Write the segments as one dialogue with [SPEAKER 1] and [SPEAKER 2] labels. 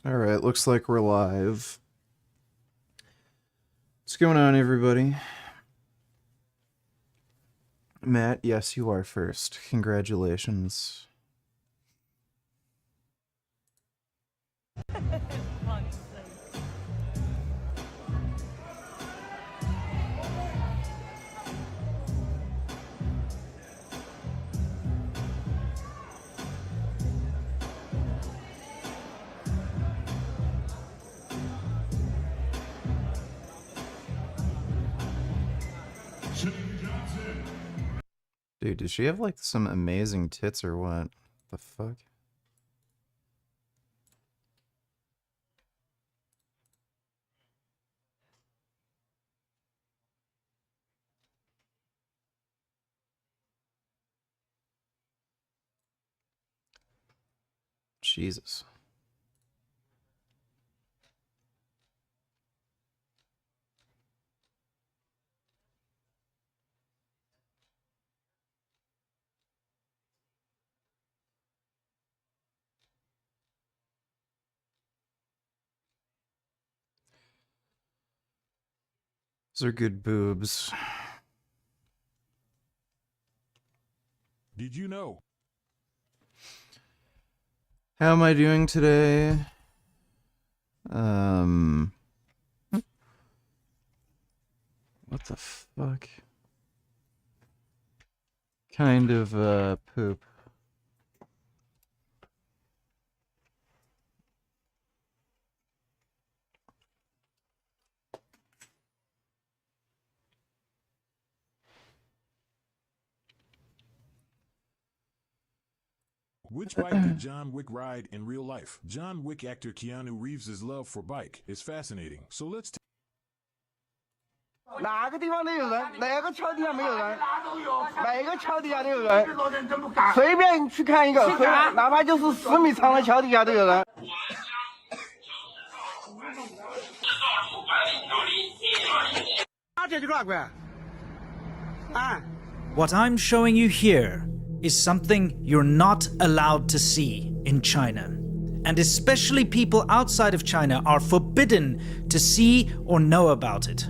[SPEAKER 1] Alright, looks like we're live. What's going on, everybody? Matt, yes, you are first. Congratulations. Dude, does she have like some amazing tits or what? The fuck? Jesus. Those are good boobs.
[SPEAKER 2] Did you know?
[SPEAKER 1] How am I doing today? What the fuck? Kind of, poop.
[SPEAKER 2] Which bike did John Wick ride in real life? John Wick actor Keanu Reeves' love for bike is fascinating. So let's
[SPEAKER 3] 哪个地方都有人，哪个桥底下没有人？每个桥底下都有人，随便去看一个，哪怕就是10米长的桥底下都有人。这就多少块？啊？
[SPEAKER 4] What I'm showing you here is something you're not allowed to see in China. And especially people outside of China are forbidden to see or know about it.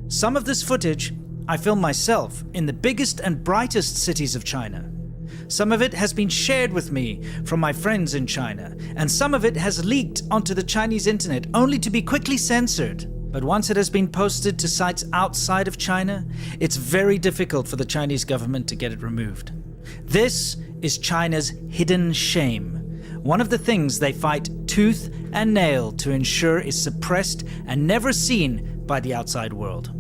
[SPEAKER 4] Some of this footage I filmed myself in the biggest and brightest cities of China. Some of it has been shared with me from my friends in China, and some of it has leaked onto the Chinese internet only to be quickly censored. But once it has been posted to sites outside of China, it's very difficult for the Chinese government to get it removed. This is China's hidden shame. One of the things they fight tooth and nail to ensure is suppressed and never seen by the outside world.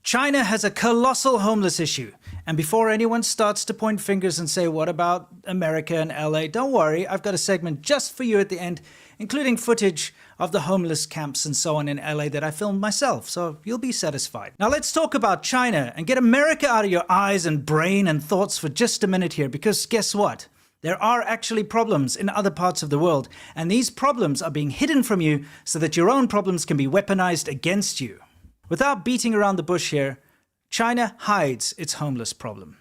[SPEAKER 4] China has a colossal homeless issue. And before anyone starts to point fingers and say, what about America and LA? Don't worry, I've got a segment just for you at the end, including footage of the homeless camps and so on in LA that I filmed myself, so you'll be satisfied. Now let's talk about China and get America out of your eyes and brain and thoughts for just a minute here, because guess what? There are actually problems in other parts of the world, and these problems are being hidden from you so that your own problems can be weaponized against you. Without beating around the bush here, China hides its homeless problem.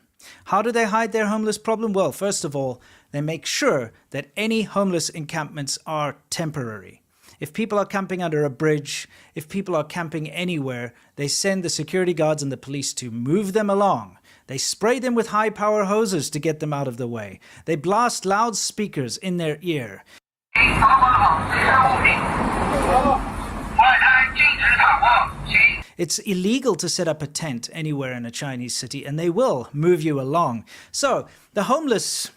[SPEAKER 4] How do they hide their homeless problem? Well, first of all, they make sure that any homeless encampments are temporary. If people are camping under a bridge, if people are camping anywhere, they send the security guards and the police to move them along. They spray them with high-power hoses to get them out of the way. They blast loudspeakers in their ear. It's illegal to set up a tent anywhere in a Chinese city, and they will move you along. So the homeless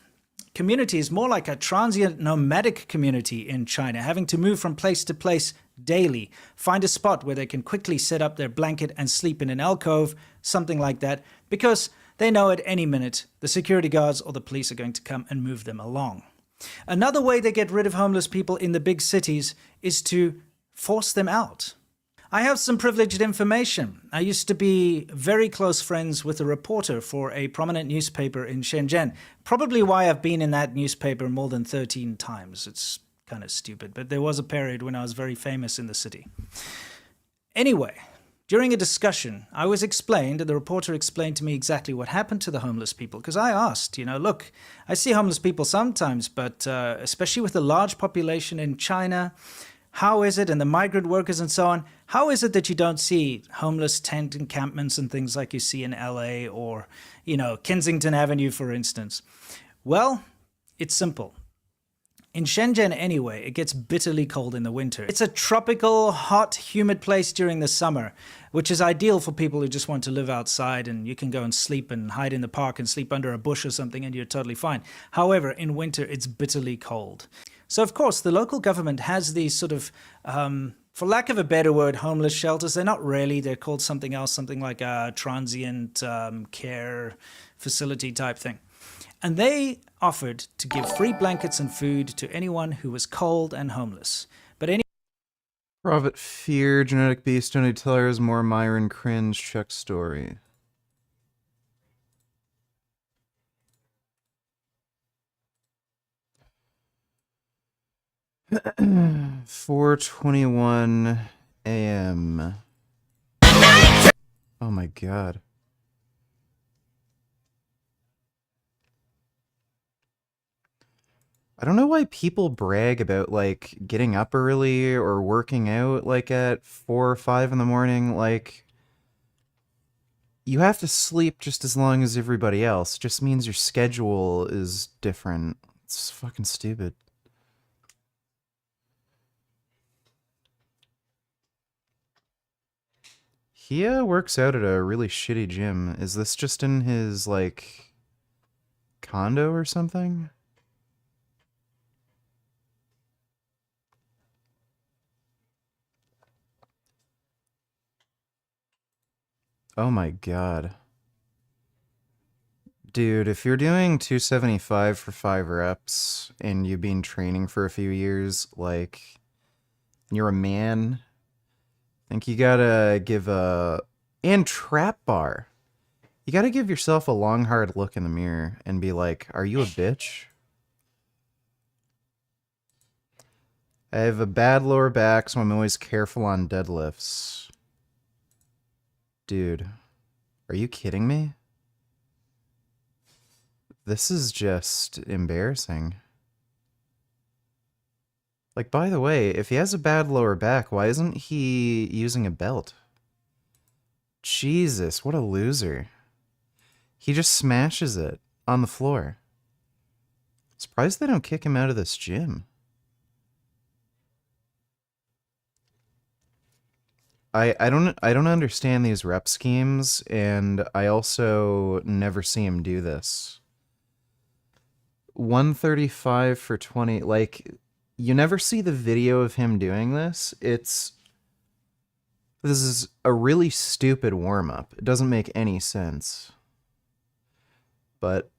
[SPEAKER 4] community is more like a transient nomadic community in China, having to move from place to place daily, find a spot where they can quickly set up their blanket and sleep in an alcove, something like that, because they know at any minute the security guards or the police are going to come and move them along. Another way they get rid of homeless people in the big cities is to force them out. I have some privileged information. I used to be very close friends with a reporter for a prominent newspaper in Shenzhen. Probably why I've been in that newspaper more than 13 times. It's kind of stupid, but there was a period when I was very famous in the city. Anyway, During a discussion, I was explained, and the reporter explained to me exactly what happened to the homeless people. Because I asked, look, I see homeless people sometimes, but especially with the large population in China, how is it, and the migrant workers and so on, how is it that you don't see homeless tent encampments and things like you see in LA or, Kensington Avenue, for instance? Well, it's simple. In Shenzhen anyway, it gets bitterly cold in the winter. It's a tropical, hot, humid place during the summer, which is ideal for people who just want to live outside, and you can go and sleep and hide in the park and sleep under a bush or something and you're totally fine. However, in winter, it's bitterly cold. So, of course, the local government has these sort of, for lack of a better word, homeless shelters. They're not really. They're called something else, something like a transient care facility type thing. And they offered to give free blankets and food to anyone who was cold and homeless. But
[SPEAKER 1] Prophet Fear, Genetic Beast, Tony Tellers, more Myron Cringe, Chuck Story. $4:21 a.m. Oh my god. I don't know why people brag about, like, getting up early or working out, like, at 4 or 5 in the morning. Like, you have to sleep just as long as everybody else. It just means your schedule is different. It's fucking stupid. He works out at a really shitty gym. Is this just in his, like, condo or something? Oh my god. Dude, if you're doing 275 for 5 reps and you've been training for a few years, like, and you're a man, I think you gotta give a... And trap bar. You gotta give yourself a long, hard look in the mirror and be like, are you a bitch? I have a bad lower back, so I'm always careful on deadlifts. Dude, are you kidding me? This is just embarrassing. Like, by the way, if he has a bad lower back, why isn't he using a belt? Jesus, what a loser. He just smashes it on the floor. Surprised they don't kick him out of this gym. I don't understand these rep schemes, and I also never see him do this. 135 for 20, like, you never see the video of him doing this. This is a really stupid warm-up. It doesn't make any sense. But,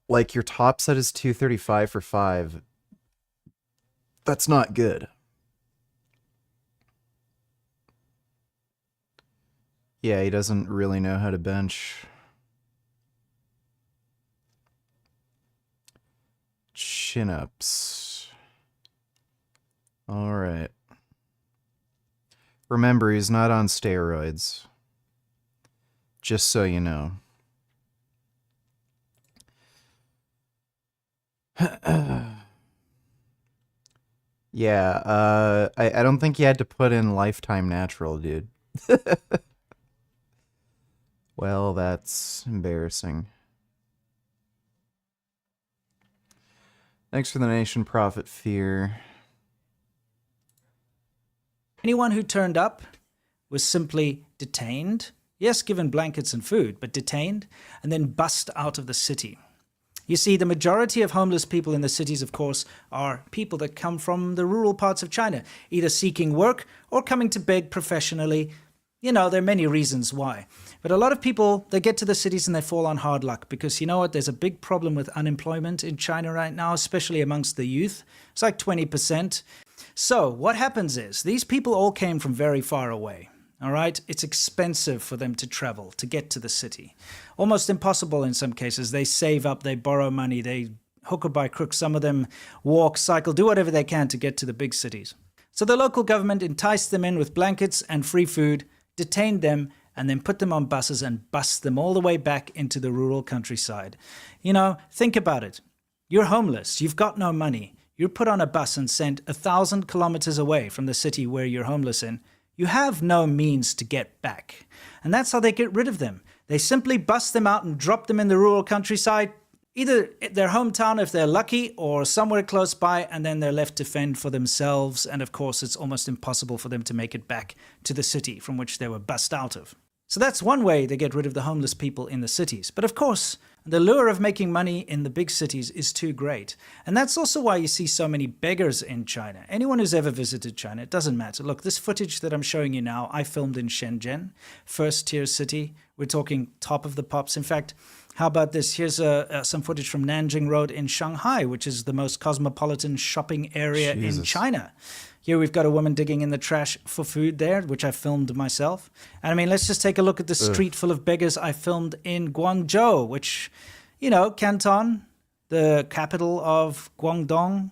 [SPEAKER 1] like, your top set is 235 for 5. That's not good. Yeah, he doesn't really know how to bench. Chin-ups. Alright. Remember, he's not on steroids. Just so you know. Yeah, I don't think you had to put in Lifetime Natural, dude. Well, that's embarrassing. Thanks for the nation, Prophet Fear.
[SPEAKER 4] anyone who turned up was simply detained. Yes, given blankets and food, but detained and then bussed out of the city. You see, the majority of homeless people in the cities, of course, are people that come from the rural parts of China, either seeking work or coming to beg professionally. You know, there are many reasons why. But a lot of people, they get to the cities and they fall on hard luck because, you know what, there's a big problem with unemployment in China right now, especially amongst the youth. It's like 20%. So what happens is these people all came from very far away. All right, it's expensive for them to travel, to get to the city. Almost impossible in some cases. They save up, they borrow money, they hook or by crook. Some of them walk, cycle, do whatever they can to get to the big cities. So the local government enticed them in with blankets and free food, detained them, and then put them on buses and bussed them all the way back into the rural countryside. You know, think about it. You're homeless. You've got no money. You're put on a bus and sent 1,000 kilometers away from the city where you're homeless in. You have no means to get back. And that's how they get rid of them. They simply bust them out and drop them in the rural countryside, either their hometown if they're lucky, or somewhere close by, and then they're left to fend for themselves. And of course, it's almost impossible for them to make it back to the city from which they were bussed out of. So that's one way they get rid of the homeless people in the cities. But of course, the lure of making money in the big cities is too great. And that's also why you see so many beggars in China. Anyone who's ever visited China, it doesn't matter. Look, this footage that I'm showing you now, I filmed in Shenzhen, first tier city. We're talking top of the pops. In fact, how about this? Here's some footage from Nanjing Road in Shanghai, which is the most cosmopolitan shopping area in China. Here we've got a woman digging in the trash for food there, which I filmed myself. And I mean, let's just take a look at the street full of beggars I filmed in Guangzhou, which, you know, Canton, the capital of Guangdong.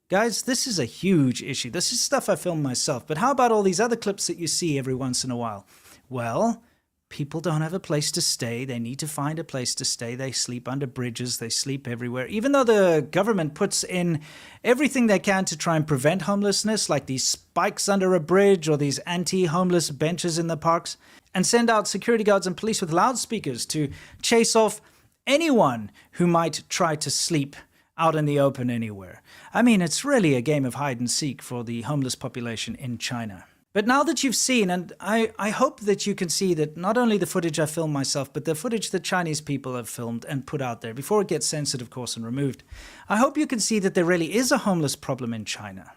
[SPEAKER 4] Guys, this is a huge issue. This is stuff I filmed myself. But how about all these other clips that you see every once in a while? Well, people don't have a place to stay. They need to find a place to stay. They sleep under bridges. They sleep everywhere. Even though the government puts in everything they can to try and prevent homelessness, like these spikes under a bridge or these anti-homeless benches in the parks, and send out security guards and police with loudspeakers to chase off anyone who might try to sleep out in the open anywhere. I mean, it's really a game of hide and seek for the homeless population in China. But now that you've seen, and I hope that you can see that not only the footage I filmed myself, but the footage that Chinese people have filmed and put out there, before it gets censored, of course, and removed, I hope you can see that there really is a homeless problem in China.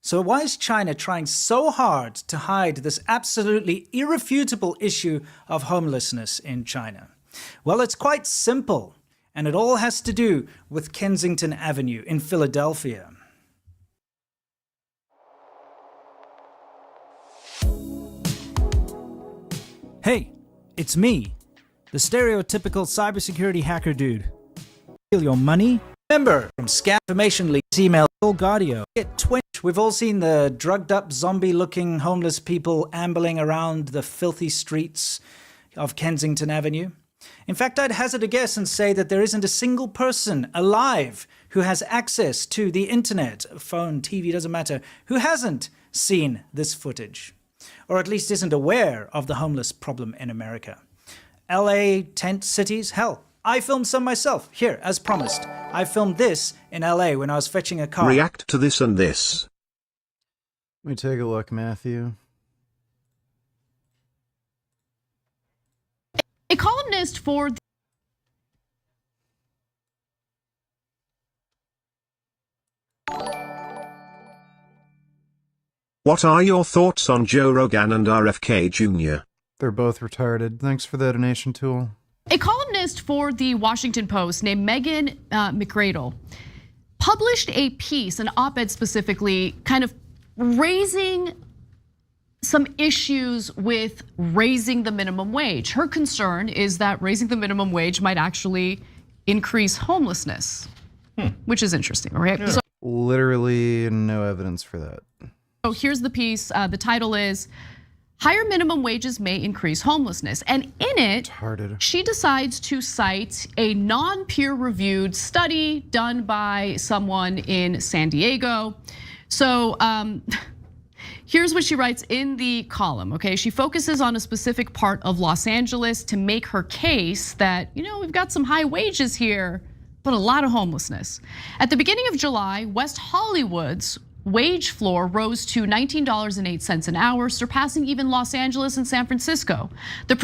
[SPEAKER 4] So why is China trying so hard to hide this absolutely irrefutable issue of homelessness in China? Well, it's quite simple, and it all has to do with Kensington Avenue in Philadelphia. Hey, it's me, the stereotypical cybersecurity hacker dude. Steal your money? Remember, from Scam Information Leaks, email Gaudio. Get Twitch. We've all seen the drugged-up, zombie-looking homeless people ambling around the filthy streets of Kensington Avenue. In fact, I'd hazard a guess and say that there isn't a single person alive who has access to the internet, phone, TV, doesn't matter, who hasn't seen this footage, or at least isn't aware of the homeless problem in America. LA tent cities? Hell, I filmed some myself. Here, as promised. I filmed this in LA when I was fetching a car.
[SPEAKER 5] React to this and this.
[SPEAKER 1] Let me take a look, Matthew.
[SPEAKER 6] A columnist for
[SPEAKER 5] What are your thoughts on Joe Rogan and RFK Jr.?
[SPEAKER 1] They're both retarded. Thanks for the donation tool.
[SPEAKER 6] a columnist for the Washington Post named Megan McGradle published a piece, an op-ed specifically, kind of raising some issues with raising the minimum wage. Her concern is that raising the minimum wage might actually increase homelessness, which is interesting, right?
[SPEAKER 1] Yeah. Literally no evidence for that.
[SPEAKER 6] So here's the piece, the title is, Higher Minimum Wages May Increase Homelessness. And in it, she decides to cite a non-peer reviewed study done by someone in San Diego. So here's what she writes in the column, okay? She focuses on a specific part of Los Angeles to make her case that, we've got some high wages here, but a lot of homelessness. At the beginning of July, West Hollywood's wage floor rose to $19.08 an hour, surpassing even Los Angeles and San Francisco. The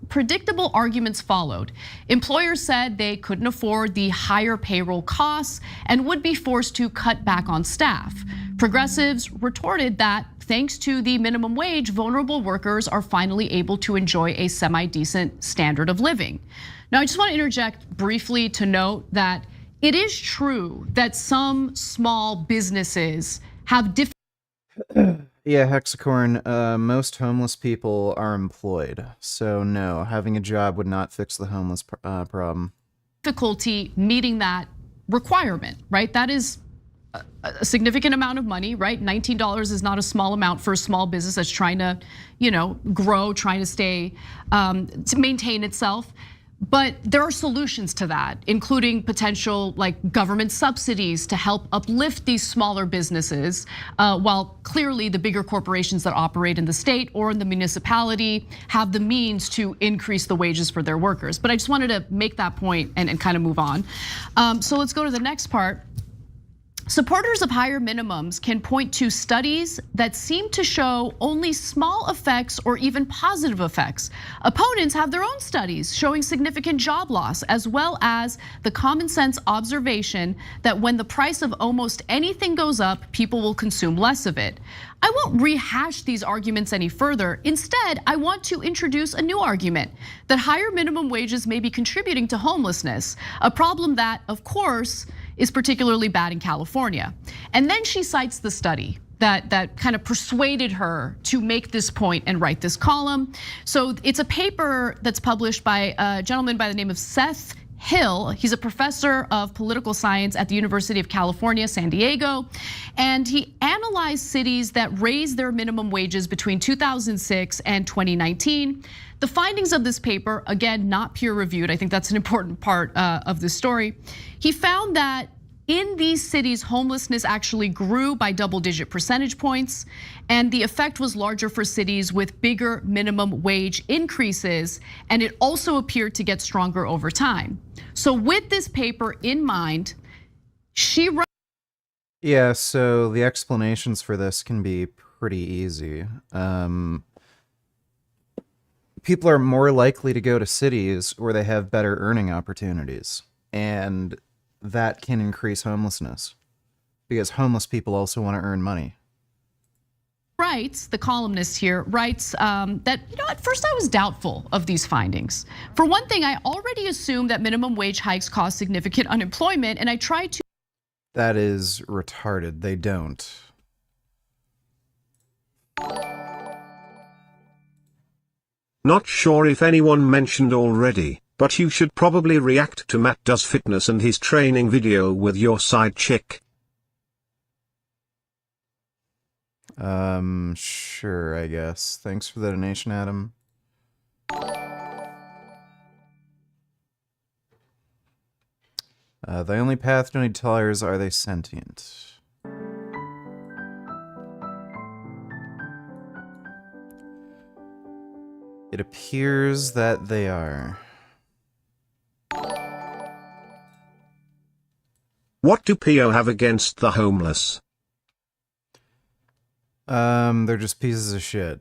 [SPEAKER 6] predictable arguments followed. Employers said they couldn't afford the higher payroll costs and would be forced to cut back on staff. Progressives retorted that thanks to the minimum wage, vulnerable workers are finally able to enjoy a semi-decent standard of living. Now, I just want to interject briefly to note that it is true that some small businesses have
[SPEAKER 1] Yeah, Hexacorn, most homeless people are employed. So no, having a job would not fix the homeless problem.
[SPEAKER 6] difficulty meeting that requirement, right? That is a significant amount of money, right? $19 is not a small amount for a small business that's trying to, grow, trying to stay, to maintain itself. But there are solutions to that, including potential like government subsidies to help uplift these smaller businesses, while clearly the bigger corporations that operate in the state or in the municipality have the means to increase the wages for their workers. But I just wanted to make that point and kind of move on. So let's go to the next part. Supporters of higher minimums can point to studies that seem to show only small effects or even positive effects. Opponents have their own studies showing significant job loss, as well as the common sense observation that when the price of almost anything goes up, people will consume less of it. I won't rehash these arguments any further. Instead, I want to introduce a new argument that higher minimum wages may be contributing to homelessness, a problem that, of course, is particularly bad in California. And then she cites the study that kind of persuaded her to make this point and write this column. So it's a paper that's published by a gentleman by the name of Seth Hill. He's a professor of political science at the University of California, San Diego. And he analyzed cities that raised their minimum wages between 2006 and 2019. The findings of this paper, again, not peer reviewed. I think that's an important part of this story. He found that in these cities, homelessness actually grew by double-digit percentage points, and the effect was larger for cities with bigger minimum wage increases, and it also appeared to get stronger over time. So with this paper in mind, she wrote.
[SPEAKER 1] Yeah, so the explanations for this can be pretty easy. People are more likely to go to cities where they have better earning opportunities, and that can increase homelessness because homeless people also want to earn money.
[SPEAKER 6] Writes, the columnist here, writes that, at first I was doubtful of these findings. For one thing, I already assumed that minimum wage hikes cause significant unemployment, and I tried to.
[SPEAKER 1] That is retarded. They don't.
[SPEAKER 5] Not sure if anyone mentioned already, but you should probably react to Matt Does Fitness and his training video with your side chick.
[SPEAKER 1] Sure, I guess. Thanks for the donation, Adam. The only path to need tellers, are they sentient? It appears that they are.
[SPEAKER 5] What do PO have against the homeless?
[SPEAKER 1] They're just pieces of shit.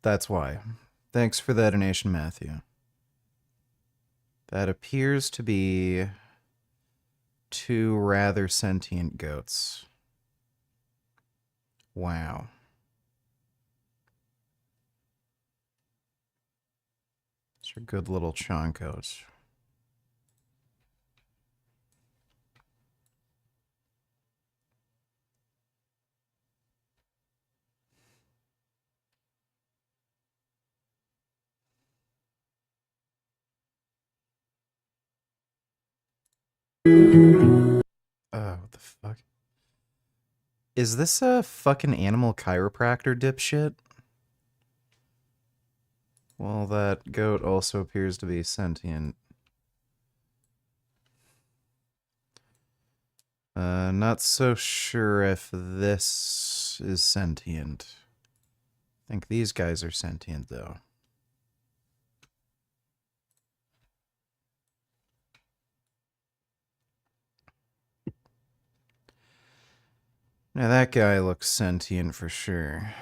[SPEAKER 1] That's why. Thanks for that donation, Matthew. That appears to be two rather sentient goats. Wow. These are good little chonkos. What the fuck? Is this a fucking animal chiropractor dipshit? Well, that goat also appears to be sentient. Not so sure if this is sentient. I think these guys are sentient, though. Now that guy looks sentient for sure.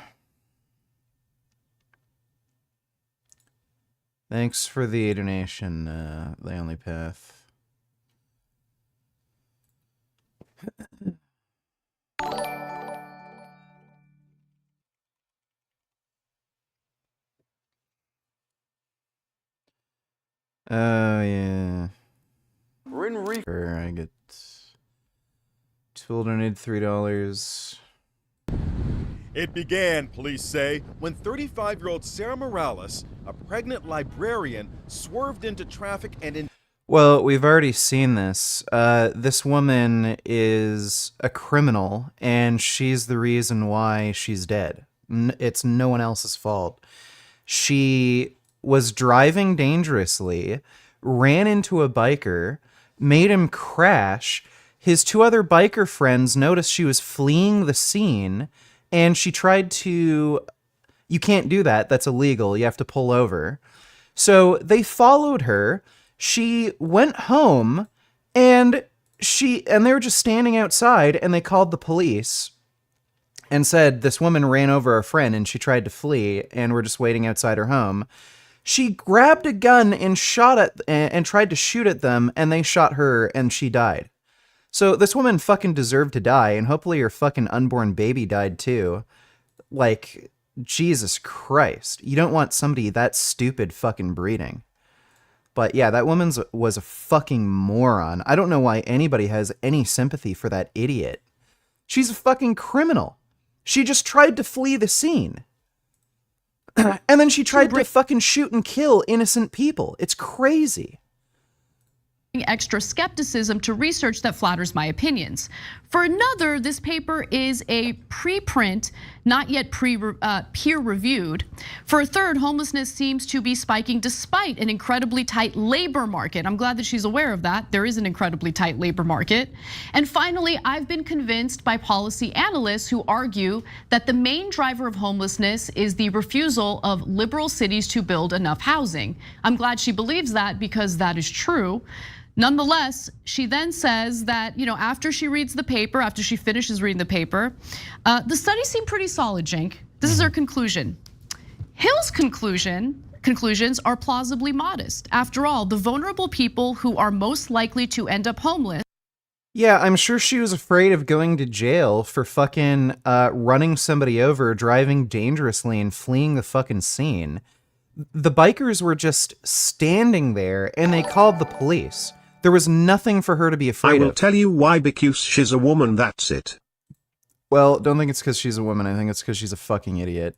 [SPEAKER 1] Thanks for the donation, The Only Path. Oh, yeah. Sure, I get... Tool donated $3.
[SPEAKER 7] It began, police say, when 35-year-old Sarah Morales, a pregnant librarian, swerved into traffic and
[SPEAKER 1] Well, we've already seen this. This woman is a criminal, and she's the reason why she's dead. It's no one else's fault. She was driving dangerously, ran into a biker, made him crash. His two other biker friends noticed she was fleeing the scene, and she tried to... You can't do that. That's illegal. You have to pull over. So they followed her. She went home, and they were just standing outside, and they called the police and said this woman ran over a friend and she tried to flee, and we're just waiting outside her home. She grabbed a gun and tried to shoot at them, and they shot her, and she died. So this woman fucking deserved to die, and hopefully her fucking unborn baby died too. Like, Jesus Christ. You don't want somebody that stupid fucking breeding. But yeah, that woman was a fucking moron. I don't know why anybody has any sympathy for that idiot. She's a fucking criminal. She just tried to flee the scene. And then she tried to fucking shoot and kill innocent people. It's crazy.
[SPEAKER 6] Extra skepticism to research that flatters my opinions. For another, this paper is a preprint, not yet peer reviewed. For a third, homelessness seems to be spiking despite an incredibly tight labor market. I'm glad that she's aware of that. There is an incredibly tight labor market. And finally, I've been convinced by policy analysts who argue that the main driver of homelessness is the refusal of liberal cities to build enough housing. I'm glad she believes that, because that is true. Nonetheless, she then says that, after she reads the paper, after she finishes reading the paper, the studies seem pretty solid, Cenk. This is her conclusion. Hill's conclusions are plausibly modest. After all, the vulnerable people who are most likely to end up homeless.
[SPEAKER 1] Yeah, I'm sure she was afraid of going to jail for fucking running somebody over, driving dangerously, and fleeing the fucking scene. The bikers were just standing there, and they called the police. There was nothing for her to be afraid of.
[SPEAKER 5] I will tell you why, because she's a woman, that's it.
[SPEAKER 1] Well, don't think it's because she's a woman. I think it's because she's a fucking idiot.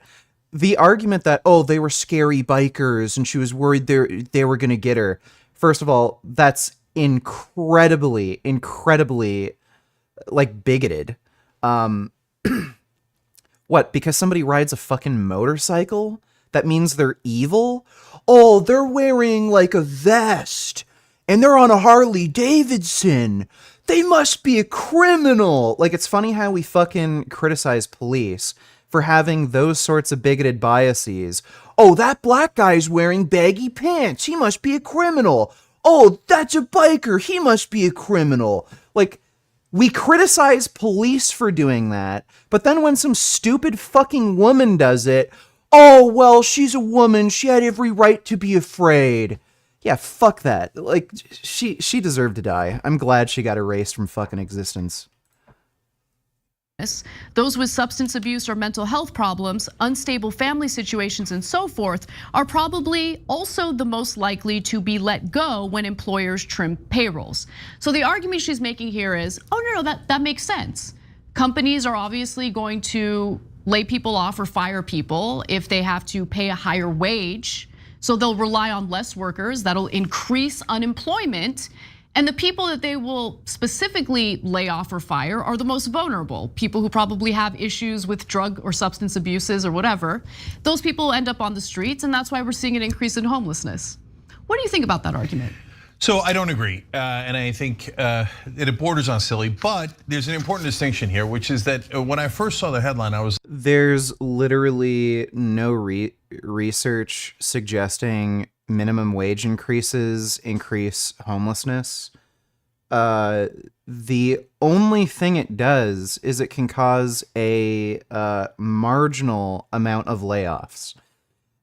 [SPEAKER 1] The argument that, oh, they were scary bikers and she was worried they were going to get her. First of all, that's incredibly, like, bigoted. What, because somebody rides a fucking motorcycle? That means they're evil? Oh, they're wearing, like, a vest. And they're on a Harley Davidson. They must be a criminal. Like, it's funny how we fucking criticize police for having those sorts of bigoted biases. Oh, that black guy's wearing baggy pants. He must be a criminal. Oh, that's a biker. He must be a criminal. Like, we criticize police for doing that, but then when some stupid fucking woman does it, oh, well, she's a woman. She had every right to be afraid. Yeah, fuck that. Like, she deserved to die. I'm glad she got erased from fucking existence.
[SPEAKER 6] Those with substance abuse or mental health problems, unstable family situations, and so forth are probably also the most likely to be let go when employers trim payrolls. So the argument she's making here is, oh no, that makes sense. Companies are obviously going to lay people off or fire people if they have to pay a higher wage. So they'll rely on less workers, that'll increase unemployment. And the people that they will specifically lay off or fire are the most vulnerable, people who probably have issues with drug or substance abuses or whatever. Those people end up on the streets, and that's why we're seeing an increase in homelessness. What do you think about that argument?
[SPEAKER 8] So I don't agree, and I think it borders on silly, but there's an important distinction here, which is that when I first saw the headline, I was...
[SPEAKER 1] There's literally no research suggesting minimum wage increases increase homelessness. The only thing it does is it can cause a marginal amount of layoffs.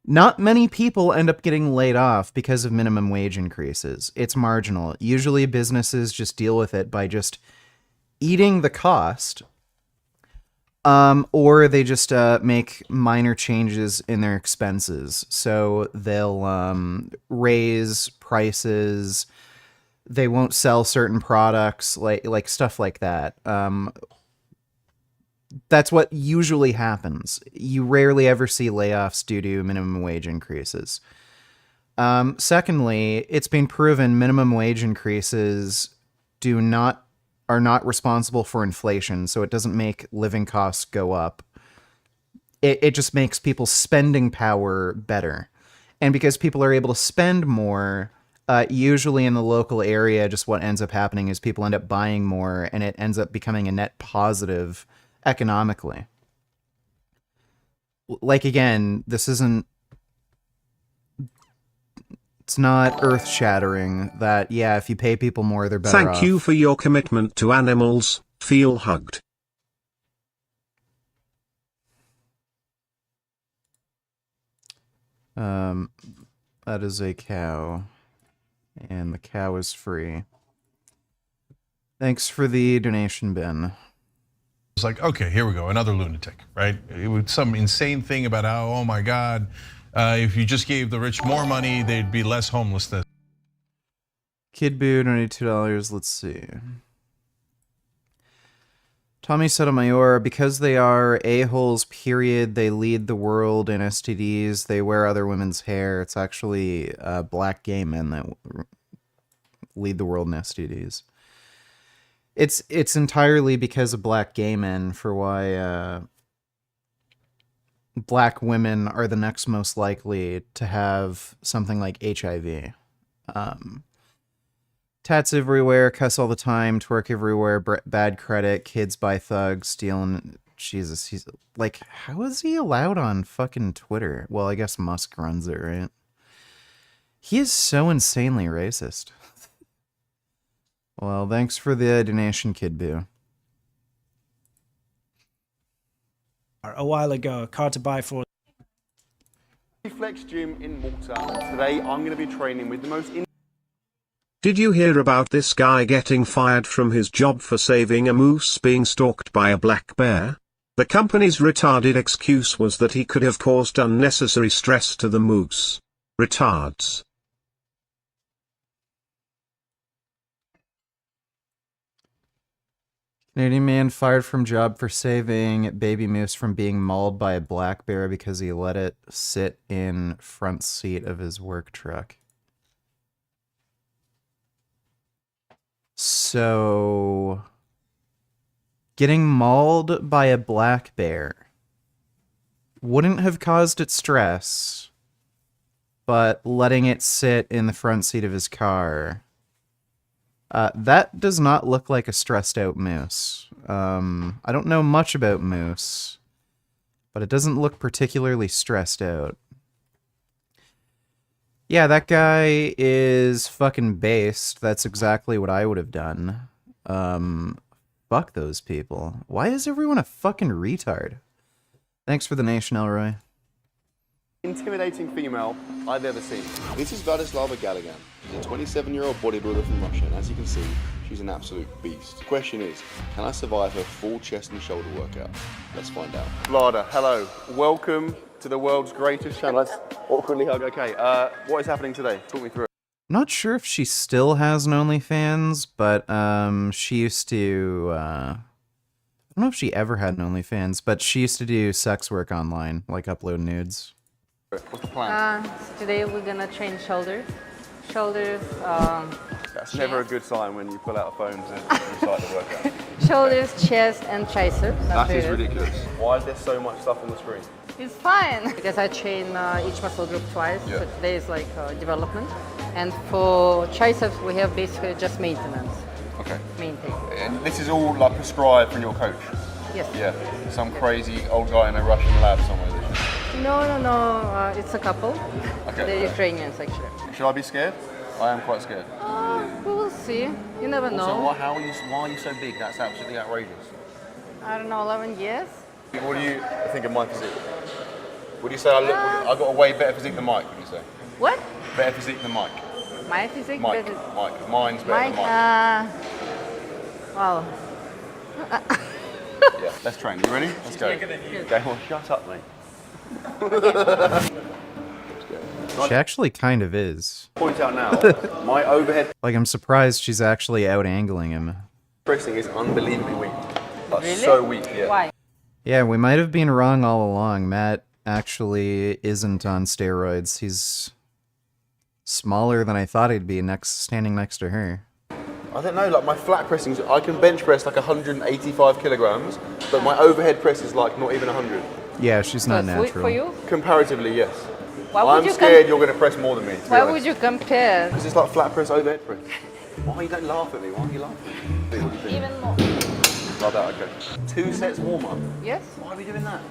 [SPEAKER 1] Not many people end up getting laid off because of minimum wage increases. It's marginal. Usually businesses just deal with it by just eating the cost, or they just make minor changes in their expenses. So they'll raise prices. They won't sell certain products, like stuff like that. That's what usually happens. You rarely ever see layoffs due to minimum wage increases. Secondly, it's been proven minimum wage increases are not responsible for inflation, so it doesn't make living costs go up. It just makes people's spending power better. And because people are able to spend more, usually in the local area, just what ends up happening is people end up buying more, and it ends up becoming a net positive economically. Like, again, it's not earth-shattering that, yeah, if you pay people more, they're better off.
[SPEAKER 5] Thank you for your commitment to animals. Feel hugged.
[SPEAKER 1] That is a cow. And the cow is free. Thanks for the donation, Ben.
[SPEAKER 8] It's like, okay, here we go, another lunatic, right? It was some insane thing about how, oh my God, if you just gave the rich more money, there'd be less homelessness.
[SPEAKER 1] Kid Boo, $92. Let's see. Tommy Sotomayor, because they are a-holes, period, they lead the world in STDs, they wear other women's hair. It's actually black gay men that lead the world in STDs. It's entirely because of black gay men for why black women are the next most likely to have something like HIV. Tats everywhere, cuss all the time, twerk everywhere, bad credit, kids buy thugs, stealing. Jesus, he's like, how is he allowed on fucking Twitter? Well, I guess Musk runs it, right? He is so insanely racist. Well, thanks for the donation, Kid Boo.
[SPEAKER 4] A while ago, a car to buy for.
[SPEAKER 9] Flex Gym in Malta. Today I'm going to be training with the most.
[SPEAKER 5] Did you hear about this guy getting fired from his job for saving a moose being stalked by a black bear? The company's retarded excuse was that he could have caused unnecessary stress to the moose. Retards.
[SPEAKER 1] Canadian man fired from job for saving baby moose from being mauled by a black bear because he let it sit in front seat of his work truck. So, getting mauled by a black bear wouldn't have caused it stress, but letting it sit in the front seat of his car, that does not look like a stressed out moose. I don't know much about moose, but it doesn't look particularly stressed out. Yeah, that guy is fucking based. That's exactly what I would have done. Fuck those people. Why is everyone a fucking retard? Thanks for the nation, Elroy.
[SPEAKER 9] Intimidating female I've ever seen.
[SPEAKER 10] This is Vladislava Galigan. She's a 27-year-old bodybuilder from Russia, and as you can see, she's an absolute beast. The question is, can I survive her full chest and shoulder workout? Let's find out.
[SPEAKER 9] Vlada, hello. Welcome to the world's greatest channel. Let's awkwardly hug. Okay, what is happening today? Talk me through it.
[SPEAKER 1] Not sure if she still has an OnlyFans, but she used to... I don't know if she ever had an OnlyFans, but she used to do sex work online, like upload nudes.
[SPEAKER 9] What's the plan?
[SPEAKER 11] Today we're gonna train shoulders.
[SPEAKER 9] That's never a good sign when you pull out a phone to recite the workout.
[SPEAKER 11] Shoulders, chest, and triceps.
[SPEAKER 9] That is ridiculous. Why is there so much stuff on the screen?
[SPEAKER 11] It's fine because I train each muscle group twice.
[SPEAKER 9] Yeah.
[SPEAKER 11] So today is like development, and for triceps we have basically just maintenance.
[SPEAKER 9] Okay.
[SPEAKER 11] Maintain.
[SPEAKER 9] And this is all like prescribed from your coach.
[SPEAKER 11] Yes.
[SPEAKER 9] Yeah. Some crazy old guy in a Russian lab somewhere.
[SPEAKER 11] No. It's a couple.
[SPEAKER 9] Okay.
[SPEAKER 11] They're Ukrainians actually.
[SPEAKER 9] Should I be scared? I am quite scared.
[SPEAKER 11] We will see. You never know.
[SPEAKER 9] So why are you so big? That's absolutely outrageous.
[SPEAKER 11] I don't know, 11 years.
[SPEAKER 9] What do you think of my physique? Would you say I got a way better physique than Mike, would you say?
[SPEAKER 11] What?
[SPEAKER 9] Better physique than Mike.
[SPEAKER 11] My physique?
[SPEAKER 9] Mike. Mine's better than Mike.
[SPEAKER 11] Wow.
[SPEAKER 9] Yeah, let's train. You ready? Let's go. Okay, well, shut up, mate.
[SPEAKER 1] She actually kind of is.
[SPEAKER 9] Point out now, my overhead
[SPEAKER 1] Like, I'm surprised she's actually out-angling him.
[SPEAKER 9] pressing is unbelievably weak. Like,
[SPEAKER 11] Really?
[SPEAKER 9] so weak, yeah.
[SPEAKER 11] Why?
[SPEAKER 1] Yeah, we might have been wrong all along. Matt actually isn't on steroids. smaller than I thought he'd be standing next to her.
[SPEAKER 10] I don't know, like my flat pressing, I can bench press like 185 kilograms, but my overhead press is like not even 100.
[SPEAKER 1] Yeah, she's not
[SPEAKER 11] That's weak
[SPEAKER 1] natural.
[SPEAKER 11] for you?
[SPEAKER 10] Comparatively, yes.
[SPEAKER 11] Why would
[SPEAKER 10] I'm
[SPEAKER 11] you
[SPEAKER 10] scared you're going to press more than me.
[SPEAKER 11] Why would you compare?
[SPEAKER 10] It's just like flat press, overhead press. Why you don't laugh at me? Why are you laughing? What do you think?
[SPEAKER 11] Even more.
[SPEAKER 10] Like that, okay. 2 sets warm up.
[SPEAKER 11] Yes?
[SPEAKER 10] Why are we doing that?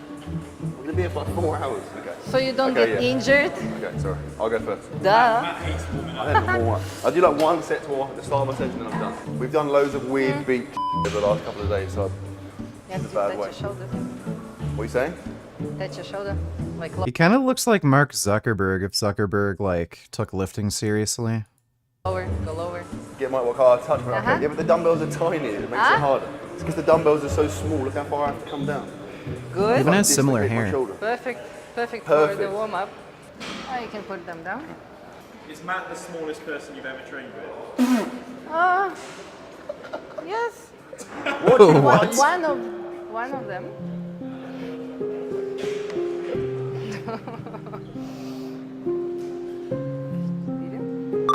[SPEAKER 10] We're going to be here for like 4 hours. Okay.
[SPEAKER 11] So you don't
[SPEAKER 10] Okay,
[SPEAKER 11] get
[SPEAKER 10] yeah.
[SPEAKER 11] injured?
[SPEAKER 10] Okay, sorry. I'll go first.
[SPEAKER 11] Duh.
[SPEAKER 10] I don't warm up. I do like 1 set to at the start of my session and I'm done. We've done loads of weird beat over the last couple of days, so
[SPEAKER 11] Yes,
[SPEAKER 10] in a bad
[SPEAKER 11] touch
[SPEAKER 10] way.
[SPEAKER 11] your shoulder.
[SPEAKER 10] What are you saying?
[SPEAKER 11] Touch your shoulder. Like
[SPEAKER 1] He kind of looks like Mark Zuckerberg if Zuckerberg like took lifting seriously.
[SPEAKER 11] lower, go lower.
[SPEAKER 10] Get my what car touch me.
[SPEAKER 11] Uh-huh.
[SPEAKER 10] Okay. Yeah, but the dumbbells are tiny. It makes it harder. It's because the dumbbells are so small. Look how far I have to come down.
[SPEAKER 11] Good.
[SPEAKER 1] Even has similar
[SPEAKER 10] Dislocate my
[SPEAKER 1] hair.
[SPEAKER 10] shoulder.
[SPEAKER 11] Perfect. Perfect for the
[SPEAKER 10] Perfect.
[SPEAKER 11] warm up. Now you can put them down.
[SPEAKER 12] Is Matt the smallest person you've ever trained with?
[SPEAKER 11] Yes.
[SPEAKER 1] What?
[SPEAKER 11] One of them.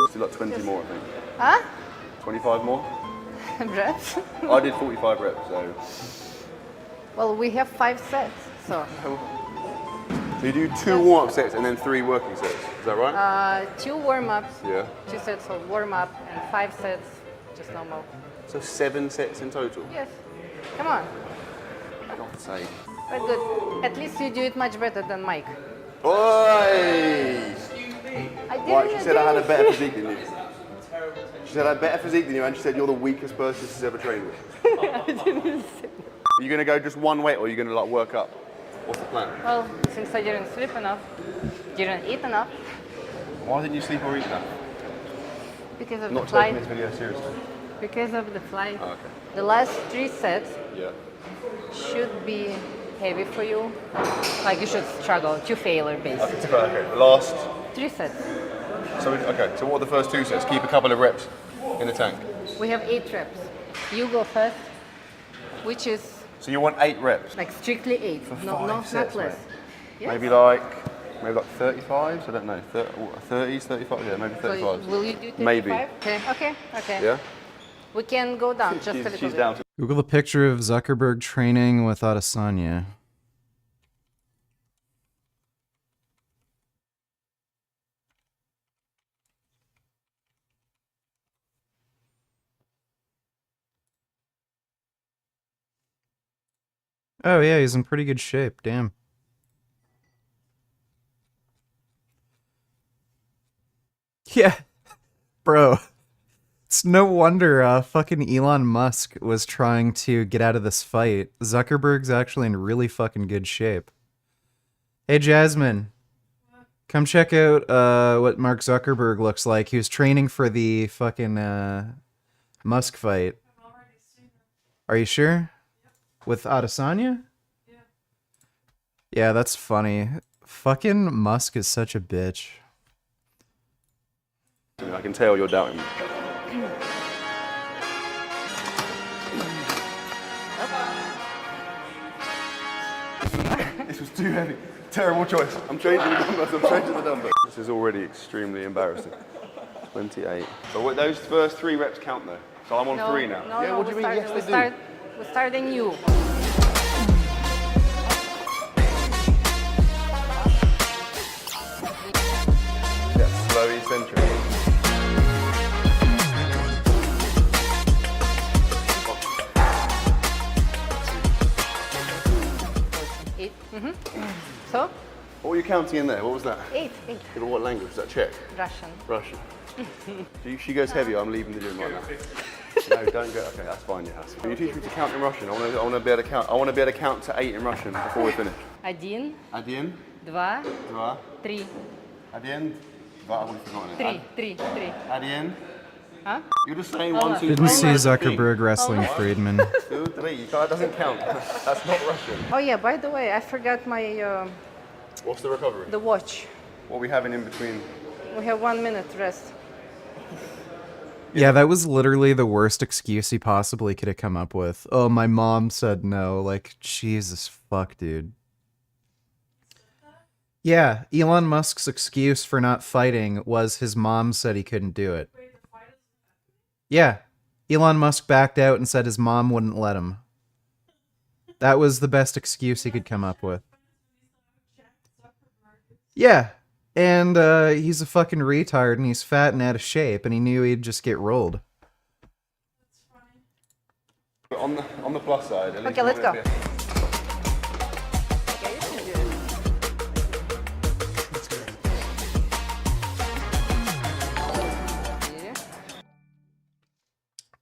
[SPEAKER 10] Still like 20 more, I think.
[SPEAKER 11] Huh?
[SPEAKER 10] 25 more?
[SPEAKER 11] Reps?
[SPEAKER 10] I did 45 reps, so.
[SPEAKER 11] Well, we have 5 sets, so.
[SPEAKER 10] So you do 2 warm-up sets and then 3 working sets. Is that right?
[SPEAKER 11] 2 warm-ups,
[SPEAKER 10] Yeah.
[SPEAKER 11] 2 sets of warm-up, and 5 sets just normal.
[SPEAKER 10] So 7 sets in total.
[SPEAKER 11] Yes. Come on.
[SPEAKER 10] God's sake.
[SPEAKER 11] But good. At least you do it much better than Mike.
[SPEAKER 10] Oi!
[SPEAKER 11] I didn't
[SPEAKER 10] Right, she said I had a
[SPEAKER 11] do
[SPEAKER 10] better
[SPEAKER 11] it.
[SPEAKER 10] physique than you. She said I had a better physique than you, and she said you're the weakest person she's ever trained with.
[SPEAKER 11] I didn't say that.
[SPEAKER 10] Are you gonna go just one weight, or are you gonna like work up? What's the plan?
[SPEAKER 11] Well, since I didn't sleep enough, didn't eat enough,
[SPEAKER 10] Why didn't you sleep or eat enough?
[SPEAKER 11] because of
[SPEAKER 10] Not
[SPEAKER 11] the
[SPEAKER 10] taking
[SPEAKER 11] flight.
[SPEAKER 10] this video seriously.
[SPEAKER 11] Because of the flight.
[SPEAKER 10] Oh, okay.
[SPEAKER 11] The last 3 sets
[SPEAKER 10] Yeah.
[SPEAKER 11] should be heavy for you. Like you should struggle to failure basically.
[SPEAKER 10] Okay. The last.
[SPEAKER 11] 3 sets.
[SPEAKER 10] So okay. So what are the first 2 sets? Keep a couple of reps in the tank.
[SPEAKER 11] We have 8 reps. You go first, which is
[SPEAKER 10] So you want 8 reps?
[SPEAKER 11] like strictly 8.
[SPEAKER 10] For
[SPEAKER 11] No,
[SPEAKER 10] 5
[SPEAKER 11] not
[SPEAKER 10] sets,
[SPEAKER 11] less.
[SPEAKER 10] mate.
[SPEAKER 11] Yes.
[SPEAKER 10] Maybe like 35s. I don't know. 30s, 35. Yeah, maybe
[SPEAKER 11] So
[SPEAKER 10] 35s.
[SPEAKER 11] will you do 35?
[SPEAKER 10] Maybe.
[SPEAKER 11] Okay.
[SPEAKER 10] Yeah.
[SPEAKER 11] We can go down just a little
[SPEAKER 10] She's
[SPEAKER 11] bit.
[SPEAKER 10] down to.
[SPEAKER 1] Google the picture of Zuckerberg training with Adesanya. Oh yeah, he's in pretty good shape. Damn. Yeah, bro. It's no wonder fucking Elon Musk was trying to get out of this fight. Zuckerberg's actually in really fucking good shape. Hey Jasmine, come check out what Mark Zuckerberg looks like. He was training for the fucking Musk fight. Are you sure? With Adesanya? Yeah, that's funny. Fucking Musk is such a bitch.
[SPEAKER 10] I can tell you're doubting me. This was too heavy. Terrible choice. I'm changing the dumbbells. This is already extremely embarrassing. 28. But what, those first 3 reps count though. So I'm on
[SPEAKER 11] No,
[SPEAKER 10] 3 now.
[SPEAKER 11] No,
[SPEAKER 10] yeah,
[SPEAKER 11] no,
[SPEAKER 10] what do you mean? Yes,
[SPEAKER 11] we
[SPEAKER 10] they
[SPEAKER 11] start,
[SPEAKER 10] do.
[SPEAKER 11] we start anew.
[SPEAKER 10] Yeah, slow eccentric.
[SPEAKER 11] Eight. So,
[SPEAKER 10] What were you counting in there? What was that?
[SPEAKER 11] 8.
[SPEAKER 10] Yeah, but what language? Is that Czech?
[SPEAKER 11] Russian.
[SPEAKER 10] Russian. She goes heavier, I'm leaving the gym right now. No, don't go. Okay, that's fine. Yeah, that's fine. Can you teach me to count in Russian? I want to be able to count. I want to be able to count to 8 in Russian before we finish.
[SPEAKER 11] 1,
[SPEAKER 10] Один,
[SPEAKER 11] 2,
[SPEAKER 10] два,
[SPEAKER 11] 3.
[SPEAKER 10] один, два. I've already forgotten it.
[SPEAKER 11] 3.
[SPEAKER 10] Один.
[SPEAKER 11] Huh?
[SPEAKER 10] You're just saying
[SPEAKER 11] Hold
[SPEAKER 10] 1,
[SPEAKER 11] on.
[SPEAKER 10] 2, 3.
[SPEAKER 1] Didn't see
[SPEAKER 10] That's the
[SPEAKER 1] Zuckerberg wrestling Friedman.
[SPEAKER 10] thing. 2, 3. That doesn't count. That's not Russian.
[SPEAKER 11] Oh yeah, by the way, I forgot my
[SPEAKER 10] What's the recovery?
[SPEAKER 11] the watch.
[SPEAKER 10] What are we having in between?
[SPEAKER 11] We have 1 minute rest.
[SPEAKER 1] Yeah, that was literally the worst excuse he possibly could have come up with. Oh, my mom said no. Like, Jesus fuck, dude. Yeah, Elon Musk's excuse for not fighting was his mom said he couldn't do it. Yeah, Elon Musk backed out and said his mom wouldn't let him. That was the best excuse he could come up with. Yeah, and he's a fucking retard and he's fat and out of shape and he knew he'd just get rolled.
[SPEAKER 10] On the plus side, at least
[SPEAKER 11] Okay, let's go.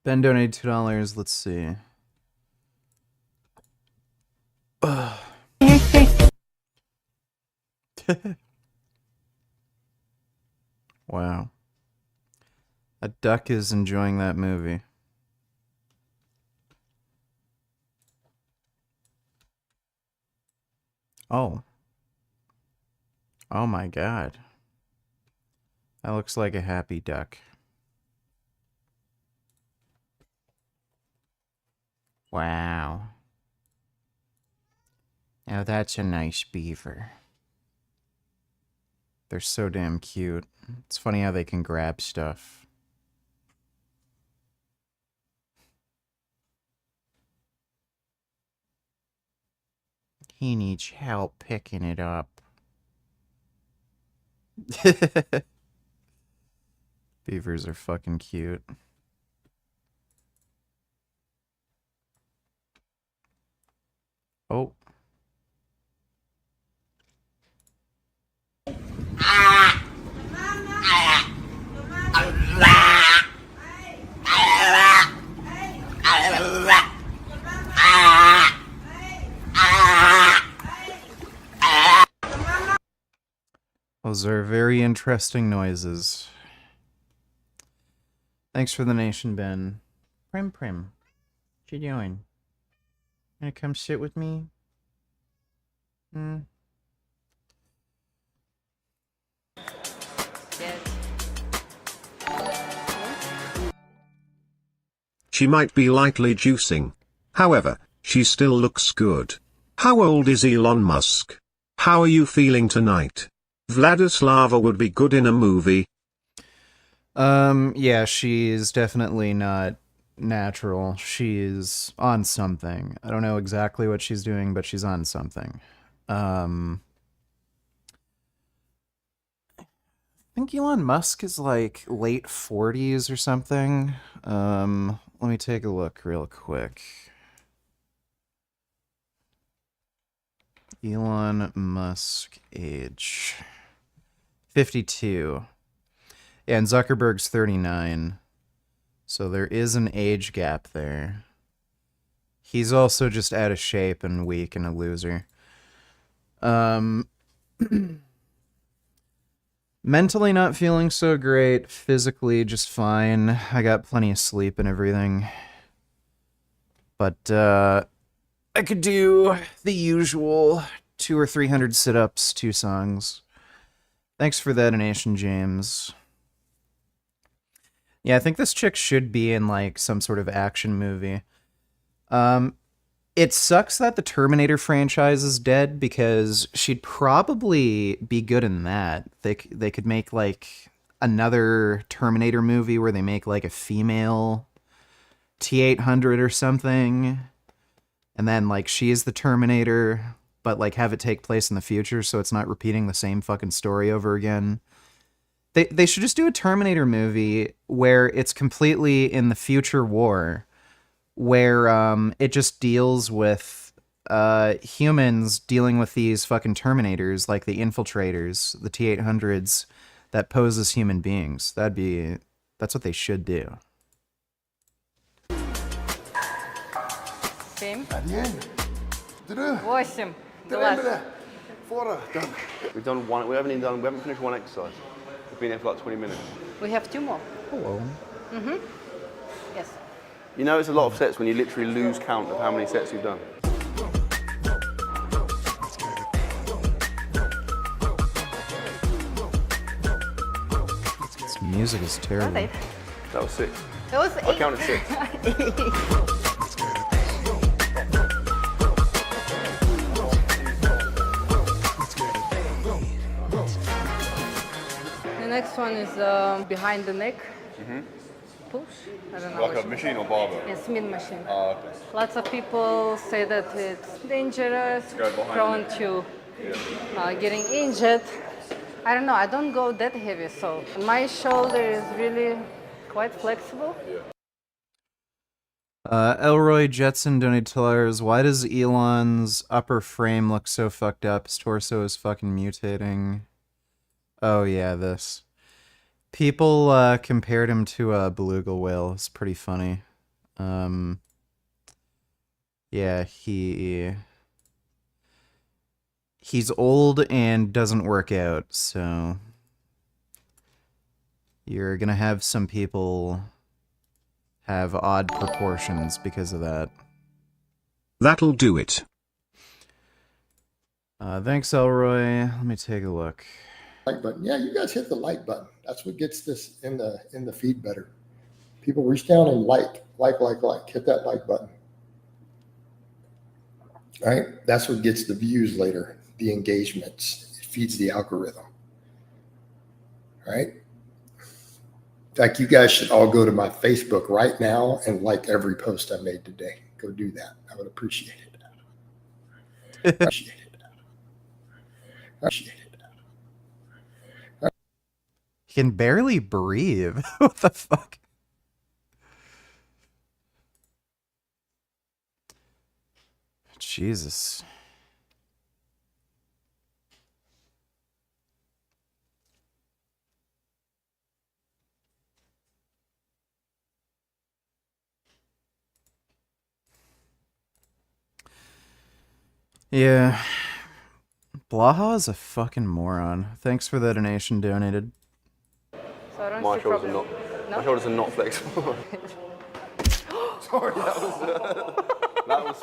[SPEAKER 1] Ben donated $2. Let's see. Wow. A duck is enjoying that movie. Oh. Oh my god. That looks like a happy duck. Wow. Now that's a nice beaver. They're so damn cute. It's funny how they can grab stuff. He needs help picking it up. Beavers are fucking cute. Oh. Those are very interesting noises. Thanks for the nation, Ben. Prim. What you doing? Gonna come sit with me?
[SPEAKER 5] She might be lightly juicing. However, she still looks good. How old is Elon Musk? How are you feeling tonight? Vladislava would be good in a movie.
[SPEAKER 1] Yeah, she's definitely not natural. She's on something. I don't know exactly what she's doing, but she's on something. I think Elon Musk is like late 40s or something. Let me take a look real quick. Elon Musk age 52. Yeah, and Zuckerberg's 39. So there is an age gap there. He's also just out of shape and weak and a loser. Mentally not feeling so great. Physically just fine. I got plenty of sleep and everything. But I could do the usual 200 or 300 sit-ups, 2 songs. Thanks for that donation, James. Yeah, I think this chick should be in like some sort of action movie. It sucks that the Terminator franchise is dead because she'd probably be good in that. They could make like another Terminator movie where they make like a female T-800 or something. And then like she is the Terminator, but like have it take place in the future so it's not repeating the same fucking story over again. They should just do a Terminator movie where it's completely in the future war, where it just deals with humans dealing with these fucking Terminators, like the Infiltrators, the T-800s, that pose as human beings. That's what they should do.
[SPEAKER 11] 7,
[SPEAKER 3] 8,
[SPEAKER 11] 8 глаз.
[SPEAKER 3] 4, done.
[SPEAKER 10] We've done one. We haven't finished one exercise. We've been here for like 20 minutes.
[SPEAKER 11] We have 2 more.
[SPEAKER 1] Hello.
[SPEAKER 11] Yes.
[SPEAKER 10] You know, it's a lot of sets when you literally lose count of how many sets you've done.
[SPEAKER 1] This music is terrible.
[SPEAKER 11] That
[SPEAKER 10] was 6.
[SPEAKER 11] That was 8.
[SPEAKER 10] I counted 6.
[SPEAKER 11] next one is behind the neck. Push. I don't know.
[SPEAKER 10] Like a machine or barbell?
[SPEAKER 11] It's mid machine.
[SPEAKER 10] Oh, okay.
[SPEAKER 11] Lots of people say that it's dangerous,
[SPEAKER 10] Go behind
[SPEAKER 11] prone
[SPEAKER 10] the neck.
[SPEAKER 11] to getting injured. I don't know. I don't go that heavy, so my shoulder is really quite flexible.
[SPEAKER 1] Elroy Jetson donated $2. Why does Elon's upper frame look so fucked up? His torso is fucking mutating. Oh yeah, this. People compared him to a beluga whale. It's pretty funny. Yeah, he's old and doesn't work out, so you're gonna have some people have odd proportions because of that.
[SPEAKER 5] That'll do it.
[SPEAKER 1] Thanks, Elroy. Let me take a look.
[SPEAKER 13] Like button. Yeah, you guys hit the like button. That's what gets this in the feed better. People reach down and like. Hit that like button. All right? That's what gets the views later, the engagements. It feeds the algorithm. All right? In fact, you guys should all go to my Facebook right now and like every post I made today. Go do that. I would appreciate it. Appreciate it. Appreciate it.
[SPEAKER 1] He can barely breathe. What the fuck? Jesus. Yeah. Blaha is a fucking moron. Thanks for the donation donated.
[SPEAKER 11] So I don't
[SPEAKER 10] My
[SPEAKER 11] see
[SPEAKER 10] shoulders
[SPEAKER 11] problem.
[SPEAKER 10] are not. My shoulders are not flexible. Sorry, that was.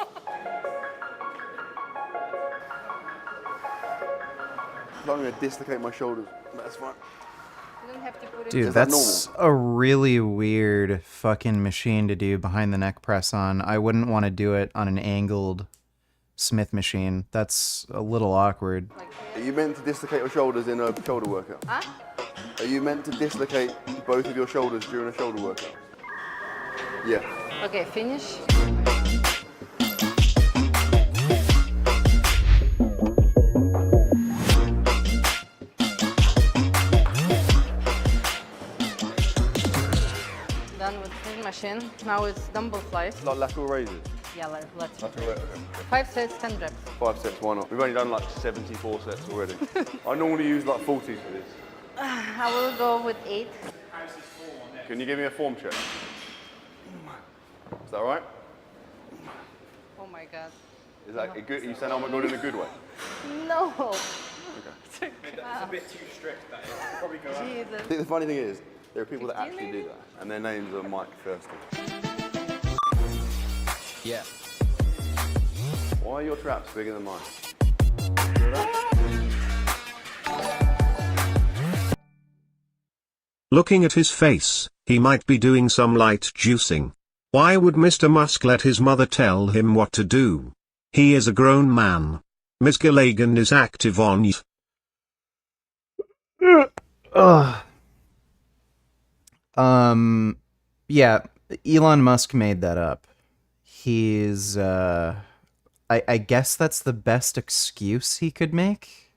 [SPEAKER 10] I'm going to dislocate my shoulders. That's fine.
[SPEAKER 11] You don't have to put it
[SPEAKER 1] Dude,
[SPEAKER 10] Is that
[SPEAKER 1] that's a really weird fucking machine to do behind the neck press on. I wouldn't want to do it on an angled Smith machine. That's a little awkward.
[SPEAKER 10] Are you meant to dislocate your shoulders in a shoulder workout?
[SPEAKER 11] Huh?
[SPEAKER 10] Are you meant to dislocate both of your shoulders during a shoulder workout? Yeah.
[SPEAKER 11] Okay, finish. Done with this machine. Now it's dumbbell flies.
[SPEAKER 10] Like lateral raises?
[SPEAKER 11] Yeah, let's.
[SPEAKER 10] Lateral raises.
[SPEAKER 11] 5 sets, 10 reps.
[SPEAKER 10] 5 sets, why not? We've only done like 74 sets already. I normally use like 40s for this.
[SPEAKER 11] I will go with 8.
[SPEAKER 10] Can you give me a form check? Is that all right?
[SPEAKER 11] Oh my god.
[SPEAKER 10] Is that a good? Are you saying, oh my god, in a good way?
[SPEAKER 11] No.
[SPEAKER 10] Okay.
[SPEAKER 12] That's a bit too strict, that is. Probably go out.
[SPEAKER 11] Jesus.
[SPEAKER 10] I think the funny thing is, there are people that
[SPEAKER 11] 15
[SPEAKER 10] actually
[SPEAKER 11] maybe?
[SPEAKER 10] do that, and their names are Mike Thurston.
[SPEAKER 14] Yeah.
[SPEAKER 10] Why are your traps bigger than mine?
[SPEAKER 5] Looking at his face, he might be doing some light juicing. Why would Mr. Musk let his mother tell him what to do? He is a grown man. Ms. Gilligan is active on
[SPEAKER 1] Yeah, Elon Musk made that up. He's, I guess that's the best excuse he could make.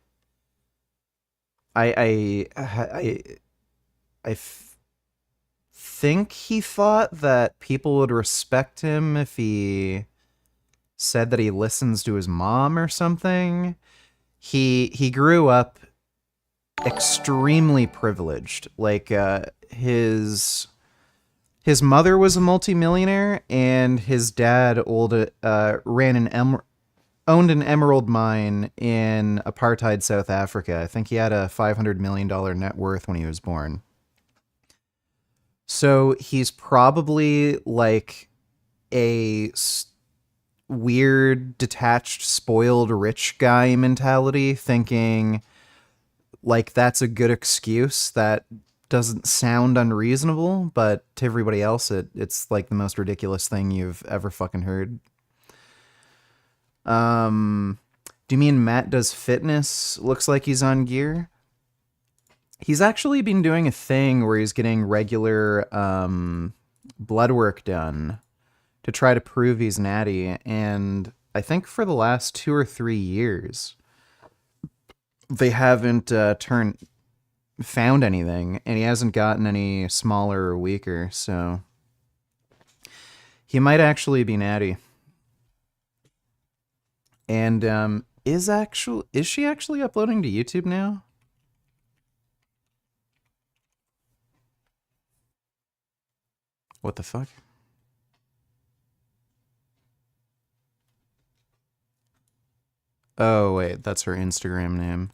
[SPEAKER 1] I think he thought that people would respect him if he said that he listens to his mom or something. He grew up extremely privileged. Like his mother was a multimillionaire, and his dad owned an emerald mine in apartheid South Africa. I think he had a $500 million net worth when he was born. So he's probably like a weird, detached, spoiled rich guy mentality, thinking like that's a good excuse that doesn't sound unreasonable, but to everybody else, it's like the most ridiculous thing you've ever fucking heard. Do you mean Matt does fitness? Looks like he's on gear. He's actually been doing a thing where he's getting regular blood work done to try to prove he's natty, and I think for the last 2 or 3 years they haven't found anything, and he hasn't gotten any smaller or weaker, so he might actually be natty. And is she actually uploading to YouTube now? What the fuck? Oh, wait, that's her Instagram name.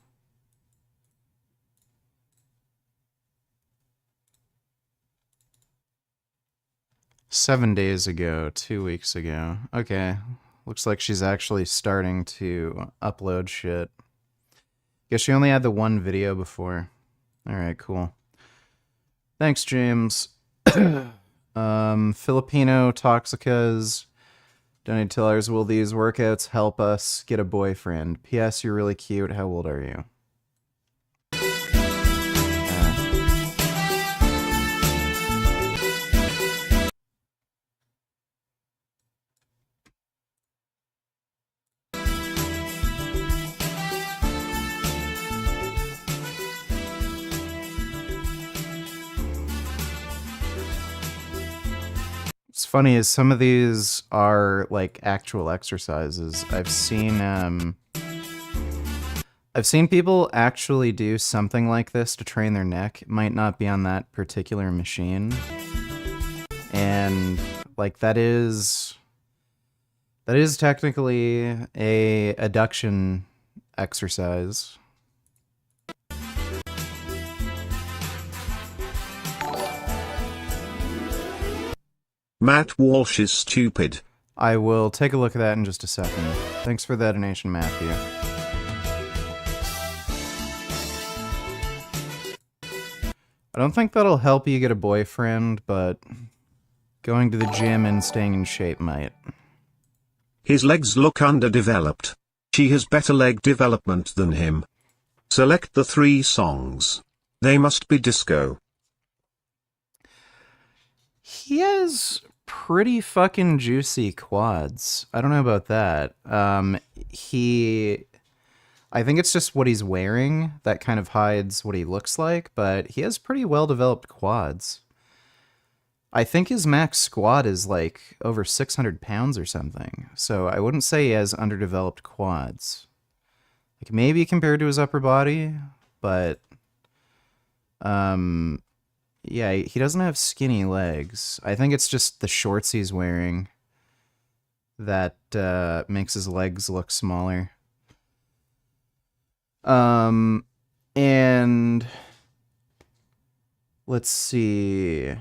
[SPEAKER 1] "7 days ago, 2 weeks ago." Okay. Looks like she's actually starting to upload shit. Guess she only had the one video before. Alright, cool. Thanks, James. Filipino Toxicas donate $2. Will these workouts help us get a boyfriend? P.S. You're really cute. How old are you? What's funny is some of these are like actual exercises. I've seen people actually do something like this to train their neck. It might not be on that particular machine. And like that is technically a adduction exercise.
[SPEAKER 5] Matt Walsh is stupid.
[SPEAKER 1] I will take a look at that in just a second. Thanks for that donation, Matthew. I don't think that'll help you get a boyfriend, but going to the gym and staying in shape might.
[SPEAKER 5] His legs look underdeveloped. She has better leg development than him. Select the 3 songs. They must be disco.
[SPEAKER 1] He has pretty fucking juicy quads. I don't know about that. I think it's just what he's wearing that kind of hides what he looks like, but he has pretty well-developed quads. I think his max squat is like over 600 pounds or something, so I wouldn't say he has underdeveloped quads. Like maybe compared to his upper body, but yeah, he doesn't have skinny legs. I think it's just the shorts he's wearing that makes his legs look smaller. And let's see.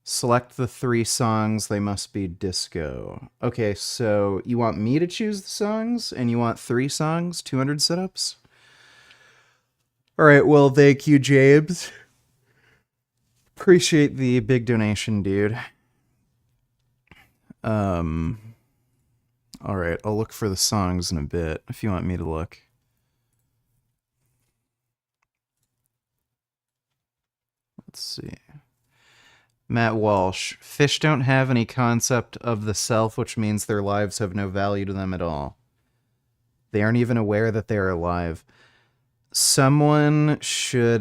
[SPEAKER 1] Select the 3 songs. They must be disco. Okay, so you want me to choose the songs, and you want 3 songs, 200 sit-ups? Alright, well, thank you, James. Appreciate the big donation, dude. Alright, I'll look for the songs in a bit, if you want me to look. Let's see. Matt Walsh. Fish don't have any concept of the self, which means their lives have no value to them at all. They aren't even aware that they are alive. Someone should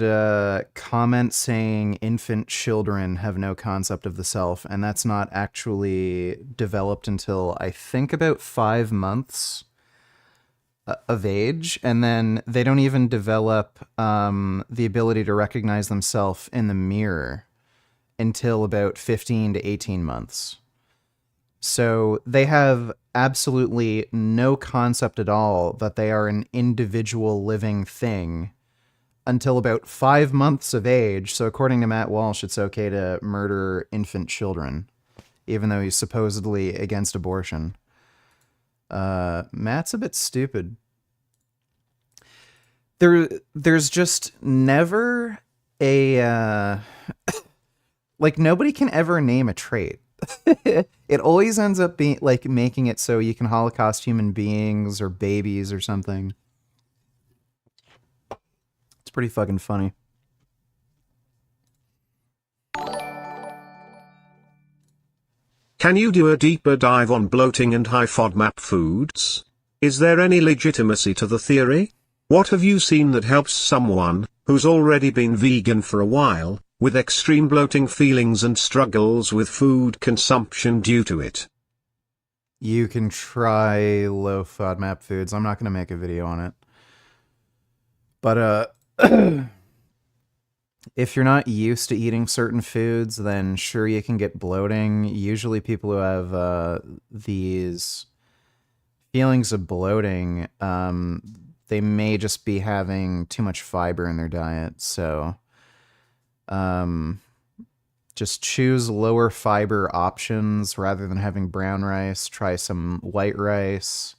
[SPEAKER 1] comment saying infant children have no concept of the self, and that's not actually developed until, I think, about 5 months of age, and then they don't even develop the ability to recognize themselves in the mirror until about 15 to 18 months. So they have absolutely no concept at all that they are an individual living thing until about 5 months of age. So according to Matt Walsh, it's okay to murder infant children, even though he's supposedly against abortion. Matt's a bit stupid. There's just never a like nobody can ever name a trait. It always ends up being like making it so you can Holocaust human beings or babies or something. pretty fucking funny.
[SPEAKER 5] Can you do a deeper dive on bloating and high FODMAP foods? Is there any legitimacy to the theory? What have you seen that helps someone, who's already been vegan for a while, with extreme bloating feelings and struggles with food consumption due to it?
[SPEAKER 1] You can try low FODMAP foods. I'm not going to make a video on it. But, if you're not used to eating certain foods, then sure, you can get bloating. Usually people who have these feelings of bloating, they may just be having too much fiber in their diet. So just choose lower fiber options rather than having brown rice. Try some white rice.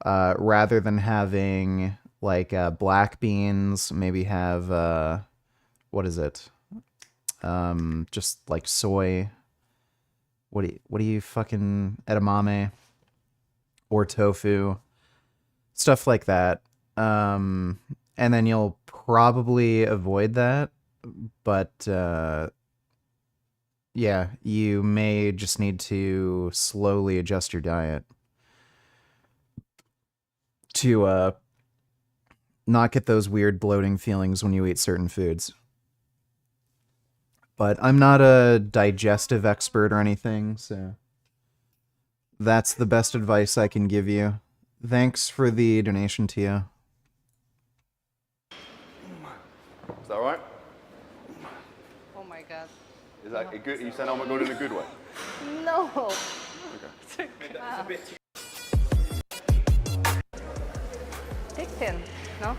[SPEAKER 1] Rather than having like black beans, maybe have what is it? Just like soy. What do you fucking edamame or tofu, stuff like that. And then you'll probably avoid that, but yeah, you may just need to slowly adjust your diet to not get those weird bloating feelings when you eat certain foods. But I'm not a digestive expert or anything, so that's the best advice I can give you. Thanks for the donation, Tia.
[SPEAKER 10] Is that all right?
[SPEAKER 11] Oh my God.
[SPEAKER 10] Is that a good? Are you saying oh my God in a good way?
[SPEAKER 11] No.
[SPEAKER 10] Okay.
[SPEAKER 11] 16, no?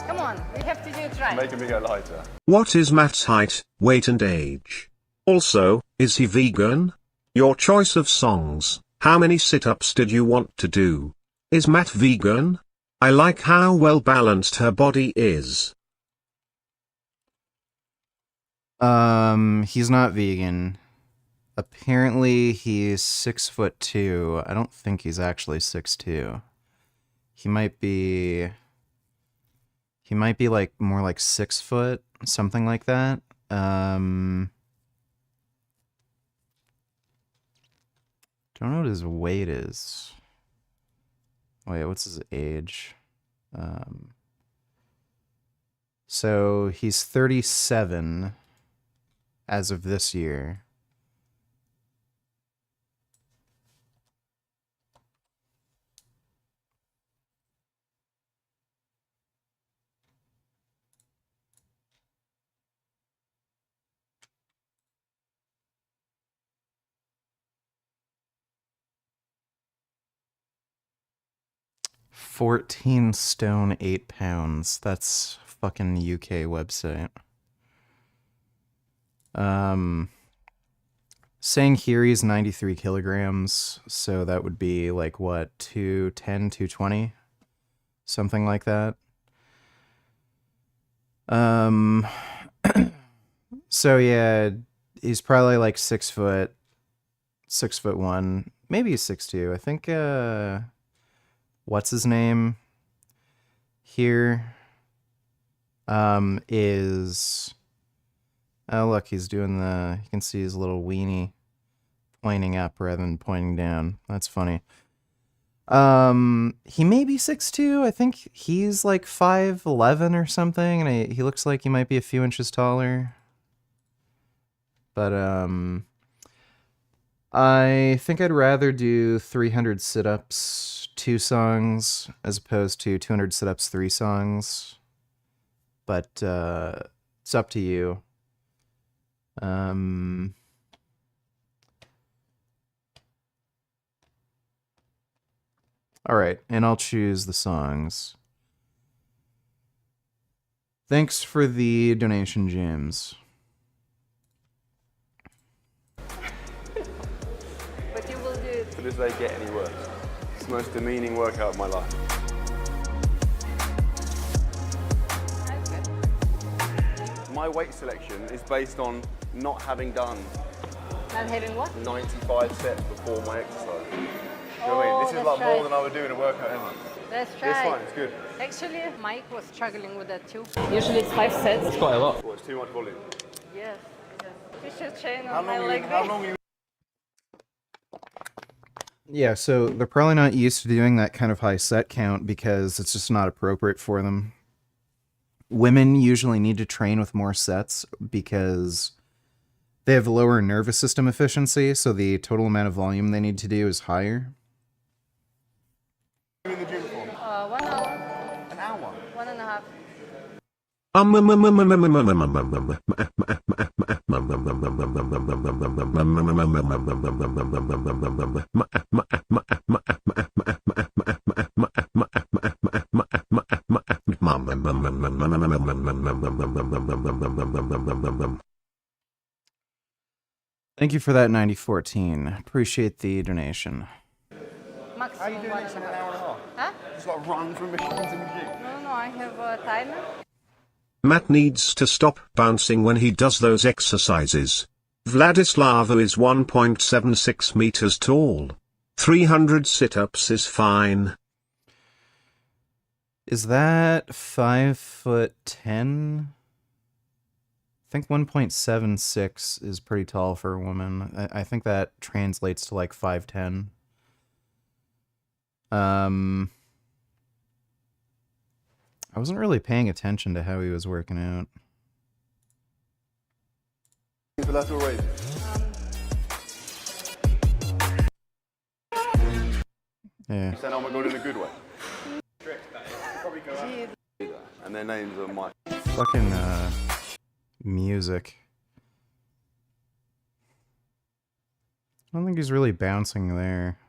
[SPEAKER 11] Come on, we have to do it right.
[SPEAKER 10] Making me go lighter.
[SPEAKER 5] What is Matt's height, weight and age? Also, is he vegan? Your choice of songs, how many sit-ups did you want to do? Is Matt vegan? I like how well balanced her body is.
[SPEAKER 1] He's not vegan. Apparently he's 6'2". I don't think he's actually 6'2". He might be like more like 6 foot, something like that. Don't know what his weight is. Wait, what's his age? So he's 37 as of this year. $14 stone 8 pounds. That's fucking UK website. Saying here he's 93 kilograms, so that would be like what, 210, 220? Something like that. So yeah, he's probably like 6 foot, 6'1", maybe he's 6'2". I think what's his name here is, oh look, he's doing the, you can see his little weenie pointing up rather than pointing down. That's funny. He may be 6'2". I think he's like 5'11" or something, and he looks like he might be a few inches taller. But I think I'd rather do 300 sit-ups 2 songs as opposed to 200 sit-ups 3 songs. But it's up to you. All right, and I'll choose the songs. Thanks for the donation, James.
[SPEAKER 11] But you will do it.
[SPEAKER 10] But does they get any worse? It's the most demeaning workout of my life. My weight selection is based on not having done
[SPEAKER 11] Not having what?
[SPEAKER 10] 95 sets before my exercise. You know what I mean? This is like more than I would do in a workout ever.
[SPEAKER 11] Let's
[SPEAKER 9] It's
[SPEAKER 11] try.
[SPEAKER 9] fine, it's good.
[SPEAKER 11] Actually, Mike was struggling with that too. Usually it's 5 sets.
[SPEAKER 9] It's quite a lot. Well, it's too much volume.
[SPEAKER 11] Yes. You should train
[SPEAKER 9] How
[SPEAKER 11] on my
[SPEAKER 9] long,
[SPEAKER 11] leg
[SPEAKER 9] how
[SPEAKER 11] day.
[SPEAKER 9] long are you
[SPEAKER 1] Yeah, so they're probably not used to doing that kind of high set count because it's just not appropriate for them. Women usually need to train with more sets because they have lower nervous system efficiency, so the total amount of volume they need to do is higher.
[SPEAKER 9] in the gym for?
[SPEAKER 11] 1 hour.
[SPEAKER 9] An hour?
[SPEAKER 11] 1.5.
[SPEAKER 1] Thank you for that 9014. Appreciate the donation.
[SPEAKER 11] Maximum
[SPEAKER 9] How are you doing this in an hour and a half?
[SPEAKER 11] Huh?
[SPEAKER 9] Just like run from machine to machine.
[SPEAKER 11] No, I have a timer.
[SPEAKER 5] Matt needs to stop bouncing when he does those exercises. Vladislava is 1.76 meters tall. 300 sit-ups is fine.
[SPEAKER 1] Is that 5'10"? I think 1.76 is pretty tall for a woman. I think that translates to like 5'10". I wasn't really paying attention to how he was working out.
[SPEAKER 9] For lateral raise.
[SPEAKER 1] Yeah.
[SPEAKER 9] You saying, oh my god, in a good way? And their names are Mike.
[SPEAKER 1] Fucking music. I don't think he's really bouncing there.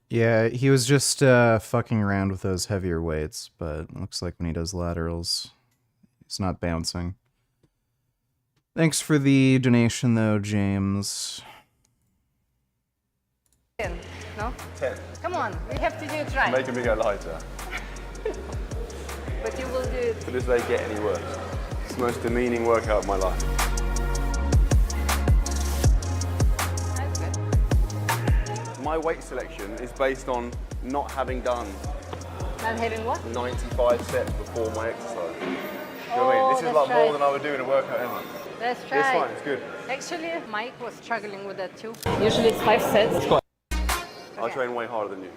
[SPEAKER 1] Yeah, he was just fucking around with those heavier weights, but it looks like when he does laterals, he's not bouncing. Thanks for the donation, though, James.
[SPEAKER 11] 10. No?
[SPEAKER 9] 10.
[SPEAKER 11] Come on, we have to do it right.
[SPEAKER 9] Making me go lighter.
[SPEAKER 11] But you will do it.
[SPEAKER 9] But does they get any worse? It's the most demeaning workout of my life.
[SPEAKER 11] That's good.
[SPEAKER 9] My weight selection is based on not having done
[SPEAKER 11] Not having what?
[SPEAKER 9] 95 sets before my exercise. You know what I mean?
[SPEAKER 11] Oh,
[SPEAKER 9] This is
[SPEAKER 11] that's
[SPEAKER 9] like more
[SPEAKER 11] right.
[SPEAKER 9] than I would do in a workout ever.
[SPEAKER 11] Let's try.
[SPEAKER 9] It's fine, it's good.
[SPEAKER 11] Actually, Mike was struggling with that too. Usually it's 5 sets.
[SPEAKER 9] I train way harder than you.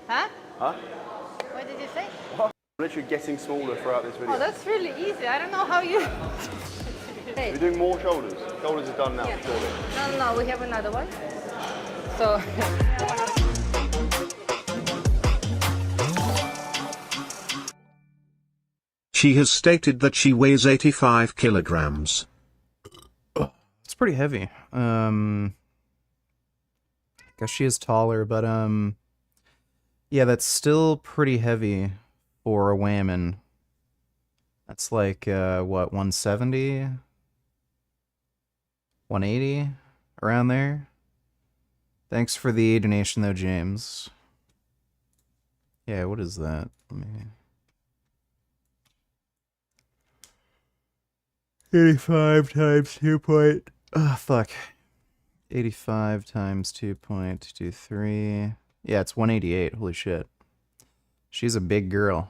[SPEAKER 11] Huh?
[SPEAKER 9] Huh?
[SPEAKER 11] What did you say?
[SPEAKER 9] I'm literally getting smaller throughout this video.
[SPEAKER 11] Oh, that's really easy. I don't know how you... Hey.
[SPEAKER 9] You're doing more shoulders. Shoulders are done now,
[SPEAKER 11] Yeah.
[SPEAKER 9] surely.
[SPEAKER 11] No, we have another one. So...
[SPEAKER 5] She has stated that she weighs 85 kilograms.
[SPEAKER 1] It's pretty heavy. Guess she is taller, but yeah, that's still pretty heavy for a woman. That's like what, 170? 180? Around there? Thanks for the donation though, James. Yeah, what is that? Let me... 85 times 2 point... Oh, fuck. 85 times 2.23... Yeah, it's 188. Holy shit. She's a big girl.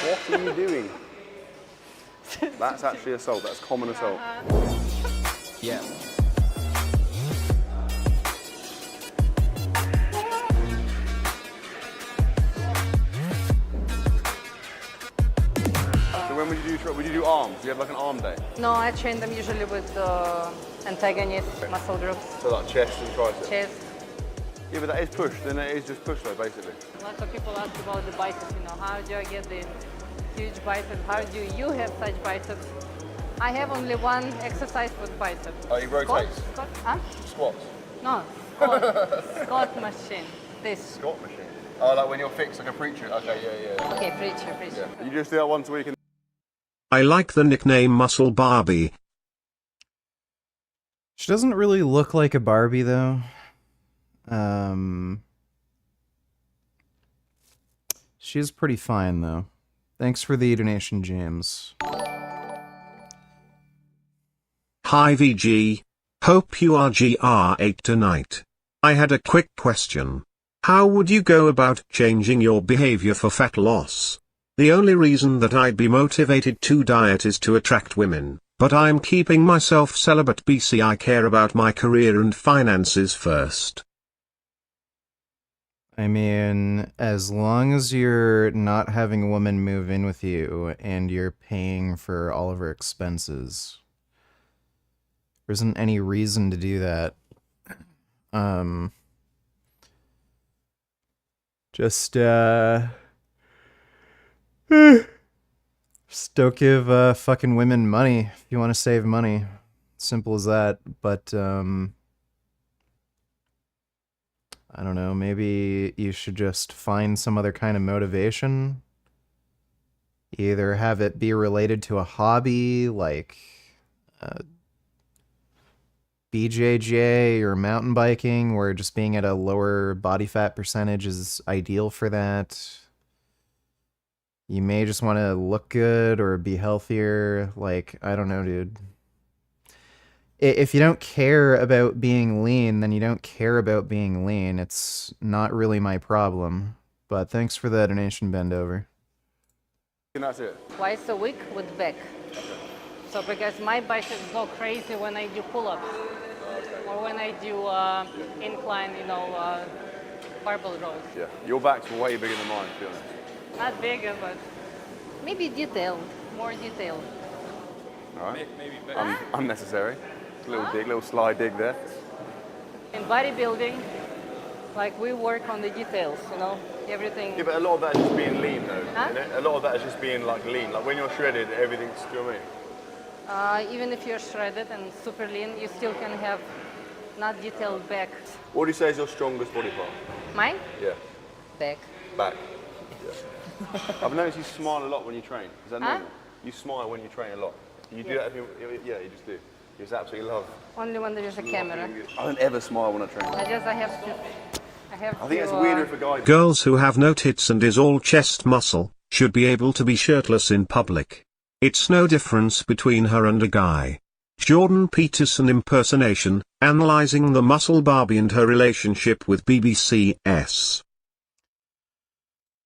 [SPEAKER 9] What are you doing? That's actually assault. That's common assault.
[SPEAKER 1] Yeah.
[SPEAKER 9] So when would you do arms? Do you have like an arm day?
[SPEAKER 11] No, I train them usually with antagonist muscle groups.
[SPEAKER 9] So like chest and triceps?
[SPEAKER 11] Chest.
[SPEAKER 9] Yeah, but that is push. Then it is just push though, basically.
[SPEAKER 11] Lots of people ask about the biceps, you know, how do I get the huge biceps? How do you have such biceps? I have only one exercise with biceps.
[SPEAKER 9] Oh, you rotate?
[SPEAKER 11] Squat? Huh?
[SPEAKER 9] Squats?
[SPEAKER 11] No, squat. Squat machine. This.
[SPEAKER 9] Squat machine? Oh, like when you're fixed like a preacher? Okay, yeah.
[SPEAKER 11] Okay, preacher.
[SPEAKER 9] Yeah. You just do that once a week and...
[SPEAKER 5] I like the nickname Muscle Barbie.
[SPEAKER 1] She doesn't really look like a Barbie, though. She's pretty fine, though. Thanks for the donation, James.
[SPEAKER 5] Hi VG. Hope you are GR8 tonight. I had a quick question. How would you go about changing your behavior for fat loss? The only reason that I'd be motivated to diet is to attract women, but I'm keeping myself celibate BC. I care about my career and finances first.
[SPEAKER 1] I mean, as long as you're not having a woman move in with you and you're paying for all of her expenses, there isn't any reason to do that. Just don't give fucking women money if you want to save money. Simple as that. But I don't know, maybe you should just find some other kind of motivation. Either have it be related to a hobby like BJJ or mountain biking, where just being at a lower body fat percentage is ideal for that. You may just want to look good or be healthier. Like, I don't know, dude. If you don't care about being lean, then you don't care about being lean. It's not really my problem. But thanks for the donation, Bendover.
[SPEAKER 9] And that's it.
[SPEAKER 11] Twice a week with back. So because my biceps go crazy when I do pull-ups or when I do incline, barbell rows.
[SPEAKER 9] Yeah, your back's way bigger than mine, to be honest.
[SPEAKER 11] Not bigger, but maybe detailed, more detailed.
[SPEAKER 9] All right. Maybe unnecessary. Little sly dig there.
[SPEAKER 11] In bodybuilding, like we work on the details, everything.
[SPEAKER 9] Yeah, but a lot of that is just being lean, though.
[SPEAKER 11] Huh?
[SPEAKER 9] Isn't it? A lot of that is just being like lean. Like when you're shredded, everything's. Do you know what I mean?
[SPEAKER 11] Even if you're shredded and super lean, you still can have not detailed back.
[SPEAKER 9] What do you say is your strongest body part?
[SPEAKER 11] Mine?
[SPEAKER 9] Yeah.
[SPEAKER 11] Back.
[SPEAKER 9] Back. Yeah. I've noticed you smile a lot when you train. Is that normal? You smile when you train a lot. You do that if yeah, you just do. You just absolutely love.
[SPEAKER 11] Only when there is a camera.
[SPEAKER 9] I don't ever smile when I train.
[SPEAKER 11] I
[SPEAKER 9] think it's weirder if a guy.
[SPEAKER 5] Girls who have no tits and is all chest muscle should be able to be shirtless in public. It's no difference between her and a guy. Jordan Peterson impersonation, analyzing the muscle Barbie and her relationship with BBCS.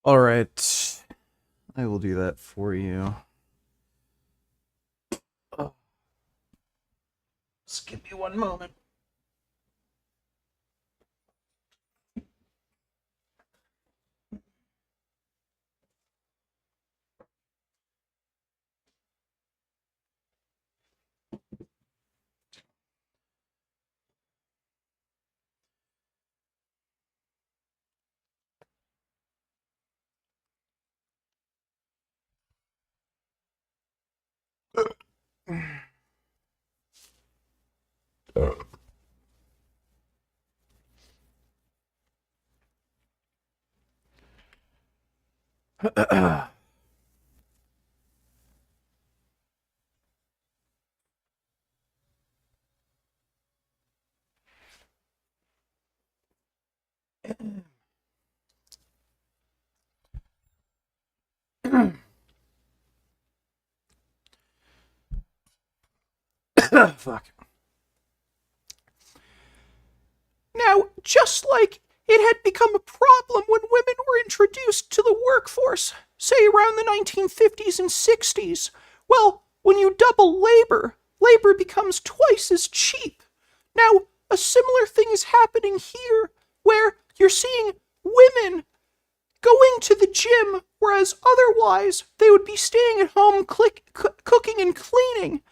[SPEAKER 1] Alright. I will do that for you. Just give me one moment. Fuck.
[SPEAKER 14] Now, just like it had become a problem when women were introduced to the workforce, say around the 1950s and 60s, well, when you double labor, labor becomes twice as cheap. Now, a similar thing is happening here, where you're seeing women going to the gym, whereas otherwise they would be staying at home cooking and cleaning.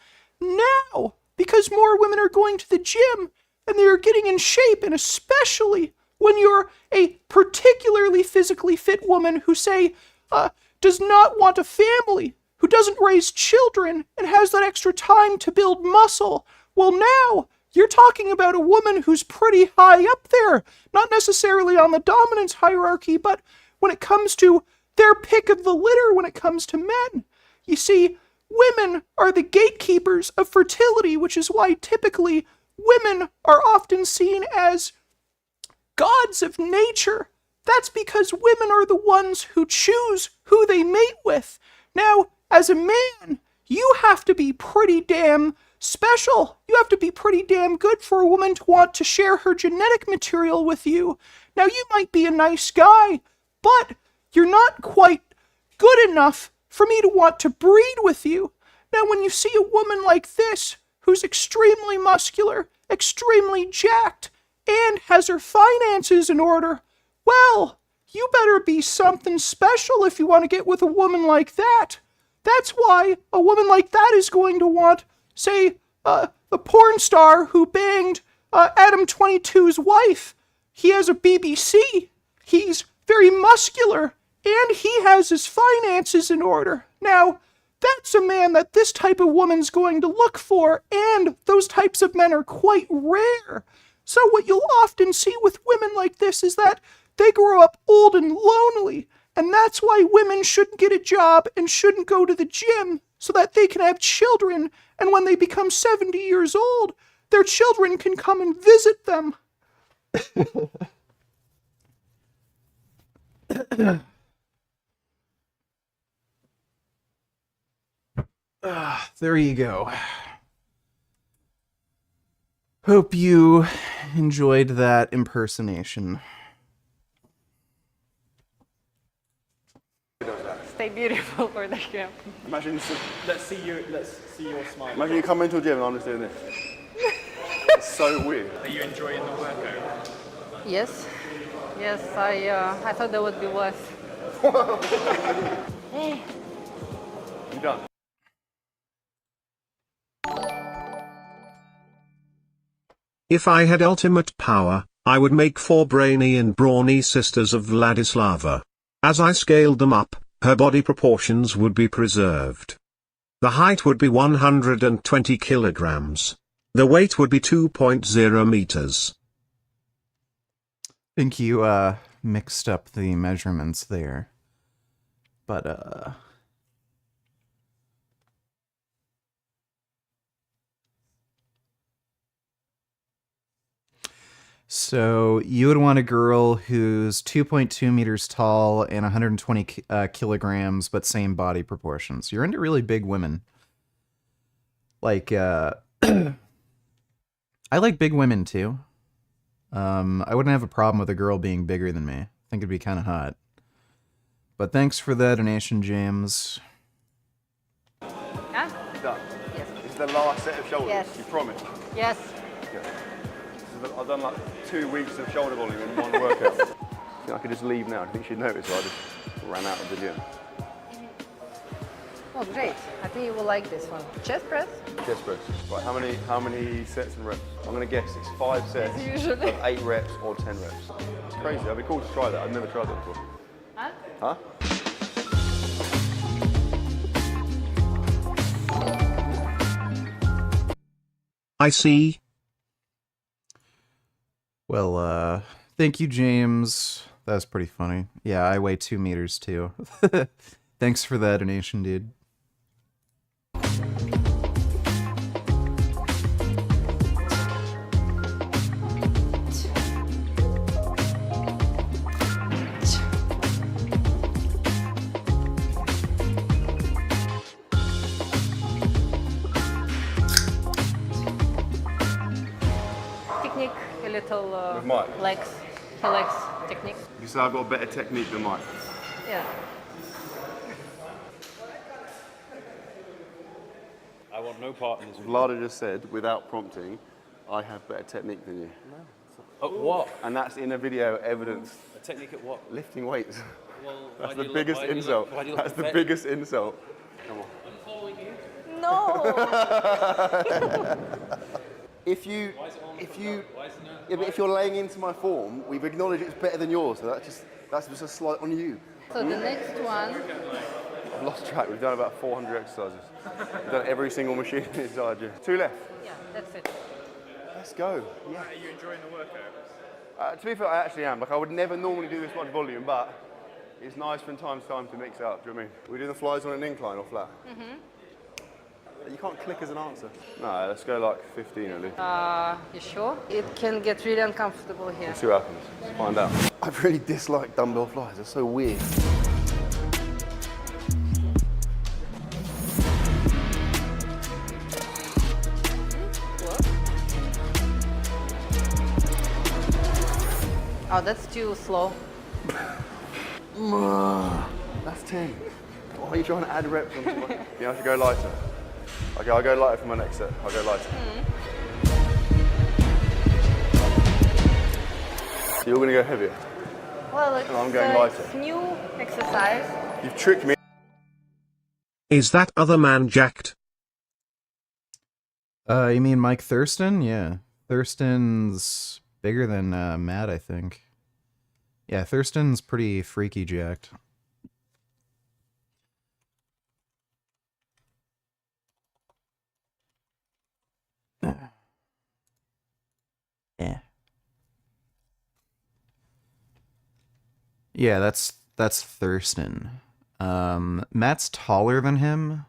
[SPEAKER 14] Now, because more women are going to the gym and they are getting in shape, and especially when you're a particularly physically fit woman who, say, does not want a family, who doesn't raise children and has that extra time to build muscle, well, now you're talking about a woman who's pretty high up there, not necessarily on the dominance hierarchy, but when it comes to their pick of the litter when it comes to men. You see, women are the gatekeepers of fertility, which is why typically women are often seen as gods of nature. That's because women are the ones who choose who they mate with. Now, as a man, you have to be pretty damn special. You have to be pretty damn good for a woman to want to share her genetic material with you. Now, you might be a nice guy, but you're not quite good enough for me to want to breed with you. Now, when you see a woman like this, who's extremely muscular, extremely jacked, and has her finances in order, well, you better be something special if you want to get with a woman like that. That's why a woman like that is going to want, say, the porn star who banged Adam 22's wife. He has a BBC. He's very muscular, and he has his finances in order. Now, that's a man that this type of woman's going to look for, and those types of men are quite rare. So what you'll often see with women like this is that they grow up old and lonely, and that's why women shouldn't get a job and shouldn't go to the gym, so that they can have children, and when they become 70 years old, their children can come and visit them.
[SPEAKER 1] There you go. Hope you enjoyed that impersonation.
[SPEAKER 11] Stay beautiful for the gym.
[SPEAKER 9] Imagine,
[SPEAKER 12] Let's see your smile.
[SPEAKER 9] imagine you come into a gym and I'm just doing this. It's so weird.
[SPEAKER 12] Are you enjoying the workout?
[SPEAKER 11] Yes. Yes, I thought that would be worse.
[SPEAKER 9] You done?
[SPEAKER 5] If I had ultimate power, I would make 4 brainy and brawny sisters of Vladislava. As I scaled them up, her body proportions would be preserved. The height would be 120 kilograms. The weight would be 2.0 meters.
[SPEAKER 1] I think you mixed up the measurements there. But so you would want a girl who's 2.2 meters tall and 120 kilograms, but same body proportions. You're into really big women. Like, I like big women too. I wouldn't have a problem with a girl being bigger than me. I think it'd be kind of hot. But thanks for the donation, James.
[SPEAKER 11] Huh?
[SPEAKER 9] Done.
[SPEAKER 11] Yes.
[SPEAKER 9] This is the last set of shoulders.
[SPEAKER 11] Yes.
[SPEAKER 9] You promise?
[SPEAKER 11] Yes.
[SPEAKER 9] I've done like 2 weeks of shoulder volume in one workout. I think I could just leave now. I think she'd notice I just ran out of the gym.
[SPEAKER 11] Oh, great. I think you will like this one. Chest press?
[SPEAKER 9] Chest press. Right, how many sets and reps? I'm going to guess it's 5 sets
[SPEAKER 11] Usually.
[SPEAKER 9] of 8 reps or 10 reps. It's crazy. That'd be cool to try that. I've never tried that before.
[SPEAKER 11] Huh?
[SPEAKER 9] Huh?
[SPEAKER 5] I see.
[SPEAKER 1] Well, thank you, James. That was pretty funny. Yeah, I weigh 2 meters too. Thanks for that donation, dude.
[SPEAKER 11] Technique, a little
[SPEAKER 9] With Mike?
[SPEAKER 11] legs technique.
[SPEAKER 9] You say I've got a better technique than Mike.
[SPEAKER 11] Yeah.
[SPEAKER 12] I want no part in this.
[SPEAKER 9] Vlada just said, without prompting, I have better technique than you.
[SPEAKER 12] Oh, what?
[SPEAKER 9] And that's in a video evidence.
[SPEAKER 12] A technique at what?
[SPEAKER 9] Lifting weights.
[SPEAKER 12] Well,
[SPEAKER 9] That's the biggest insult. That's the biggest insult. Come on.
[SPEAKER 12] I'm following you.
[SPEAKER 11] No!
[SPEAKER 9] If you're laying into my form, we've acknowledged it's better than yours, so that's just a slight on you.
[SPEAKER 11] So the next one.
[SPEAKER 9] I've lost track. We've done about 400 exercises. We've done every single machine inside you. 2 left.
[SPEAKER 11] Yeah, that's it.
[SPEAKER 9] Let's go. Yeah.
[SPEAKER 12] Are you enjoying the workout?
[SPEAKER 9] To be fair, I actually am. Like, I would never normally do this much volume, but it's nice from time to time to mix it up. Do you know what I mean? We're doing the flies on an incline or flat. You can't click as an answer. No, let's go like 15 at least.
[SPEAKER 11] You sure? It can get really uncomfortable here.
[SPEAKER 9] Let's see what happens. Let's find out. I really dislike dumbbell flies. They're so weird.
[SPEAKER 11] Oh, that's too slow.
[SPEAKER 9] That's 10. Why are you trying to add reps on top? You have to go lighter. Okay, I'll go lighter for my next set. I'll go lighter. So you're going to go heavier.
[SPEAKER 11] Well, it's,
[SPEAKER 9] And I'm going lighter.
[SPEAKER 11] it's new exercise.
[SPEAKER 9] You've tricked me.
[SPEAKER 5] Is that other man jacked?
[SPEAKER 1] You mean Mike Thurston? Yeah. Thurston's bigger than Matt, I think. Yeah, Thurston's pretty freaky jacked. Yeah. Yeah, that's Thurston. Matt's taller than him,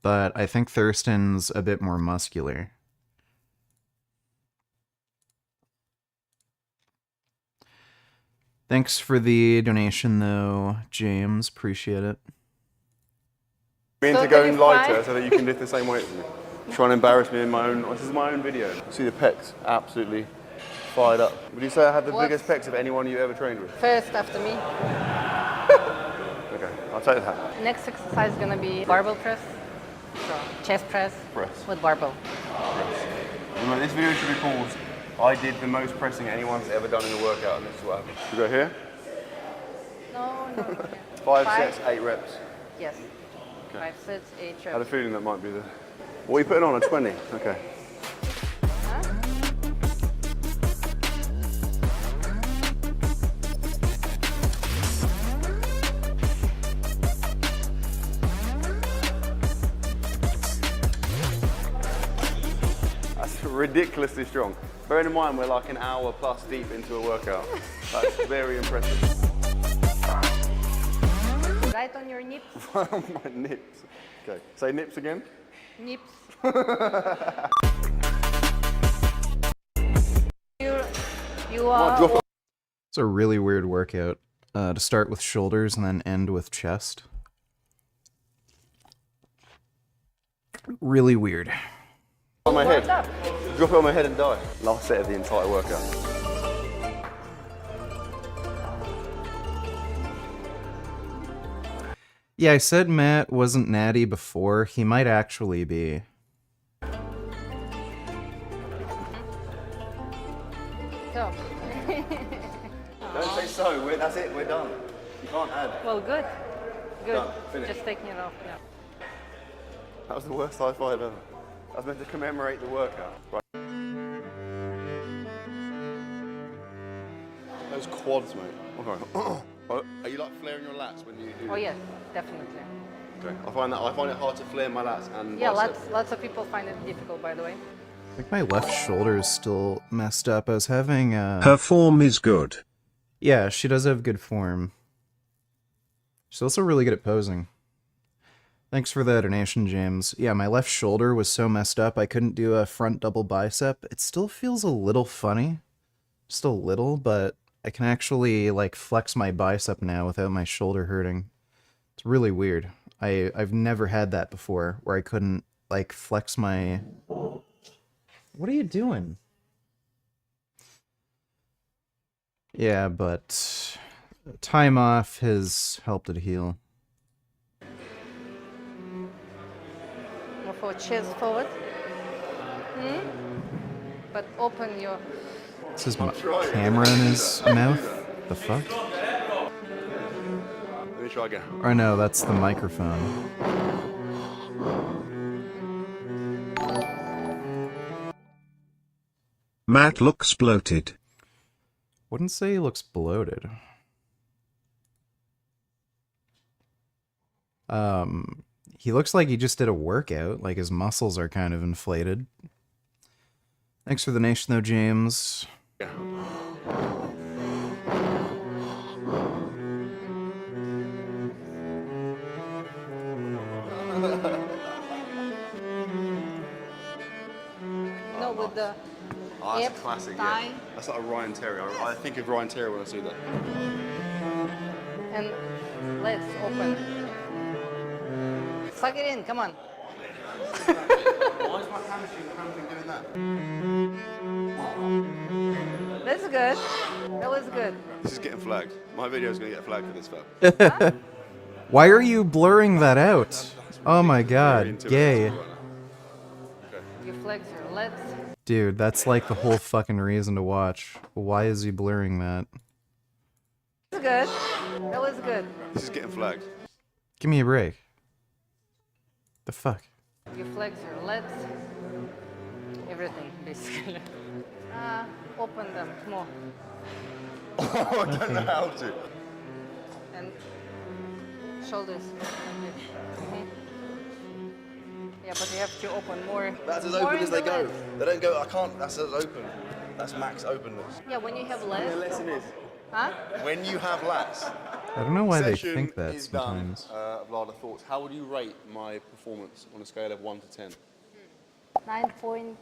[SPEAKER 1] but I think Thurston's a bit more muscular. Thanks for the donation, though, James. Appreciate it.
[SPEAKER 9] Me into going lighter so that you can lift the same weight as me. Trying to embarrass me in my own. This is my own video. See the pecs, absolutely fired up. Would you say I have the biggest pecs of anyone you ever trained with?
[SPEAKER 11] First after me.
[SPEAKER 9] Okay, I'll take that.
[SPEAKER 11] Next exercise is gonna be barbell press. So chest press, with barbell.
[SPEAKER 9] Remember, this video should be called I did the most pressing anyone's ever done in a workout, and this is what happened. You go here?
[SPEAKER 11] No.
[SPEAKER 9] 5 sets, 8 reps.
[SPEAKER 11] Yes.
[SPEAKER 9] Okay.
[SPEAKER 11] 5 sets, 8 reps.
[SPEAKER 9] I had a feeling that might be the... What are you putting on, a 20? Okay. That's ridiculously strong. Bearing in mind we're like an hour plus deep into a workout. That's very impressive.
[SPEAKER 11] Right on your nips.
[SPEAKER 9] My nips. Okay, say nips again.
[SPEAKER 11] Nips.
[SPEAKER 1] It's a really weird workout. To start with shoulders and then end with chest. Really weird.
[SPEAKER 9] On my head. Drop it on my head and die. Last set of the entire workout.
[SPEAKER 1] Yeah, I said Matt wasn't natty before. He might actually be.
[SPEAKER 11] So.
[SPEAKER 9] Don't say so. That's it. We're done. You can't add.
[SPEAKER 11] Well, good. Good.
[SPEAKER 9] Done. Finished.
[SPEAKER 11] Just taking it off. Yeah.
[SPEAKER 9] That was the worst high five ever. I was meant to commemorate the workout. Right. Those quads, mate. Okay. Are you like flaring your lats when you do?
[SPEAKER 11] Oh yes, definitely.
[SPEAKER 9] Okay. I find it hard to flare my lats and.
[SPEAKER 11] Yeah,
[SPEAKER 9] bicep.
[SPEAKER 11] lots of people find it difficult, by the way.
[SPEAKER 1] I think my left shoulder is still messed up. I was having
[SPEAKER 5] Her form is good.
[SPEAKER 1] Yeah, she does have good form. She's also really good at posing. Thanks for the donation, James. Yeah, my left shoulder was so messed up I couldn't do a front double bicep. It still feels a little funny. Just a little, but I can actually like flex my bicep now without my shoulder hurting. It's really weird. I've never had that before where I couldn't like flex my... What are you doing? Yeah, but time off has helped it heal.
[SPEAKER 11] More for chest forward. But open your...
[SPEAKER 1] This is my camera in his mouth? The fuck?
[SPEAKER 9] Let me try again.
[SPEAKER 1] Or no, that's the microphone.
[SPEAKER 5] Matt looks bloated.
[SPEAKER 1] Wouldn't say he looks bloated. He looks like he just did a workout, like his muscles are kind of inflated. Thanks for the donation though, James.
[SPEAKER 11] No, with the
[SPEAKER 9] Oh, that's
[SPEAKER 11] hip,
[SPEAKER 9] a classic,
[SPEAKER 11] thigh,
[SPEAKER 9] yeah. That's like a Ryan Terry. I think of Ryan Terry when I see that.
[SPEAKER 11] and legs open. Suck it in, come on.
[SPEAKER 9] Why is my hamstring cramping doing that?
[SPEAKER 11] That's good. That was good.
[SPEAKER 10] This is getting flagged. My video's gonna get flagged for this, fam.
[SPEAKER 1] Why are you blurring that out? Oh my god,
[SPEAKER 10] Very
[SPEAKER 1] gay.
[SPEAKER 10] intimidating right now.
[SPEAKER 11] You flex your legs.
[SPEAKER 1] Dude, that's like the whole fucking reason to watch. Why is he blurring that?
[SPEAKER 11] That's good. That was good.
[SPEAKER 10] This is getting flagged.
[SPEAKER 1] Give me a break. The fuck?
[SPEAKER 11] You flex your legs. Everything, basically. Open them more.
[SPEAKER 10] Oh, I don't know how to.
[SPEAKER 11] And shoulders. Like this. Yeah, but you have to open more.
[SPEAKER 10] That's as
[SPEAKER 11] more
[SPEAKER 10] open
[SPEAKER 11] in
[SPEAKER 10] as they
[SPEAKER 11] the
[SPEAKER 10] go.
[SPEAKER 11] legs.
[SPEAKER 10] They don't go, I can't, that's as open. That's max openness.
[SPEAKER 11] Yeah, when you have
[SPEAKER 10] The
[SPEAKER 11] less.
[SPEAKER 10] lesson is,
[SPEAKER 11] Huh?
[SPEAKER 10] when you have lats.
[SPEAKER 1] I don't know why they
[SPEAKER 10] Session
[SPEAKER 1] think that
[SPEAKER 10] is done.
[SPEAKER 1] sometimes.
[SPEAKER 10] Vlada, thoughts. How would you rate my performance on a scale of 1 to 10?
[SPEAKER 11] 9.8.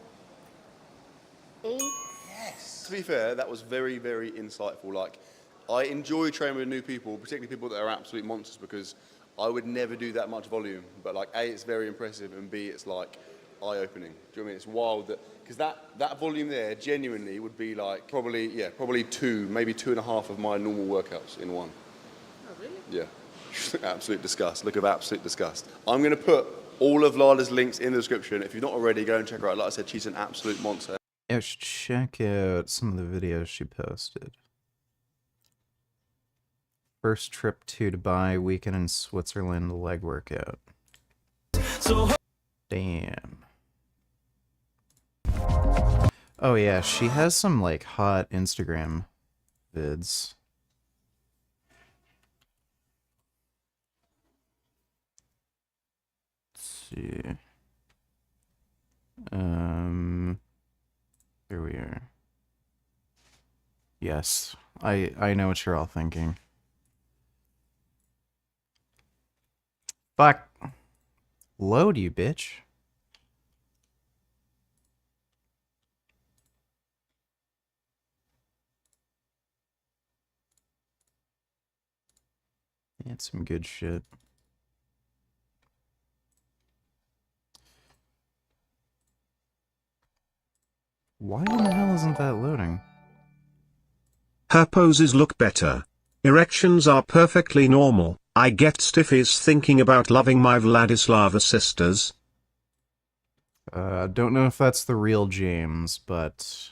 [SPEAKER 10] Yes. To be fair, that was very, very insightful. Like, I enjoy training with new people, particularly people that are absolute monsters, because I would never do that much volume. But like, A, it's very impressive, and B, it's like eye-opening. Do you know what I mean? It's wild that, because that volume there genuinely would be like probably 2, maybe 2.5 of my normal workouts in one.
[SPEAKER 11] Oh, really?
[SPEAKER 10] Yeah. Absolute disgust. Look of absolute disgust. I'm going to put all of Lada's links in the description. If you've not already, go and check her out. Like I said, she's an absolute monster.
[SPEAKER 1] Yeah, check out some of the videos she posted. First trip to Dubai, weekend in Switzerland, leg workout. Damn. Oh yeah, she has some like hot Instagram vids. Let's see. Here we are. Yes, I know what you're all thinking. Fuck. Load, you bitch. It's some good shit. Why in the hell isn't that loading?
[SPEAKER 5] Her poses look better. Erections are perfectly normal. I get stiffies thinking about loving my Vladislava sisters.
[SPEAKER 1] Don't know if that's the real James, but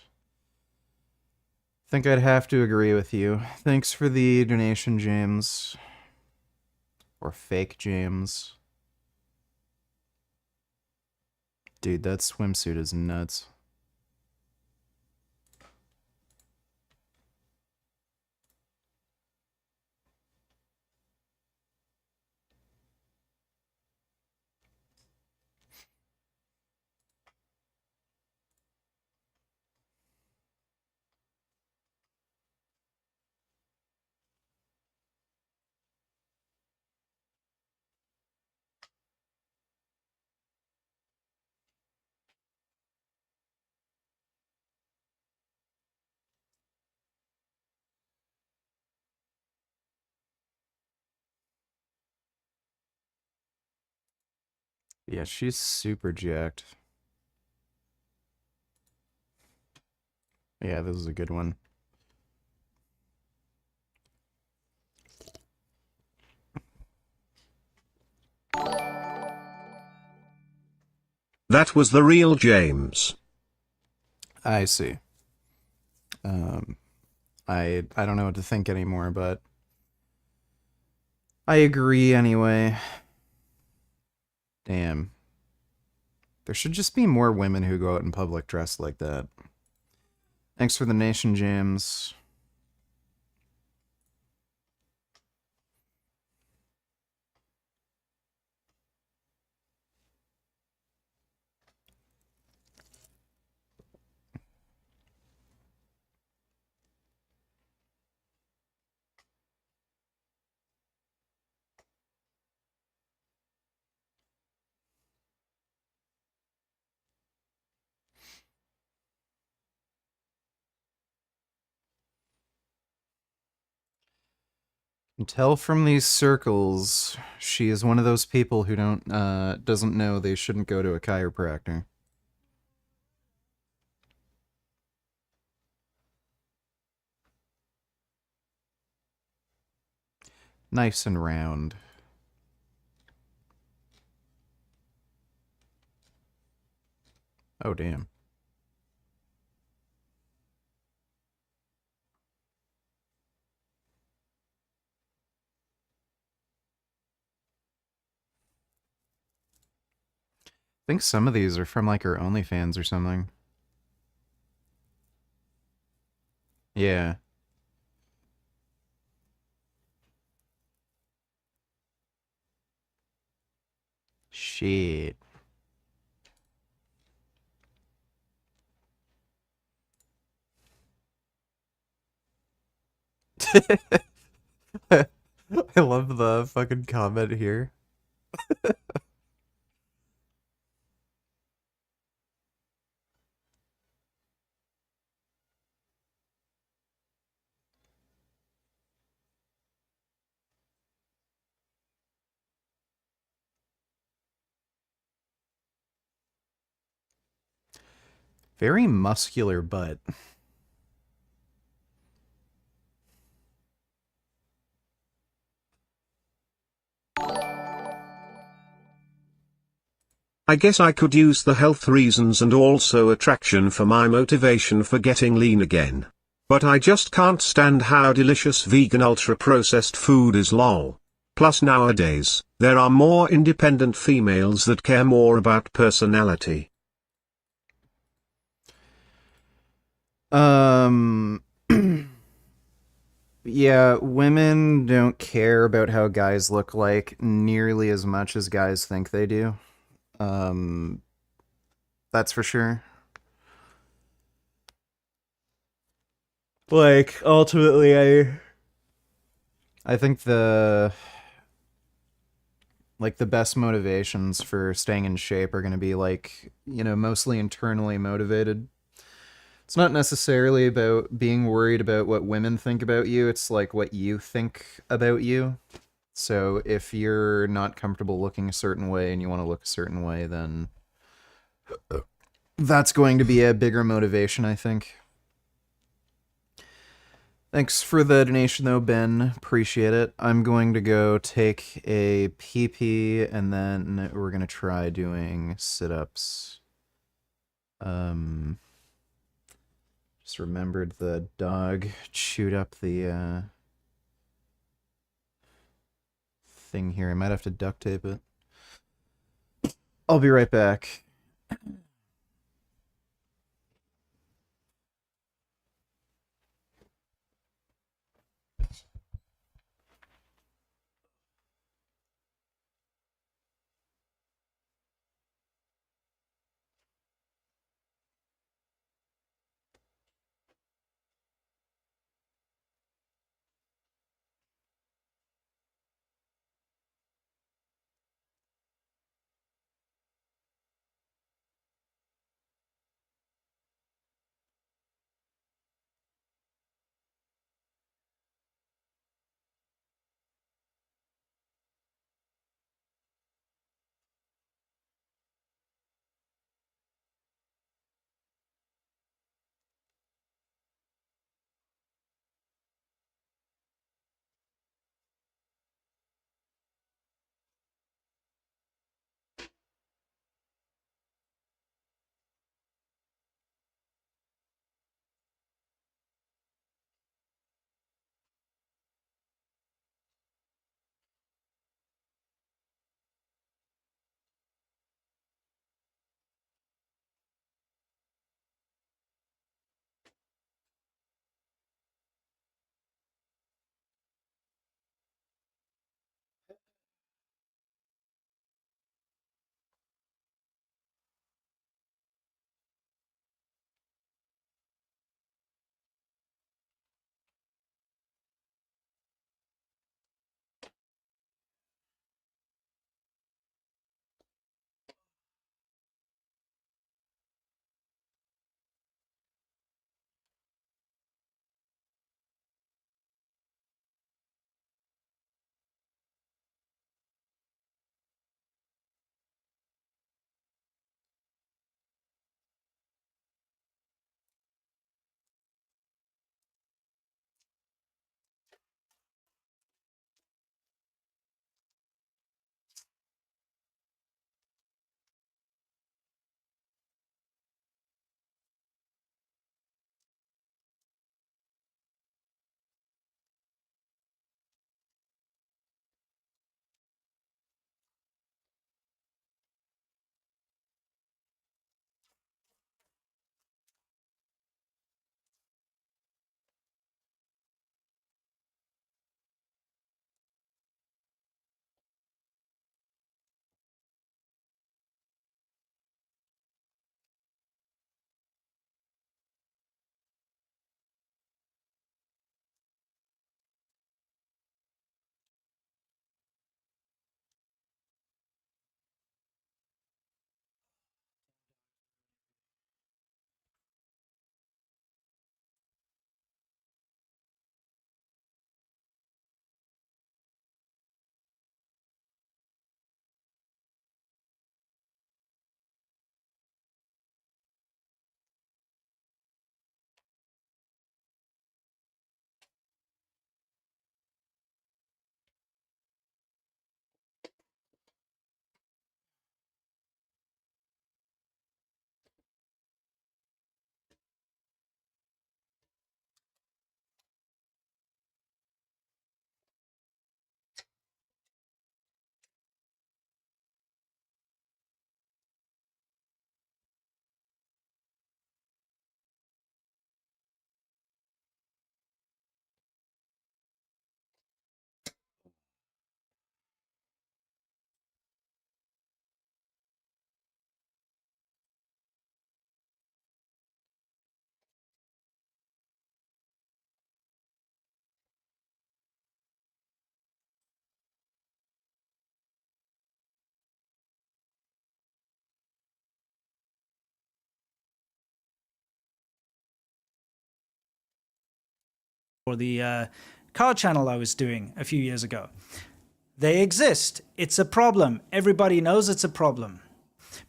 [SPEAKER 1] I think I'd have to agree with you. Thanks for the donation, James. Or fake James. Dude, that swimsuit is nuts. Yeah, she's super jacked. Yeah, this is a good one.
[SPEAKER 5] That was the real James.
[SPEAKER 1] I see. I don't know what to think anymore, but I agree anyway. Damn. There should just be more women who go out in public dressed like that. Thanks for the nation, James. Can tell from these circles, she is one of those people who doesn't know they shouldn't go to a chiropractor. Nice and round. Oh, damn. I think some of these are from like her OnlyFans or something. Yeah. Shit. I love the fucking comment here. Very muscular butt.
[SPEAKER 5] I guess I could use the health reasons and also attraction for my motivation for getting lean again. But I just can't stand how delicious vegan ultra-processed food is lol. Plus nowadays, there are more independent females that care more about personality.
[SPEAKER 1] Yeah, women don't care about how guys look like nearly as much as guys think they do. That's for sure. Like, ultimately, I think the best motivations for staying in shape are going to be like, you know, mostly internally motivated. It's not necessarily about being worried about what women think about you. It's like what you think about you. So if you're not comfortable looking a certain way and you want to look a certain way, then that's going to be a bigger motivation, I think. Thanks for the donation, though, Ben. Appreciate it. I'm going to go take a pee-pee, and then we're going to try doing sit-ups. Just remembered the dog chewed up the thing here. I might have to duct tape it. I'll be right back.
[SPEAKER 4] for the car channel I was doing a few years ago. They exist. It's a problem. Everybody knows it's a problem.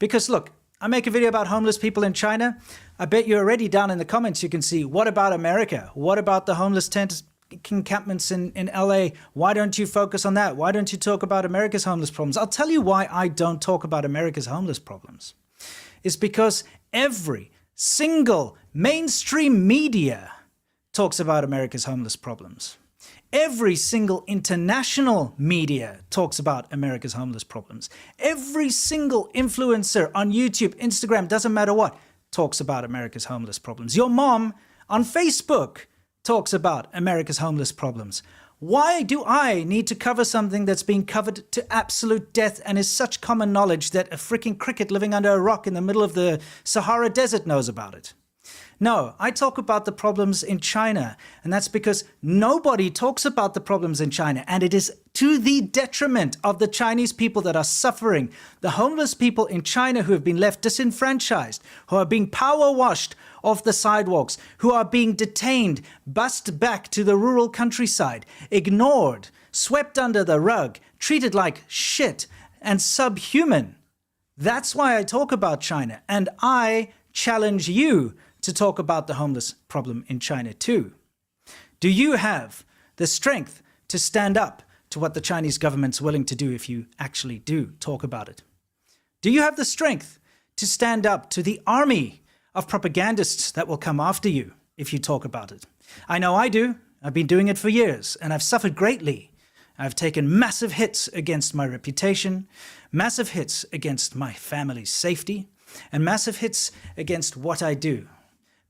[SPEAKER 4] Because look, I make a video about homeless people in China. I bet you already down in the comments you can see, what about America? What about the homeless tent encampments in LA? Why don't you focus on that? Why don't you talk about America's homeless problems? I'll tell you why I don't talk about America's homeless problems. It's because every single mainstream media talks about America's homeless problems. Every single international media talks about America's homeless problems. Every single influencer on YouTube, Instagram, doesn't matter what, talks about America's homeless problems. Your mom on Facebook talks about America's homeless problems. Why do I need to cover something that's been covered to absolute death and is such common knowledge that a freaking cricket living under a rock in the middle of the Sahara Desert knows about it? No, I talk about the problems in China, and that's because nobody talks about the problems in China, and it is to the detriment of the Chinese people that are suffering. The homeless people in China who have been left disenfranchised, who are being power washed off the sidewalks, who are being detained, bussed back to the rural countryside, ignored, swept under the rug, treated like shit, and subhuman. That's why I talk about China, and I challenge you to talk about the homeless problem in China too. Do you have the strength to stand up to what the Chinese government's willing to do if you actually do talk about it? Do you have the strength to stand up to the army of propagandists that will come after you if you talk about it? I know I do. I've been doing it for years, and I've suffered greatly. I've taken massive hits against my reputation, massive hits against my family's safety, and massive hits against what I do.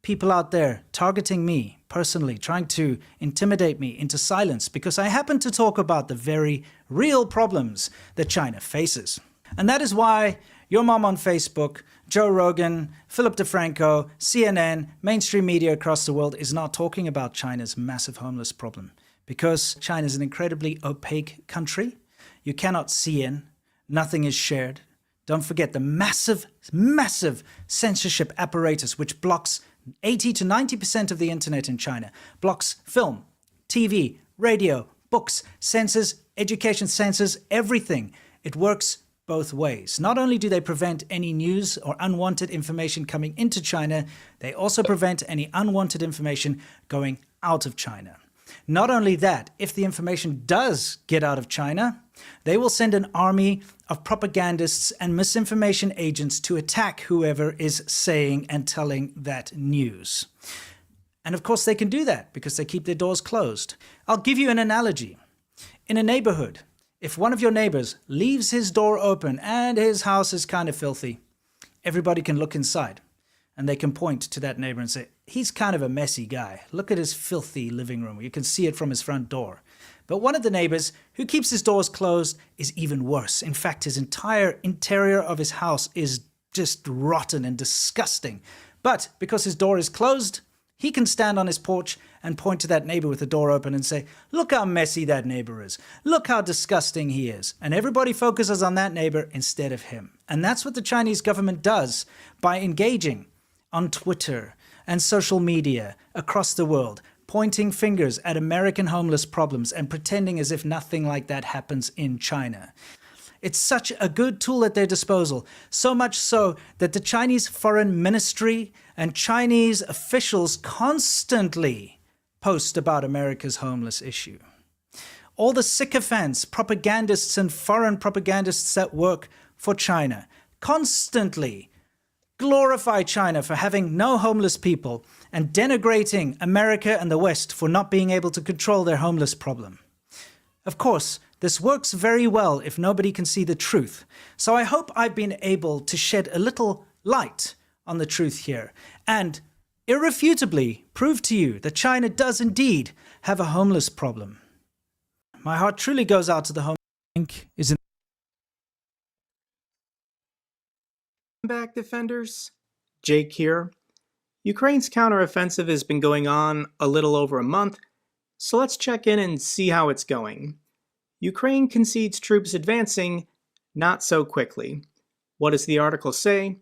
[SPEAKER 4] People out there targeting me personally, trying to intimidate me into silence because I happen to talk about the very real problems that China faces. And that is why your mom on Facebook, Joe Rogan, Philip DeFranco, CNN, mainstream media across the world is not talking about China's massive homeless problem. Because China is an incredibly opaque country. You cannot see in. Nothing is shared. Don't forget the massive, massive censorship apparatus which blocks 80 to 90% of the internet in China, blocks film, TV, radio, books, censors, education, censors, everything. It works both ways. Not only do they prevent any news or unwanted information coming into China, they also prevent any unwanted information going out of China. Not only that, if the information does get out of China, they will send an army of propagandists and misinformation agents to attack whoever is saying and telling that news. And of course they can do that because they keep their doors closed. I'll give you an analogy. In a neighborhood, if one of your neighbors leaves his door open and his house is kind of filthy, everybody can look inside and they can point to that neighbor and say, he's kind of a messy guy. Look at his filthy living room. You can see it from his front door. But one of the neighbors who keeps his doors closed is even worse. In fact, his entire interior of his house is just rotten and disgusting. But because his door is closed, he can stand on his porch and point to that neighbor with the door open and say, look how messy that neighbor is. Look how disgusting he is. And everybody focuses on that neighbor instead of him. And that's what the Chinese government does by engaging on Twitter and social media across the world, pointing fingers at American homeless problems and pretending as if nothing like that happens in China. It's such a good tool at their disposal, so much so that the Chinese Foreign Ministry and Chinese officials constantly post about America's homeless issue. All the sycophants, propagandists and foreign propagandists that work for China constantly glorify China for having no homeless people and denigrating America and the West for not being able to control their homeless problem. Of course, this works very well if nobody can see the truth. So I hope I've been able to shed a little light on the truth here and irrefutably prove to you that China does indeed have a homeless problem. My heart truly goes out to the homeless. Link is in
[SPEAKER 14] Back, defenders. Jake here. Ukraine's counteroffensive has been going on a little over a month, so let's check in and see how it's going. Ukraine concedes troops advancing, not so quickly. What does the article say?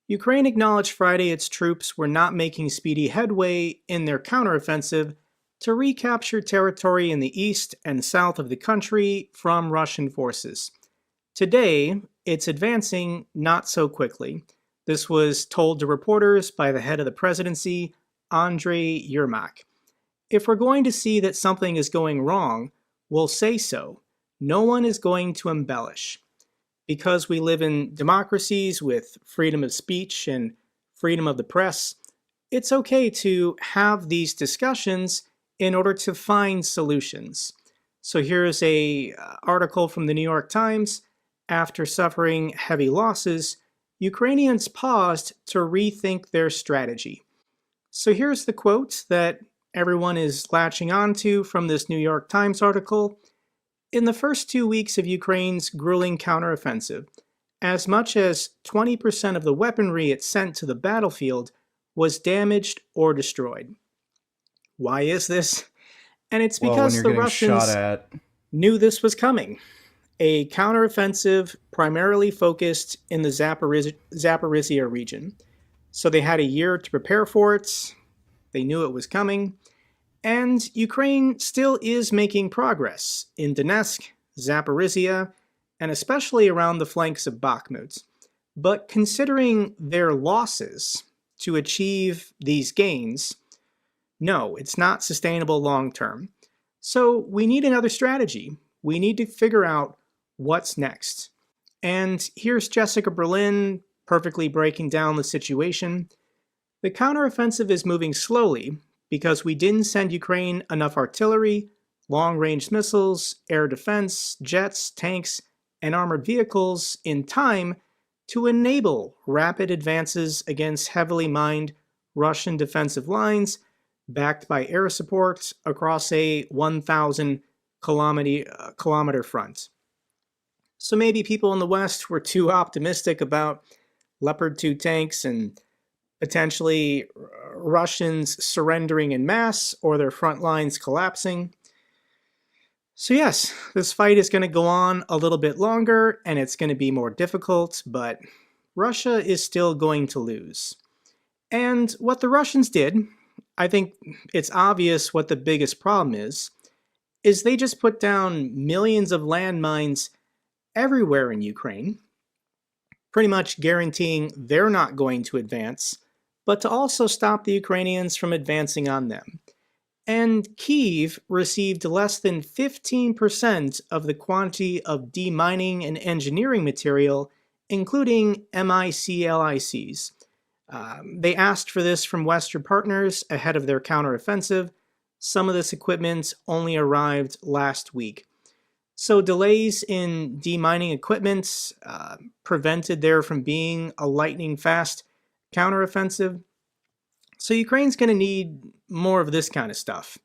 [SPEAKER 14] Ukraine acknowledged Friday its troops were not making speedy headway in their counteroffensive, to recapture territory in the east and south of the country from Russian forces. Today, it's advancing not so quickly. This was told to reporters by the head of the presidency, Andrei Yermak. If we're going to see that something is going wrong, we'll say so. No one is going to embellish. Because we live in democracies with freedom of speech and freedom of the press, it's okay to have these discussions in order to find solutions. So here's an article from the New York Times. After suffering heavy losses, Ukrainians paused to rethink their strategy. So here's the quote that everyone is latching onto from this New York Times article. In the first 2 weeks of Ukraine's grueling counteroffensive, as much as 20% of the weaponry it sent to the battlefield was damaged or destroyed. Why is this? And it's because the Russians knew this was coming. A counteroffensive primarily focused in the Zaporizhia region. So they had a year to prepare for it. They knew it was coming. And Ukraine still is making progress in Donetsk, Zaporizhia, and especially around the flanks of Bakhmut. But considering their losses to achieve these gains, no, it's not sustainable long term. So we need another strategy. We need to figure out what's next. And here's Jessica Berlin perfectly breaking down the situation. The counteroffensive is moving slowly because we didn't send Ukraine enough artillery, long-range missiles, air defense, jets, tanks, and armored vehicles in time to enable rapid advances against heavily mined Russian defensive lines backed by air support across a 1,000 kilometer front. So maybe people in the West were too optimistic about Leopard 2 tanks and potentially Russians surrendering en masse or their front lines collapsing. So yes, this fight is going to go on a little bit longer and it's going to be more difficult, but Russia is still going to lose. And what the Russians did, I think it's obvious what the biggest problem is they just put down millions of landmines everywhere in Ukraine, pretty much guaranteeing they're not going to advance, but to also stop the Ukrainians from advancing on them. And Kyiv received less than 15% of the quantity of demining and engineering material, including MICLICs. They asked for this from Western partners ahead of their counteroffensive. Some of this equipment only arrived last week. So delays in demining equipment prevented there from being a lightning-fast counteroffensive. So Ukraine's going to need more of this kind of stuff.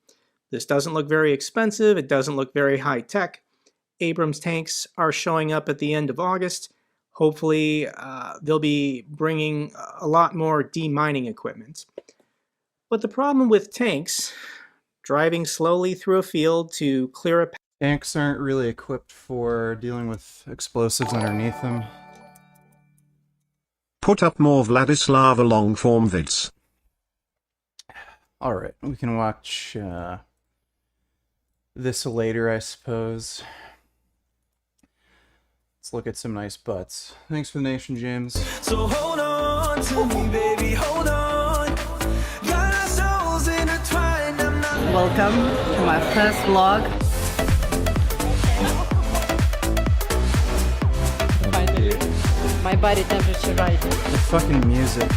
[SPEAKER 14] This doesn't look very expensive. It doesn't look very high-tech. Abrams tanks are showing up at the end of August. Hopefully, they'll be bringing a lot more demining equipment. But the problem with tanks, driving slowly through a field to clear a path.
[SPEAKER 1] Tanks aren't really equipped for dealing with explosives underneath them.
[SPEAKER 5] Put up more Vladislava long-form vids.
[SPEAKER 1] Alright, we can watch this later, I suppose. Let's look at some nice butts. Thanks for the nation, James.
[SPEAKER 15] So hold on to me, baby, hold on. Got our souls intertwined.
[SPEAKER 11] Welcome to my first vlog. My body temperature rising.
[SPEAKER 1] The fucking music.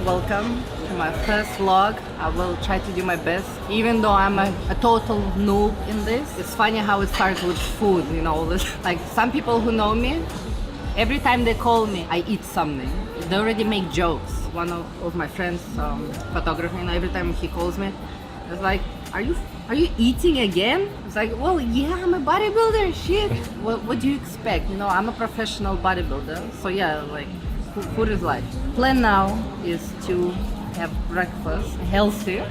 [SPEAKER 11] Welcome to my first vlog. I will try to do my best, even though I'm a total noob in this. It's funny how it starts with food, you know. Like some people who know me, every time they call me, I eat something. They already make jokes. One of my friends, photographer, and every time he calls me, it's like, are you eating again? It's like, well, yeah, I'm a bodybuilder, shit. What do you expect? You know, I'm a professional bodybuilder. So yeah, like, food is life. Plan now is to have breakfast, healthy.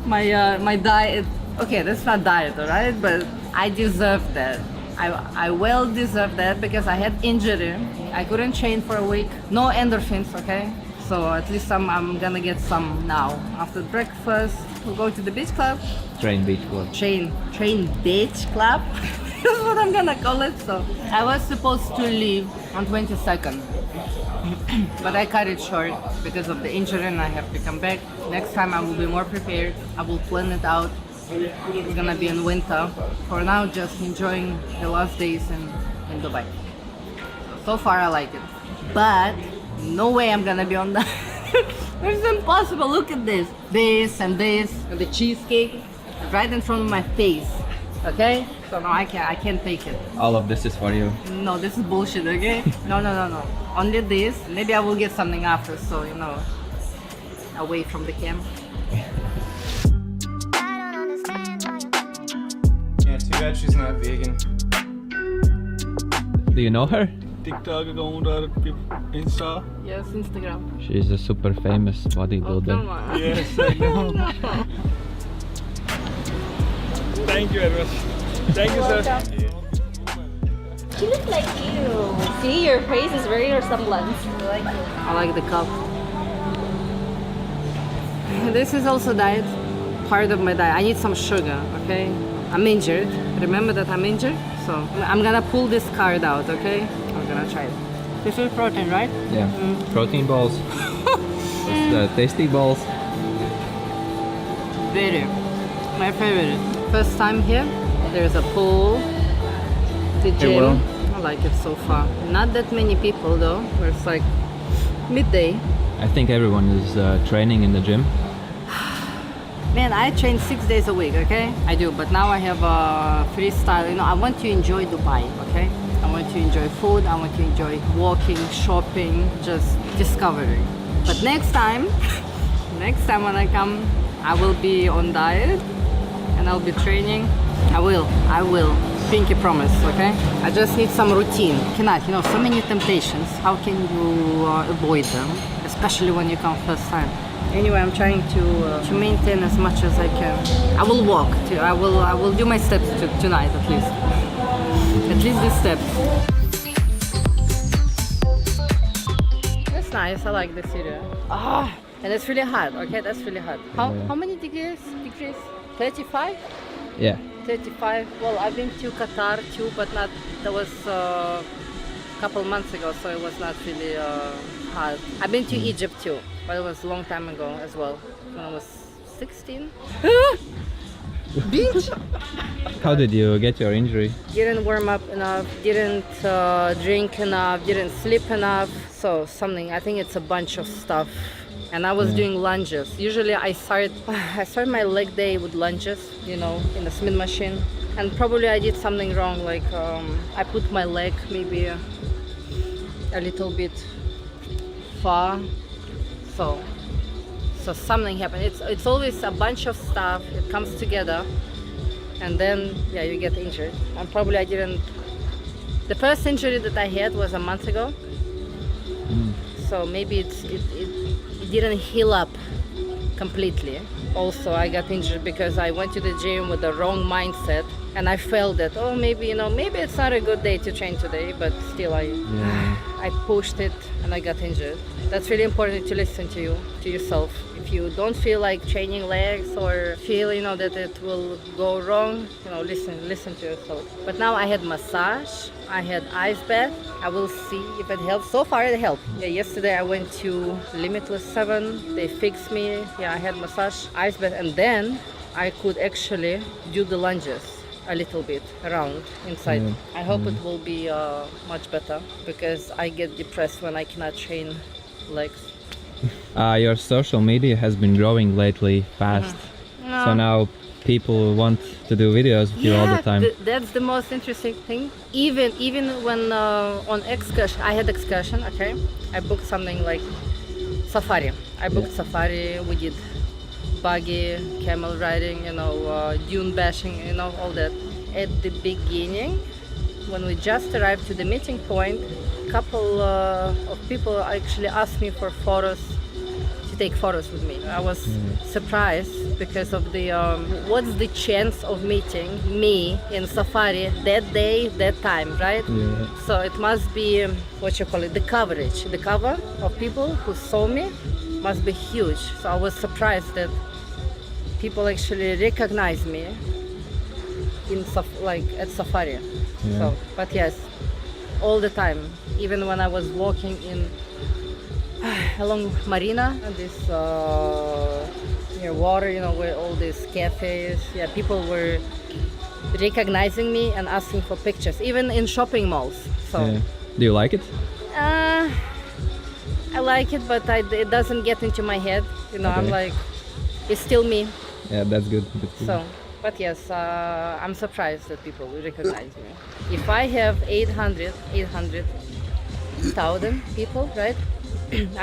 [SPEAKER 11] my diet, okay, that's not diet, alright? But I deserve that. I well deserve that because I had injury. I couldn't train for a week. No endorphins, okay? So at least I'm gonna get some now. After breakfast, we'll go to the beach club.
[SPEAKER 16] Train beach club.
[SPEAKER 11] Train beach club. That's what I'm gonna call it. So I was supposed to leave on 22nd. But I cut it short because of the injury and I have to come back. Next time I will be more prepared. I will plan it out. It's gonna be in winter. For now, just enjoying the last days in Dubai. So far I like it. But no way I'm gonna be on that. It's impossible. Look at this. This and the cheesecake right in front of my face. Okay? So no, I can't take it.
[SPEAKER 16] All of this is for you.
[SPEAKER 11] No, this is bullshit, okay? No. Only this. Maybe I will get something after, so you know, away from the camera.
[SPEAKER 1] Yeah, too bad she's not vegan.
[SPEAKER 16] Do you know her?
[SPEAKER 12] TikTok eller Insta.
[SPEAKER 11] Yes, Instagram.
[SPEAKER 16] She's a super famous bodybuilder.
[SPEAKER 11] Come on.
[SPEAKER 12] Yes, I know. Thank you very much. Thank you, sir.
[SPEAKER 17] She looks like you. See, your face is very resemblance.
[SPEAKER 11] I like the cup. This is also diet, part of my diet. I need some sugar, okay? I'm injured. Remember that I'm injured? So I'm gonna pull this card out, okay? I'm gonna try it. This is protein, right?
[SPEAKER 16] Yeah. Protein balls. It's the tasty balls.
[SPEAKER 11] Very. My favorite. First time here. There's a pool. The gym.
[SPEAKER 16] well.
[SPEAKER 11] I like it so far. Not that many people though. Where it's like midday.
[SPEAKER 16] I think everyone is training in the gym.
[SPEAKER 11] Man, I train 6 days a week, okay? I do, but now I have a freestyle. You know, I want to enjoy Dubai, okay? I want to enjoy food, I want to enjoy walking, shopping, just discovering. But next time when I come, I will be on diet and I'll be training. I will. Pinky promise, okay? I just need some routine. Cannot, you know, so many temptations. How can you avoid them? Especially when you come first time. Anyway, I'm trying to maintain as much as I can. I will walk. I will do my steps tonight at least. At least these steps. That's nice. I like this area. And it's really hot. Okay, that's really hot. How many degrees? 35?
[SPEAKER 16] Yeah.
[SPEAKER 11] 35. Well, I've been to Qatar too, but not. That was a couple months ago, so it was not really hot. I've been to Egypt too, but it was a long time ago as well, when I was 16. Beach?
[SPEAKER 16] How did you get your injury?
[SPEAKER 11] Didn't warm up enough, didn't drink enough, didn't sleep enough. So I think it's a bunch of stuff. And I was doing lunges. Usually I start my leg day with lunges, you know, in the Smith machine. And probably I did something wrong, like I put my leg maybe a little bit far. So something happened. It's always a bunch of stuff. It comes together, and then you get injured. And probably I didn't. The first injury that I had was a month ago. So maybe it didn't heal up completely. Also, I got injured because I went to the gym with the wrong mindset, and I felt that maybe it's not a good day to train today, but still I pushed it and I got injured. That's really important to listen to yourself. If you don't feel like training legs or feel that it will go wrong, listen to yourself. But now I had massage, I had ice bath. I will see if it helps. So far it helped. Yesterday I went to Limitless 7. They fixed me. I had massage, ice bath, and then I could actually do the lunges a little bit around inside. I hope it will be much better because I get depressed when I cannot train legs.
[SPEAKER 16] Your social media has been growing lately fast. So now people want to do videos with you all the time.
[SPEAKER 11] That's the most interesting thing. Even when on excursion, I had excursion, okay? I booked something like safari. I booked safari, we did buggy, camel riding, dune bashing, all that. At the beginning, when we just arrived to the meeting point, a couple of people actually asked me for photos to to take photos with me. I was surprised because of the what's the chance of meeting me in safari that day, that time, right?
[SPEAKER 16] Yeah.
[SPEAKER 11] So it must be what you call it, the coverage, the cover of people who saw me must be huge. So I was surprised that people actually recognize me in at safari.
[SPEAKER 16] Yeah.
[SPEAKER 11] So, but yes, all the time, even when I was walking in along Marina, this near water, you know, where all these cafes, yeah, people were recognizing me and asking for pictures, even in shopping malls. So,
[SPEAKER 16] Yeah. Do you like it?
[SPEAKER 11] I like it, but it doesn't get into my head. You know, I'm
[SPEAKER 16] Okay.
[SPEAKER 11] like, it's still me.
[SPEAKER 16] Yeah, that's good. That's good.
[SPEAKER 11] So, but yes, I'm surprised that people will recognize me. If I have 800,000 people, right?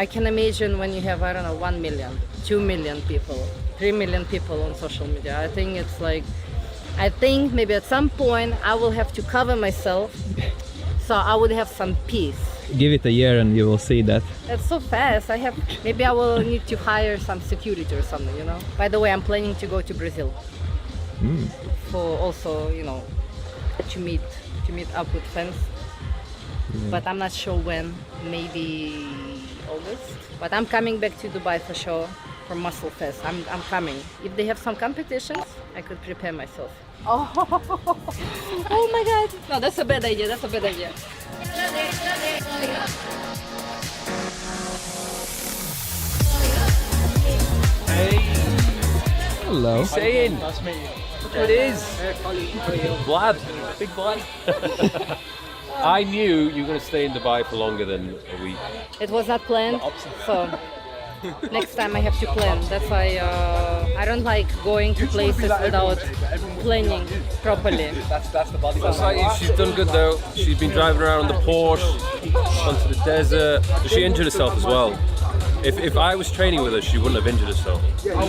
[SPEAKER 11] I can imagine when you have, I don't know, 1 million, 2 million people, 3 million people on social media. I think it's like, I think maybe at some point I will have to cover myself so I would have some peace.
[SPEAKER 16] Give it a year and you will see that.
[SPEAKER 11] That's so fast. Maybe I will need to hire some security or something, you know? By the way, I'm planning to go to Brazil for also, you know, to meet up with friends. But I'm not sure when, maybe August. But I'm coming back to Dubai for sure for Muscle Fest. I'm coming. If they have some competitions, I could prepare myself. Oh my God. No, that's a bad idea. That's a bad idea.
[SPEAKER 16] Hello.
[SPEAKER 18] Saying.
[SPEAKER 12] Nice to meet you.
[SPEAKER 18] Look who it is. Vlad. Big Vlad. I knew you were going to stay in Dubai for longer than a week.
[SPEAKER 11] It was not planned, so next time I have to plan. That's why I don't like going to places without planning properly.
[SPEAKER 18] That's like, she's done good though. She's been driving around on the Porsche, onto the desert. She injured herself as well. If I was training with her, she wouldn't have injured herself. She did. I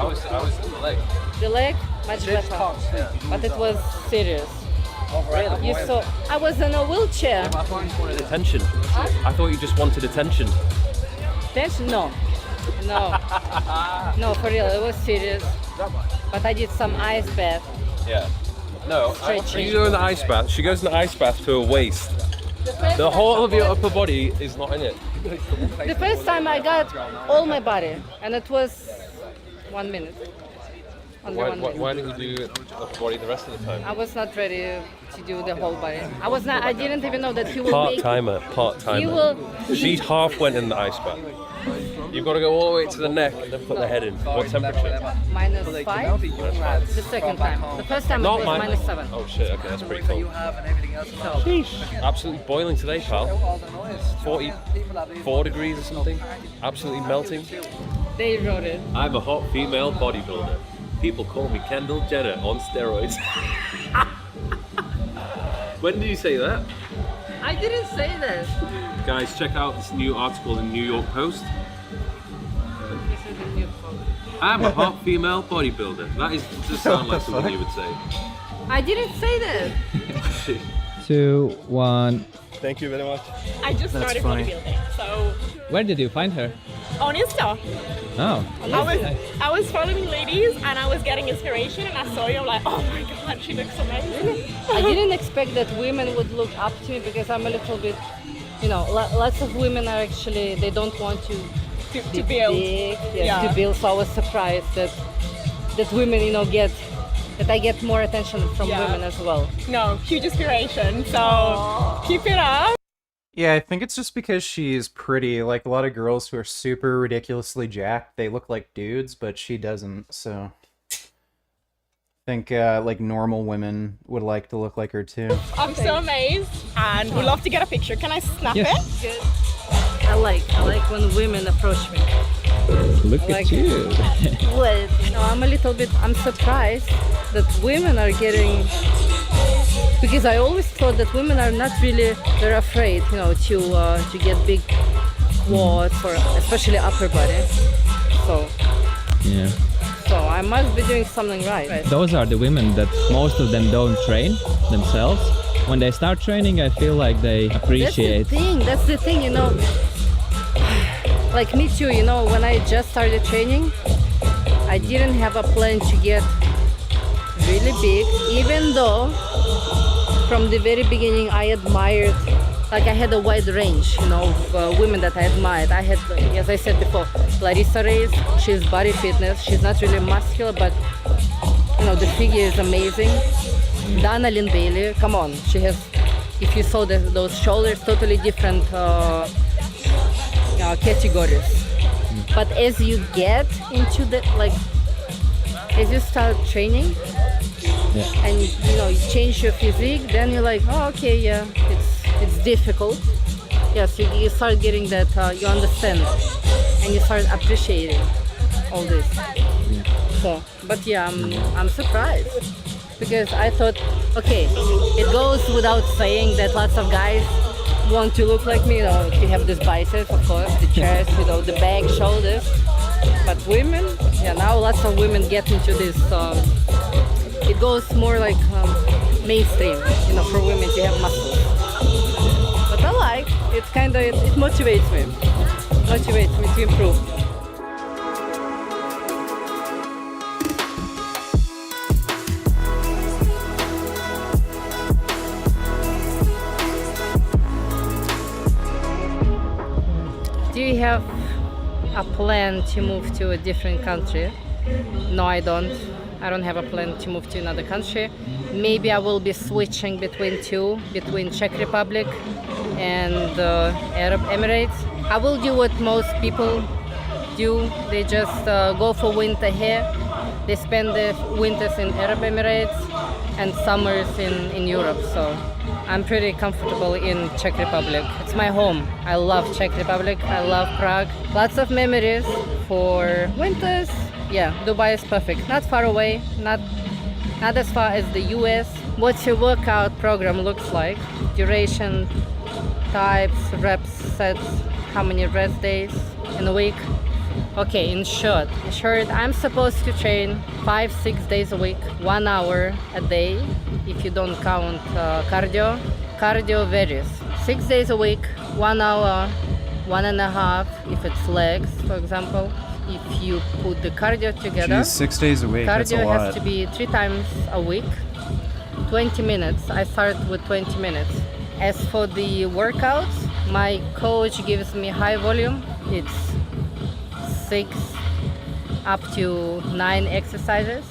[SPEAKER 18] was in the leg.
[SPEAKER 11] The leg, much better, but it was serious.
[SPEAKER 18] Really?
[SPEAKER 11] You saw, I was in a wheelchair.
[SPEAKER 18] I thought you just wanted attention. I thought you just wanted attention.
[SPEAKER 11] Attention? No, for real, it was serious. But I did some ice bath.
[SPEAKER 18] Yeah. No,
[SPEAKER 11] Stretching.
[SPEAKER 18] you go in the ice bath. She goes in the ice bath to her waist. The whole of your upper body is not in it.
[SPEAKER 11] The first time I got all my body, and it was 1 minute.
[SPEAKER 18] Why didn't you do upper body the rest of the time?
[SPEAKER 11] I was not ready to do the whole body. I didn't even know that he will
[SPEAKER 18] Part
[SPEAKER 11] make.
[SPEAKER 18] timer. She half went in the ice bath. You've got to go all the way to the neck and then put the head in. What temperature?
[SPEAKER 11] -5. The second time. The first time
[SPEAKER 18] Not
[SPEAKER 11] it was -7.
[SPEAKER 18] Oh shit, okay, that's pretty cool. Sheesh. Absolutely boiling today, pal. 44 degrees or something. Absolutely melting.
[SPEAKER 11] They wrote it.
[SPEAKER 18] I'm a hot female bodybuilder. People call me Kendall Jenner on steroids. When did you say that?
[SPEAKER 11] I didn't say that.
[SPEAKER 18] Guys, check out this new article in New York Post. I'm a hot female bodybuilder. That does sound like something you would say.
[SPEAKER 11] I didn't say that.
[SPEAKER 16] 2, 1.
[SPEAKER 10] Thank you very much.
[SPEAKER 17] I just
[SPEAKER 16] That's
[SPEAKER 17] started
[SPEAKER 16] funny.
[SPEAKER 17] bodybuilding, so
[SPEAKER 16] Where did you find her?
[SPEAKER 17] on Insta.
[SPEAKER 16] Oh.
[SPEAKER 17] I was following ladies and I was getting inspiration and I saw you. I'm like, oh my God, she looks amazing.
[SPEAKER 11] I didn't expect that women would look up to me because I'm a little bit, you know, lots of women are actually, they don't want to
[SPEAKER 17] build.
[SPEAKER 11] Big,
[SPEAKER 17] Yeah.
[SPEAKER 11] to build. So I was surprised that women, you know, that I get more attention from
[SPEAKER 17] Yeah.
[SPEAKER 11] women as well.
[SPEAKER 17] No, huge inspiration. So keep it up.
[SPEAKER 1] Yeah, I think it's just because she's pretty. Like, a lot of girls who are super ridiculously jacked, they look like dudes, but she doesn't, so... I think, like, normal women would like to look like her, too.
[SPEAKER 17] I'm so amazed and would love to get a picture. Can I snap
[SPEAKER 11] Yes.
[SPEAKER 17] it?
[SPEAKER 11] Good. I like when women approach me.
[SPEAKER 16] Look
[SPEAKER 11] Like-
[SPEAKER 16] at you.
[SPEAKER 11] Well, you know, I'm surprised that women are getting, because I always thought that women are not really, they're afraid, you know, to get big quads or especially upper body.
[SPEAKER 16] Yeah.
[SPEAKER 11] So I must be doing something right.
[SPEAKER 16] Those are the women that most of them don't train themselves. When they start training, I feel like they appreciate.
[SPEAKER 11] That's the thing, you know. like me too, you know, when I just started training, I didn't have a plan to get really big, even though from the very beginning I admired, like I had a wide range, you know, of women that I admired. I had, as I said before, Larissa Reyes, she's body fitness, she's not really muscular, but you know, the figure is amazing. Dana Lynn Bailey, come on, she has, if you saw those shoulders, totally different categories. But as you get into the, like, as you start training, and you know, you change your physique, then you're like, oh, okay, yeah, it's difficult. Yes, you start getting that, you understand, and you start appreciating all this. So, but yeah, I'm surprised, because I thought, okay, it goes without saying that lots of guys want to look like me, you know, you have this biceps, of course, the chest, you know, the back, shoulders, but women, yeah, now lots of women get into this, it goes more like mainstream, you know, for women to have muscles. But I like, it's kind of, it motivates me to improve. Do you have a plan to move to a different country? No, I don't. I don't have a plan to move to another country. Maybe I will be switching between Czech Republic and Arab Emirates. I will do what most people do. They just go for winter here. They spend the winters in Arab Emirates and summers in Europe. So I'm pretty comfortable in Czech Republic. It's my home. I love Czech Republic. I love Prague. Lots of memories for winters. Yeah, Dubai is perfect. Not far away, not as far as the US. What's your workout program looks like? Duration, types, reps, sets, how many rest days in a week? Okay, in short, I'm supposed to train 5-6 days a week, 1 hour a day, if you don't count cardio. Cardio varies. 6 days a week, 1 hour, 1.5 if it's legs, for example. If you put the cardio together,
[SPEAKER 1] Jeez, 6 days a week, that's a
[SPEAKER 11] cardio
[SPEAKER 1] lot.
[SPEAKER 11] has to be 3 times a week, 20 minutes. I start with 20 minutes. As for the workouts, my coach gives me high volume. It's 6 up to 9 exercises,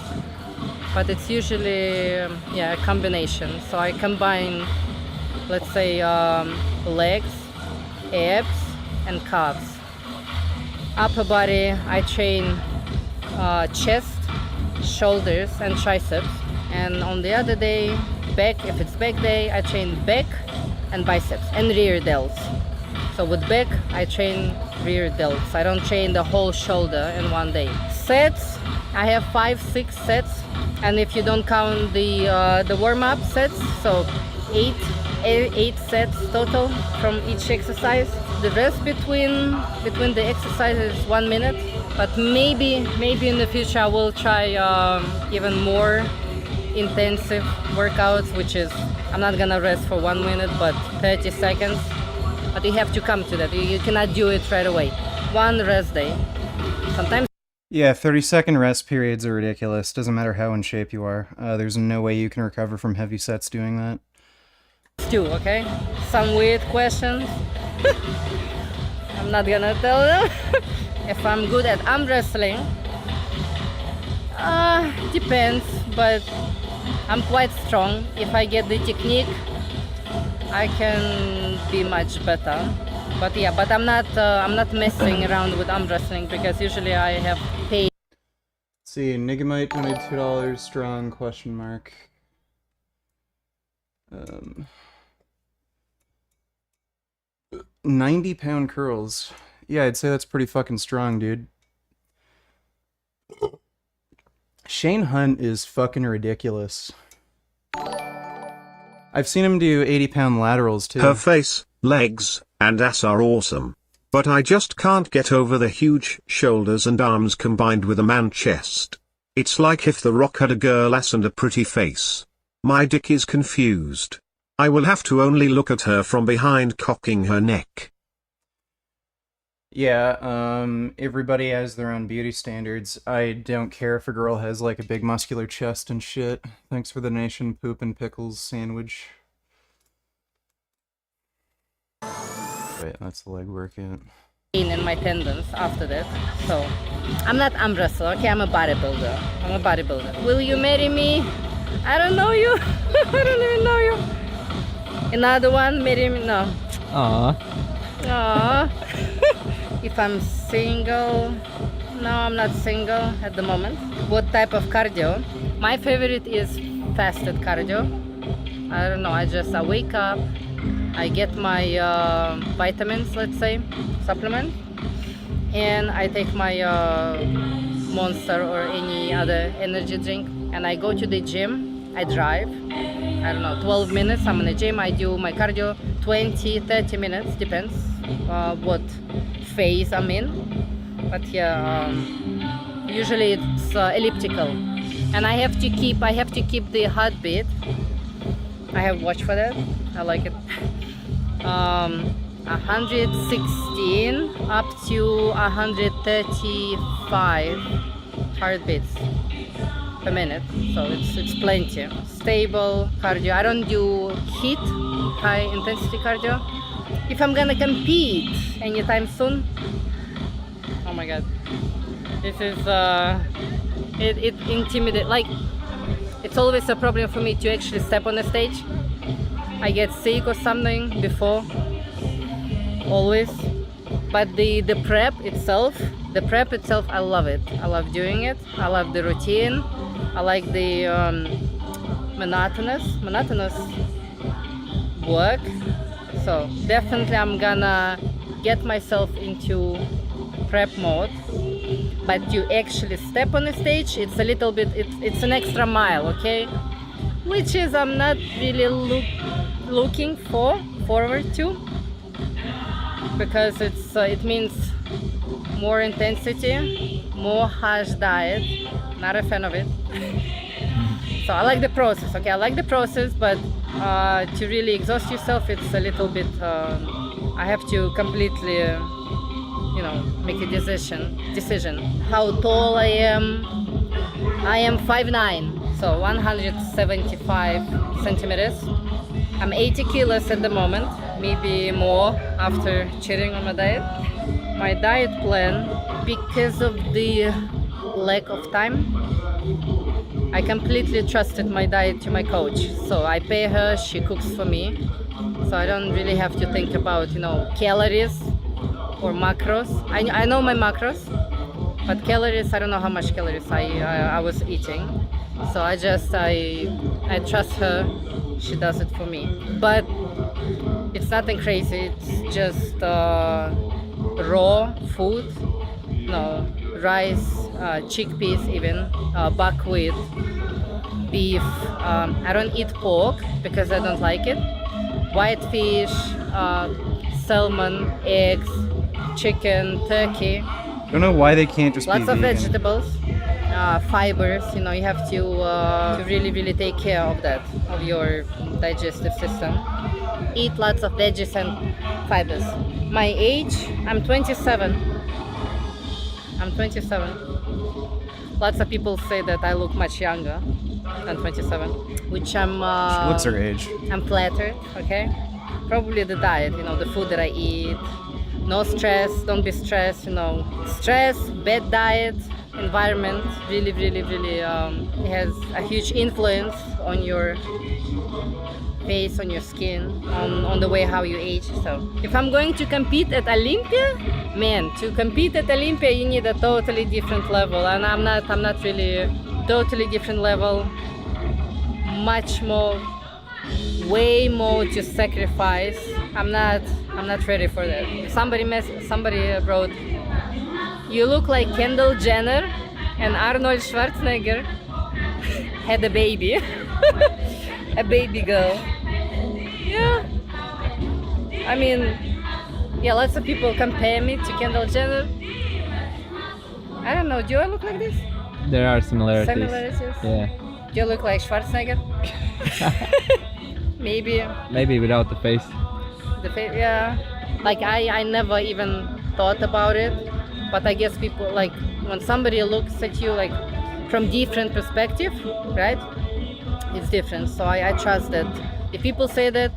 [SPEAKER 11] but it's usually a combination. So I combine, let's say, legs, abs, and calves. Upper body, I train chest, shoulders, and triceps. And on the other day, back, if it's back day, I train back and biceps and rear delts. So with back, I train rear delts. I don't train the whole shoulder in one day. Sets, I have 5-6 sets. And if you don't count the warm-up sets, so 8 sets total from each exercise. The rest between the exercises is 1 minute, but maybe in the future I will try even more intensive workouts, which is, I'm not gonna rest for 1 minute, but 30 seconds. But you have to come to that. You cannot do it right away. 1 rest day. Sometimes.
[SPEAKER 1] Yeah, 30-second rest periods are ridiculous. Doesn't matter how in shape you are. There's no way you can recover from heavy sets doing that.
[SPEAKER 11] 2, okay? Some weird questions. I'm not gonna tell them. If I'm good at arm wrestling, depends, but I'm quite strong. If I get the technique, I can be much better. But yeah, but I'm not messing around with arm wrestling, because usually I have paid.
[SPEAKER 1] Let's see, Niggamite donated $2, strong, question mark. 90-pound curls. Yeah, I'd say that's pretty fucking strong, dude. Shane Hunt is fucking ridiculous. I've seen him do 80-pound laterals, too.
[SPEAKER 5] Her face, legs, and ass are awesome. But I just can't get over the huge shoulders and arms combined with a man chest. It's like if The Rock had a girl ass and a pretty face. My dick is confused. I will have to only look at her from behind, cocking her neck.
[SPEAKER 1] Yeah, everybody has their own beauty standards. I don't care if a girl has like a big muscular chest and shit. Thanks for the nation poop and pickles sandwich. Wait, that's the leg workout.
[SPEAKER 11] In my tendons after that. So I'm not arm wrestler, okay? I'm a bodybuilder. Will you marry me? I don't know you. I don't even know you. Another one, marry me? No. Aww. If I'm single, no, I'm not single at the moment. What type of cardio? My favorite is fasted cardio. I don't know, I wake up, I get my vitamins, let's say, supplement, and I take my Monster or any other energy drink, and I go to the gym. I drive, I don't know, 12 minutes, I'm in the gym, I do my cardio, 20, 30 minutes, depends what phase I'm in. But yeah, usually it's elliptical, and I have to keep the heartbeat. I have watch for that. I like it. 116 up to 135 heartbeats per minute, so it's plenty. Stable cardio. I don't do HIIT, high intensity cardio. If I'm gonna compete anytime soon, oh my god, this is it intimidates. Like, it's always a problem for me to actually step on the stage. I get sick or something before, always. But the prep itself, I love it. I love doing it. I love the routine. I like the monotonous work. So definitely I'm gonna get myself into prep mode. But to actually step on the stage, it's a little bit, it's an extra mile, okay? Which is I'm not really looking forward to, because it means more intensity, more harsh diet. Not a fan of it. So I like the process, okay? I like the process, but to really exhaust yourself, it's a little bit, I have to completely, make a decision. How tall I am 5'9", so 175 centimeters. I'm 80 kilos at the moment, maybe more after cheating on my diet. My diet plan, because of the lack of time, I completely trusted my diet to my coach. So I pay her, she cooks for me. So I don't really have to think about, calories or macros. I know my macros, but calories, I don't know how much calories I was eating. So I trust her, she does it for me. But it's nothing crazy, it's just raw food, rice, chickpeas even, buckwheat, beef. I don't eat pork because I don't like it. White fish, salmon, eggs, chicken, turkey.
[SPEAKER 1] I don't know why they can't just
[SPEAKER 11] lots
[SPEAKER 1] be
[SPEAKER 11] of
[SPEAKER 1] vegan.
[SPEAKER 11] Vegetables, fibers. You have to really take care of that, of your digestive system. Eat lots of veggies and fibers. My age, I'm 27. Lots of people say that I look much younger than 27, which I'm.
[SPEAKER 1] She looks her age.
[SPEAKER 11] I'm flattered. Okay, probably the diet. The food that I eat. No stress. Don't be stressed. Stress, bad diet, environment really has a huge influence on your face, on your skin, on the way how you age. So if I'm going to compete at Olympia, to compete at Olympia you need a totally different level, and I'm not really totally different level. Much more, way more to sacrifice. I'm not ready for that. Somebody wrote, "You look like Kendall Jenner and Arnold Schwarzenegger had a baby." A baby girl. Yeah. I mean, lots of people compare me to Kendall Jenner. I don't know, do I look like this?
[SPEAKER 16] There are similarities. Yeah.
[SPEAKER 11] Do you look like Schwarzenegger? Maybe.
[SPEAKER 16] Maybe without the face.
[SPEAKER 11] The face, yeah. Like I never even thought about it, but I guess people, like, when somebody looks at you like from different perspective, right? It's different. So I trust that if people say that,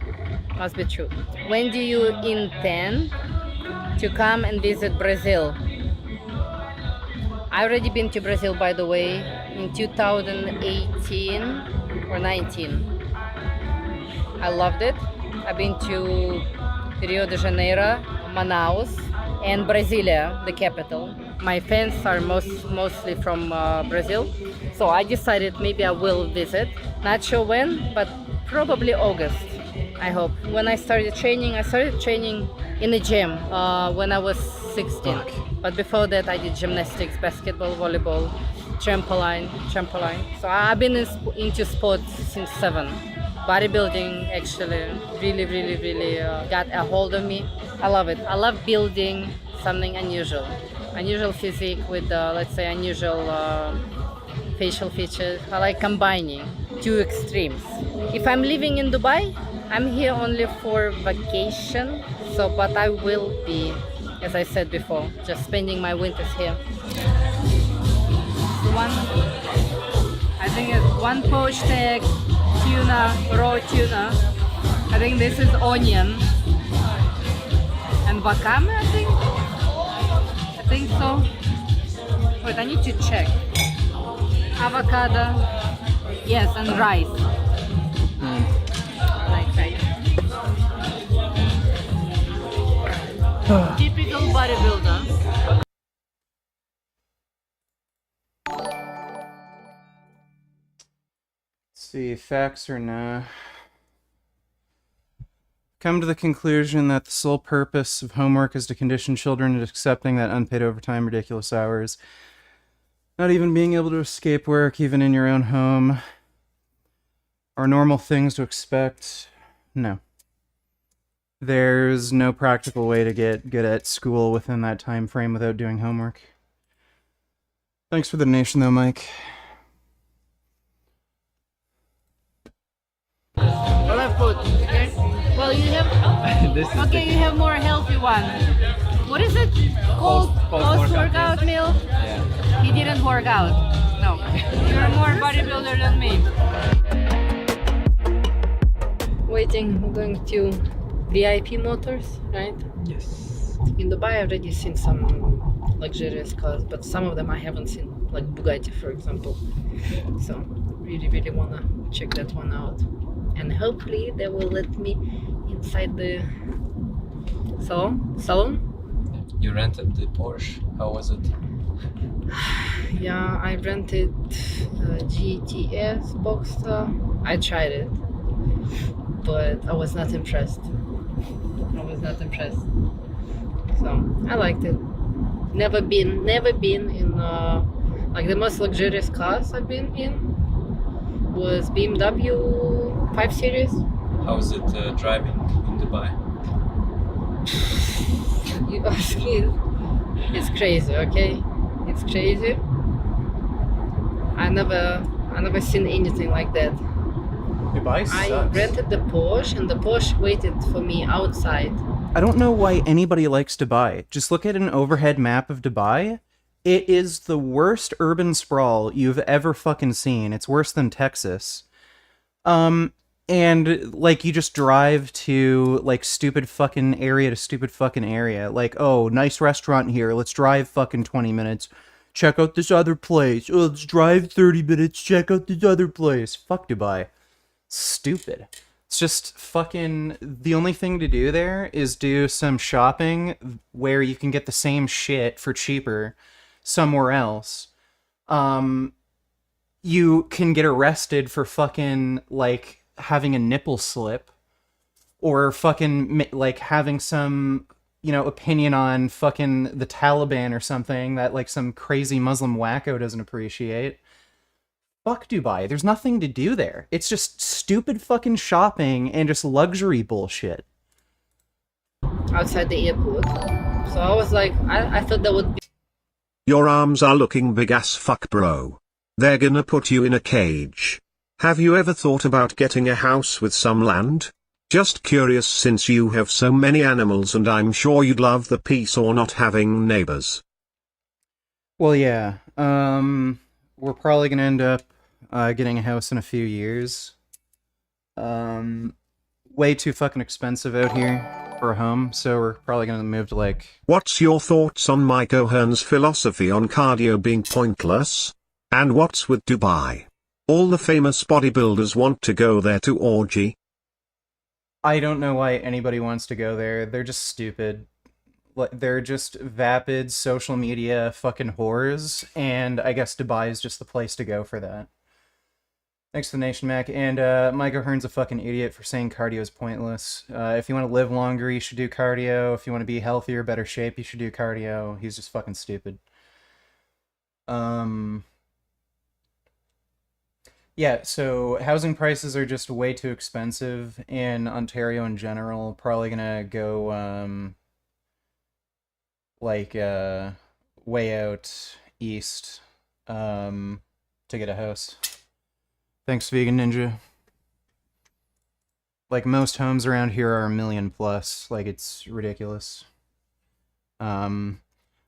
[SPEAKER 11] must be true. When do you intend to come and visit Brazil? I already been to Brazil, by the way, in 2018 or 19. I loved it. I've been to Rio de Janeiro, Manaus, and Brasilia, the capital. My fans are mostly from Brazil, so I decided maybe I will visit. Not sure when, but probably August, I hope. When I started training in the gym when I was 16. But before that, I did gymnastics, basketball, volleyball, trampoline. So I've been into sports since 7. Bodybuilding actually really got a hold of me. I love it. I love building something unusual physique with let's say unusual facial features. I like combining two extremes. If I'm living in Dubai, I'm here only for vacation, but I will be, as I said before, just spending my winters here. I think it's one poached egg, tuna, raw tuna. I think this is onion and wakame, I think so. Wait, I need to check. Avocado, yes, and rice. Like that. Typical bodybuilder.
[SPEAKER 1] See, facts or nah. Come to the conclusion that the sole purpose of homework is to condition children into accepting that unpaid overtime, ridiculous hours, not even being able to escape work, even in your own home, are normal things to expect. No. There's no practical way to get good at school within that time frame without doing homework. Thanks for the donation, though, Mike.
[SPEAKER 11] I love food. Okay. Well, you have. Okay, you have more healthy one. What is it called? Post-workout meal.
[SPEAKER 16] Yeah.
[SPEAKER 11] He didn't work out. No, you're more bodybuilder than me. Waiting, I'm going to VIP Motors, right?
[SPEAKER 16] Yes.
[SPEAKER 11] In Dubai, I've already seen some luxurious cars, but some of them I haven't seen, like Bugatti, for example. So, really wanna check that one out. And hopefully they will let me inside the salon.
[SPEAKER 16] You rented the Porsche. How was it?
[SPEAKER 11] Yeah, I rented GTS Boxster. I tried it, but I was not impressed. So I liked it. Never been in like the most luxurious cars I've been in was BMW 5 Series.
[SPEAKER 16] How is it driving in Dubai?
[SPEAKER 11] You ask me, it's crazy, okay? It's crazy. I never seen anything like that.
[SPEAKER 1] Dubai sucks.
[SPEAKER 11] I rented the Porsche and the Porsche waited for me outside.
[SPEAKER 1] I don't know why anybody likes Dubai. Just look at an overhead map of Dubai. It is the worst urban sprawl you've ever fucking seen. It's worse than Texas. And like you just drive to like stupid fucking area to stupid fucking area. Like, oh, nice restaurant here. Let's drive fucking 20 minutes. Check out this other place. Oh, let's drive 30 minutes. Check out this other place. Fuck Dubai. Stupid. It's just fucking, the only thing to do there is do some shopping where you can get the same shit for cheaper somewhere else. You can get arrested for fucking like having a nipple slip or fucking like having some, you know, opinion on fucking the Taliban or something that like some crazy Muslim wacko doesn't appreciate. Fuck Dubai. There's nothing to do there. It's just stupid fucking shopping and just luxury bullshit.
[SPEAKER 11] Outside the airport. So I was like, I thought that would be...
[SPEAKER 5] Your arms are looking big as fuck, bro. They're gonna put you in a cage. Have you ever thought about getting a house with some land? Just curious, since you have so many animals and I'm sure you'd love the peace or not having neighbors.
[SPEAKER 1] Well, yeah. We're probably gonna end up getting a house in a few years. Way too fucking expensive out here for a home, so we're probably gonna move to like...
[SPEAKER 5] What's your thoughts on Mike O'Hearn's philosophy on cardio being pointless? And what's with Dubai? All the famous bodybuilders want to go there to orgy.
[SPEAKER 1] I don't know why anybody wants to go there. They're just stupid. They're just vapid social media fucking whores, and I guess Dubai is just the place to go for that. Thanks to the Nation Mac, and Mike O'Hearn's a fucking idiot for saying cardio is pointless. If you want to live longer, you should do cardio. If you want to be healthier, better shape, you should do cardio. He's just fucking stupid. Yeah, so housing prices are just way too expensive in Ontario in general. Probably gonna go, way out east, to get a house. Thanks, Vegan Ninja. Like, most homes around here are $1 million plus. Like, it's ridiculous. I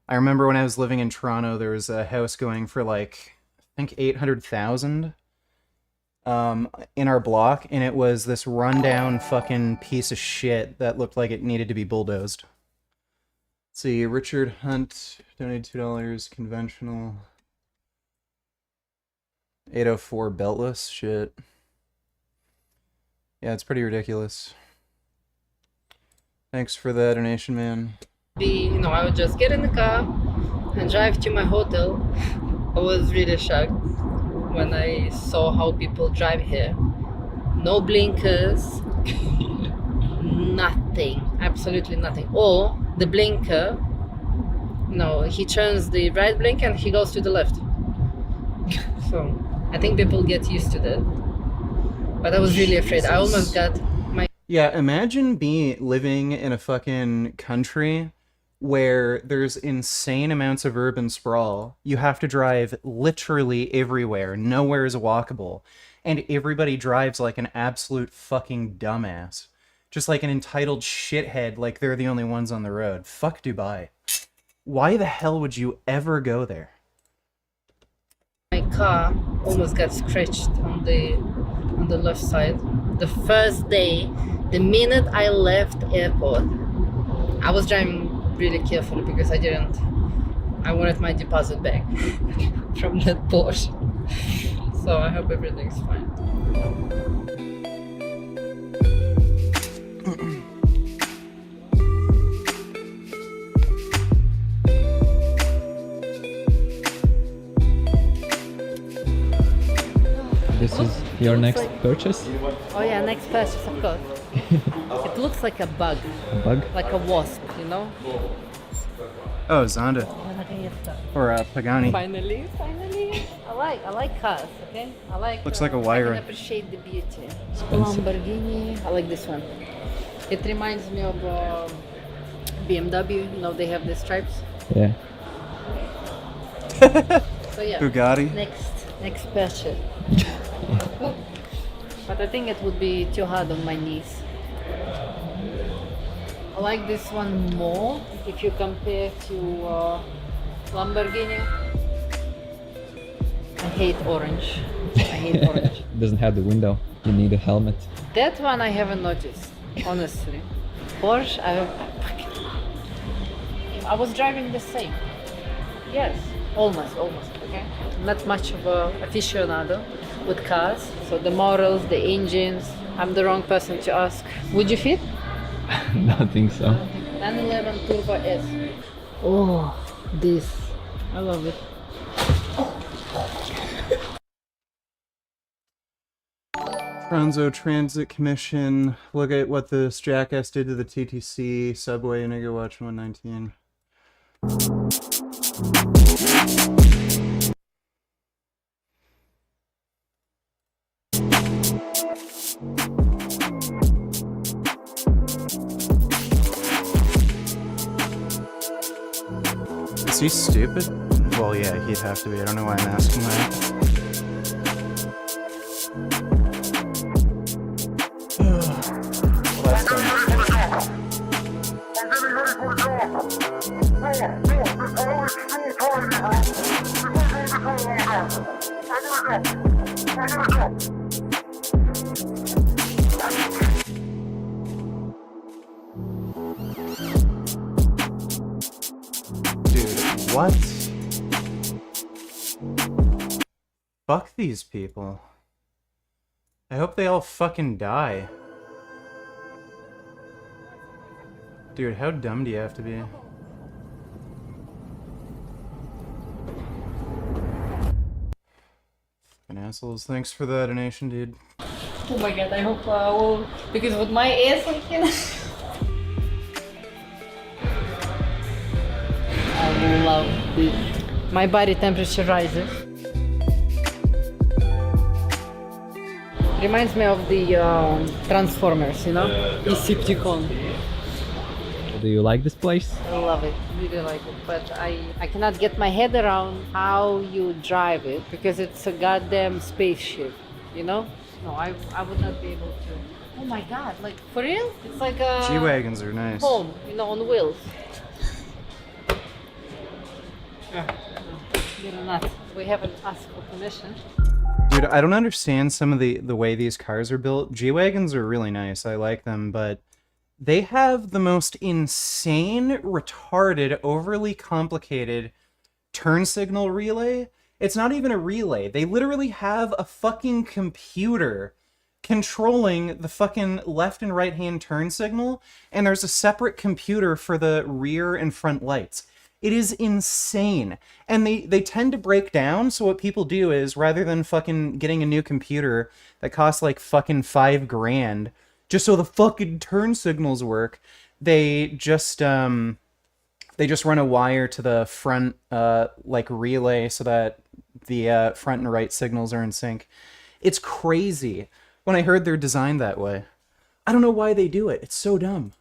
[SPEAKER 1] remember when I was living in Toronto, there was a house going for, like, I think $800,000 in our block, and it was this rundown fucking piece of shit that looked like it needed to be bulldozed. Let's see, Richard Hunt donated $2, conventional. 804 beltless, shit. Yeah, it's pretty ridiculous. Thanks for the donation, man.
[SPEAKER 11] I would just get in the car and drive to my hotel. I was really shocked when I saw how people drive here. No blinkers, nothing, absolutely nothing. Or the blinker, he turns the right blinker and he goes to the left. So I think people get used to that. But I was really afraid. I almost got my...
[SPEAKER 1] Yeah, imagine living in a fucking country where there's insane amounts of urban sprawl. You have to drive literally everywhere. Nowhere is walkable. And everybody drives like an absolute fucking dumbass. Just like an entitled shithead, like they're the only ones on the road. Fuck Dubai. Why the hell would you ever go there?
[SPEAKER 11] My car almost got scratched on the left side. The first day, the minute I left airport, I was driving really carefully because I wanted my deposit back from that Porsche. So I hope everything's fine.
[SPEAKER 16] This is your next purchase?
[SPEAKER 11] Oh yeah, next purchase, of course. It looks like a bug.
[SPEAKER 16] A bug?
[SPEAKER 11] Like a wasp, you know?
[SPEAKER 1] Oh, Zonda. Or Pagani.
[SPEAKER 11] Finally. I like cars, okay?
[SPEAKER 1] Looks like a Wyra.
[SPEAKER 11] I can appreciate the beauty. Lamborghini. I like this one. It reminds me of BMW. They have the stripes.
[SPEAKER 16] Yeah.
[SPEAKER 11] So yeah.
[SPEAKER 1] Bugatti.
[SPEAKER 11] Next purchase. But I think it would be too hard on my knees. I like this one more if you compare to Lamborghini. I hate orange.
[SPEAKER 16] It doesn't have the window. You need a helmet.
[SPEAKER 11] That one I haven't noticed, honestly. Porsche, I was driving the same. Yes, almost, okay? Not much of a aficionado with cars, so the models, the engines, I'm the wrong person to ask. Would you fit?
[SPEAKER 16] Don't think so.
[SPEAKER 11] 911 Turbo S. Oh, this. I love it.
[SPEAKER 1] Franzo Transit Commission. Look at what this jackass did to the TTC subway. Nigga, watch 119. Is he stupid? Well, yeah, he'd have to be. I don't know why I'm asking that. Dude, what? Fuck these people. I hope they all fucking die. Dude, how dumb do you have to be? Fucking assholes. Thanks for the donation, dude.
[SPEAKER 11] Oh my god, I hope I will, because with my ass like, you know. I love this. My body temperature rises. Reminds me of the Transformers, you know? Decepticon.
[SPEAKER 16] Do you like this place?
[SPEAKER 11] I love it, really like it, but I cannot get my head around how you drive it because it's a goddamn spaceship, you know? No, I would not be able to. Oh my god, like for real? It's like a
[SPEAKER 1] G-Wagons are nice.
[SPEAKER 11] home, you know, on wheels. You're not. We haven't asked for permission.
[SPEAKER 1] Dude, I don't understand some of the way these cars are built. G-Wagons are really nice, I like them, but they have the most insane, retarded, overly complicated turn signal relay. It's not even a relay. They literally have a fucking computer controlling the fucking left and right hand turn signal, and there's a separate computer for the rear and front lights. It is insane. And they tend to break down, so what people do is, rather than fucking getting a new computer that costs like fucking $5,000, just so the fucking turn signals work, they just run a wire to the front like relay so that the front and right signals are in sync. It's crazy when I heard they're designed that way. I don't know why they do it. It's so dumb.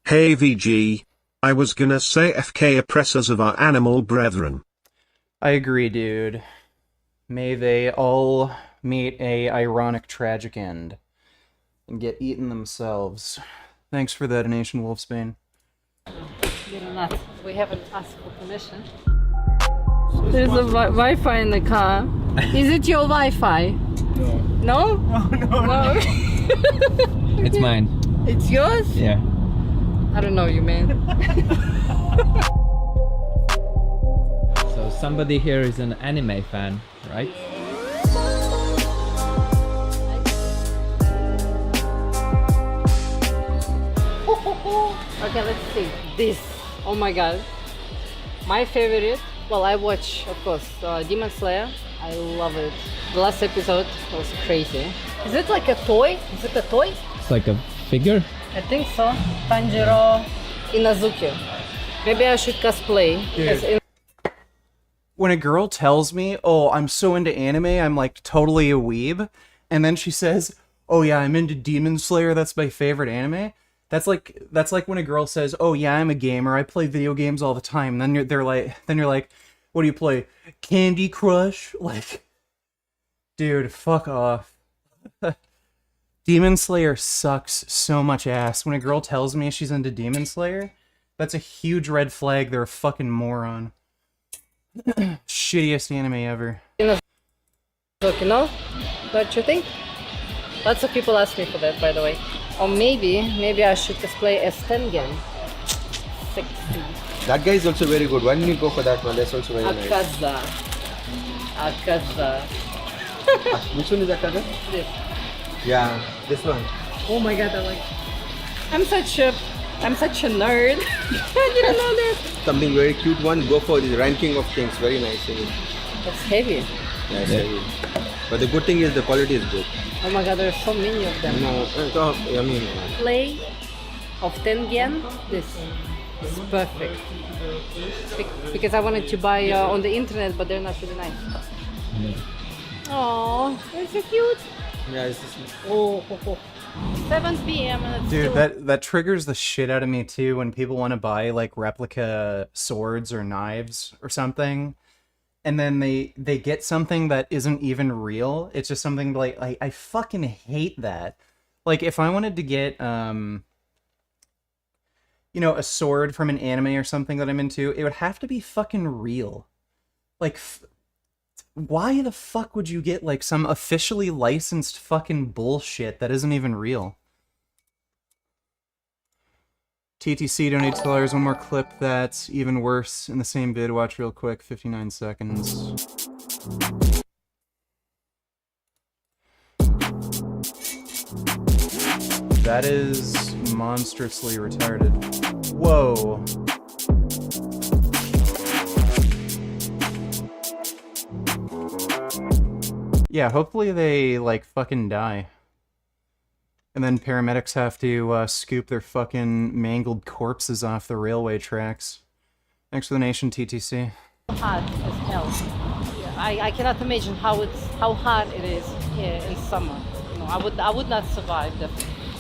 [SPEAKER 5] Hey VG, I was gonna say FK oppressors of our animal brethren.
[SPEAKER 1] I agree, dude. May they all meet a ironic tragic end and get eaten themselves. Thanks for the donation, Wolfsbane.
[SPEAKER 11] You're not. We haven't asked for permission. There's a Wi-Fi in the car. Is it your Wi-Fi? No. No? No.
[SPEAKER 16] It's mine.
[SPEAKER 11] It's yours?
[SPEAKER 16] Yeah.
[SPEAKER 11] I don't know you, man.
[SPEAKER 16] So somebody here is an anime fan, right?
[SPEAKER 11] Okay, let's see. This. Oh my god. My favorite. Well, I watch, of course, Demon Slayer. I love it. The last episode was crazy. Is it like a toy? Is it a toy?
[SPEAKER 16] It's like a figure?
[SPEAKER 11] I think so. Tanjiro Inazuki. Maybe I should cosplay. because
[SPEAKER 1] When a girl tells me, oh, I'm so into anime, I'm like totally a weeb, and then she says, oh yeah, I'm into Demon Slayer, that's my favorite anime. That's like when a girl says, oh yeah, I'm a gamer, I play video games all the time. And then you're like, what do you play? Candy Crush? Like, dude, fuck off. Demon Slayer sucks so much ass. When a girl tells me she's into Demon Slayer, that's a huge red flag. They're a fucking moron. Shittiest anime ever.
[SPEAKER 11] Inazuki, no? Don't you think? Lots of people ask me for that, by the way. Or maybe I should cosplay as Tengen. Sexy.
[SPEAKER 3] That guy is also very good. Why didn't you go for that one? That's also very nice.
[SPEAKER 11] Akaza.
[SPEAKER 3] Which one is Akaza?
[SPEAKER 11] This.
[SPEAKER 3] Yeah, this one.
[SPEAKER 11] Oh my god, I like. I'm such a nerd. I didn't know that.
[SPEAKER 3] Something very cute one. Go for the Ranking of Kings. Very nice.
[SPEAKER 11] That's heavy.
[SPEAKER 3] Yeah, it's heavy. But the good thing is the quality is good.
[SPEAKER 11] Oh my god, there's so many of them.
[SPEAKER 3] No, I mean.
[SPEAKER 11] Play of Tengen. This is perfect. Because I wanted to buy on the internet, but they're not really nice. Oh, they're so cute.
[SPEAKER 3] Yeah, it's just...
[SPEAKER 11] Oh. 7 p.m. and it's
[SPEAKER 1] Dude,
[SPEAKER 11] still...
[SPEAKER 1] that triggers the shit out of me too when people want to buy like replica swords or knives or something, and then they get something that isn't even real. It's just something like I fucking hate that. Like if I wanted to get you know, a sword from an anime or something that I'm into, it would have to be fucking real. Like, why the fuck would you get, like, some officially licensed fucking bullshit that isn't even real? TTC donates $2. One more clip that's even worse in the same vid. Watch real quick, 59 seconds. That is monstrously retarded. Whoa. Yeah, hopefully they, like, fucking die. And then paramedics have to scoop their fucking mangled corpses off the railway tracks. Thanks for the nation, TTC.
[SPEAKER 11] Hot as hell. I cannot imagine how hot it is here in summer. You know, I would not survive that.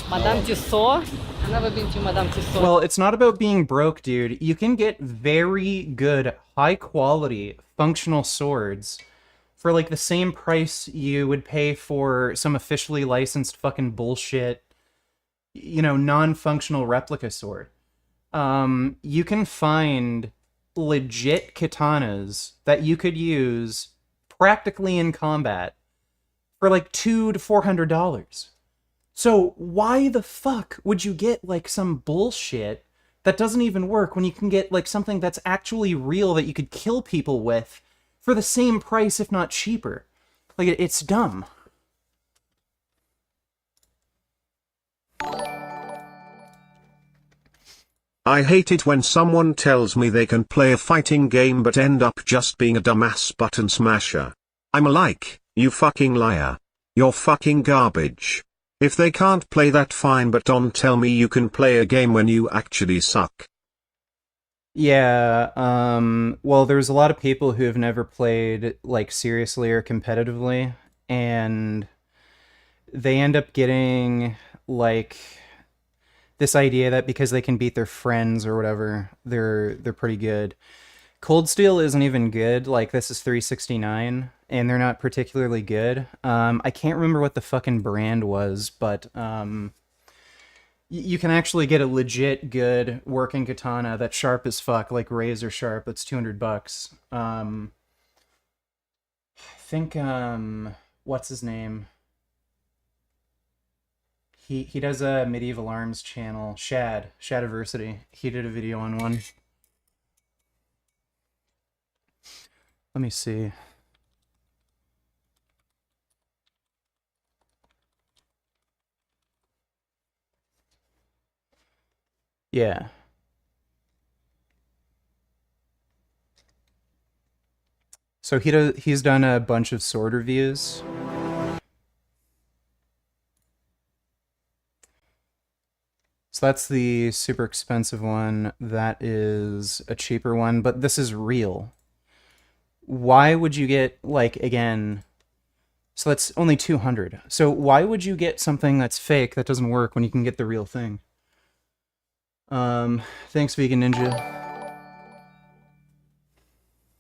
[SPEAKER 11] Madame Tussauds. I've never been to Madame Tussauds.
[SPEAKER 1] Well, it's not about being broke, dude. You can get very good, high-quality, functional swords for, like, the same price you would pay for some officially licensed fucking bullshit, you know, non-functional replica sword. You can find legit katanas that you could use practically in combat for, like, $200 to $400. So why the fuck would you get, like, some bullshit that doesn't even work when you can get, like, something that's actually real that you could kill people with for the same price, if not cheaper? Like, it's dumb.
[SPEAKER 5] I hate it when someone tells me they can play a fighting game but end up just being a dumbass button smasher. I'm like, you fucking liar. You're fucking garbage. If they can't play that, fine, but don't tell me you can play a game when you actually suck.
[SPEAKER 1] Yeah, well, there's a lot of people who have never played, like, seriously or competitively, and they end up getting, like, this idea that because they can beat their friends or whatever, they're pretty good. Cold Steel isn't even good. Like, this is 369, and they're not particularly good. I can't remember what the fucking brand was, but you can actually get a legit good working katana that's sharp as fuck, like razor sharp. That's $200. I think what's his name? He does a Medieval Arms channel, Shadiversity. He did a video on one. Let me see. Yeah. So he's done a bunch of sword reviews. So that's the super expensive one. That is a cheaper one, but this is real. Why would you get, like, again, so that's only 200. So why would you get something that's fake that doesn't work when you can get the real thing? Thanks, Vegan Ninja.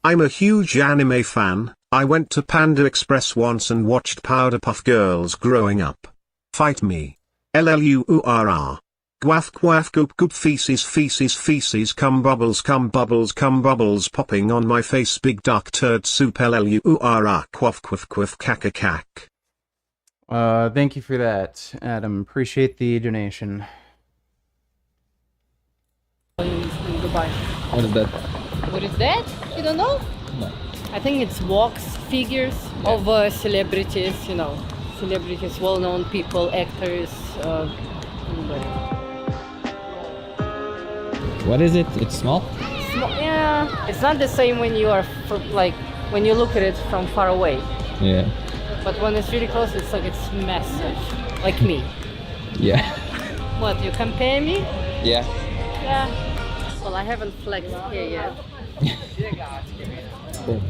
[SPEAKER 5] I'm a huge anime fan. I went to Panda Express once and watched Powderpuff Girls growing up. Fight me. LLUURR. Quaff quaff goop goop feces feces feces cum bubbles popping on my face big dark turd soup LLUURR quaff quaff quaff caca cack.
[SPEAKER 1] Thank you for that, Adam. Appreciate the donation.
[SPEAKER 11] In Dubai.
[SPEAKER 16] What is that?
[SPEAKER 11] What is that? You don't know?
[SPEAKER 16] No.
[SPEAKER 11] I think it's wax figures of celebrities, you know, celebrities, well-known people, actors.
[SPEAKER 16] What is it? It's small?
[SPEAKER 11] Yeah, it's not the same when you are like when you look at it from far away.
[SPEAKER 16] Yeah.
[SPEAKER 11] But when it's really close, it's like it's massive, like me.
[SPEAKER 16] Yeah.
[SPEAKER 11] What, you compare me?
[SPEAKER 16] Yeah.
[SPEAKER 11] Yeah. Well, I haven't flexed here yet.
[SPEAKER 16] Cool.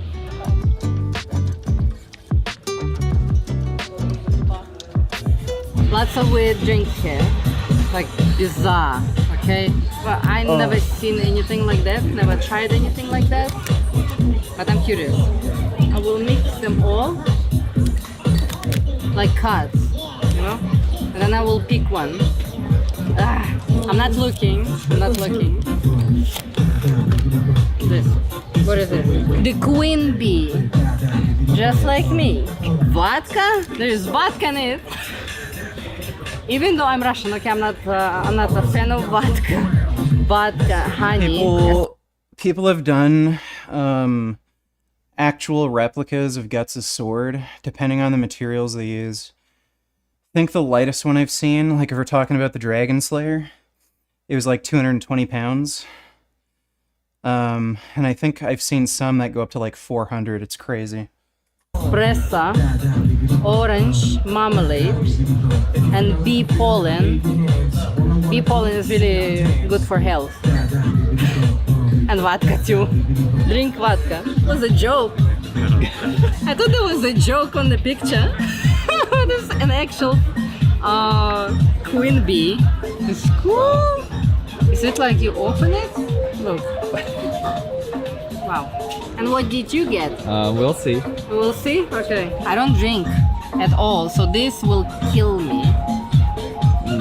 [SPEAKER 11] Lots of weird drinks here, like bizarre, okay? Well, I never seen anything like that, never tried anything like that, but I'm curious. I will mix them all like cards, you know? And then I will pick one I'm not looking. I'm not looking. This. What is it? The queen bee. Just like me. Vodka? There's vodka in it. Even though I'm Russian, okay, I'm not a fan of vodka. Vodka, honey.
[SPEAKER 1] People have done actual replicas of Guts' sword, depending on the materials they use. I think the lightest one I've seen, like if we're talking about the Dragon Slayer, it was like 220 pounds. And I think I've seen some that go up to like 400. It's crazy.
[SPEAKER 11] Pressa, orange marmalade, and bee pollen. Bee pollen is really good for health. And vodka too. Drink vodka. It was a joke. I thought that was a joke on the picture. There's an actual queen bee. It's cool. Is it like you open it? Look. Wow. And what did you get?
[SPEAKER 16] We'll see.
[SPEAKER 11] We'll see? Okay. I don't drink at all, so this will kill me.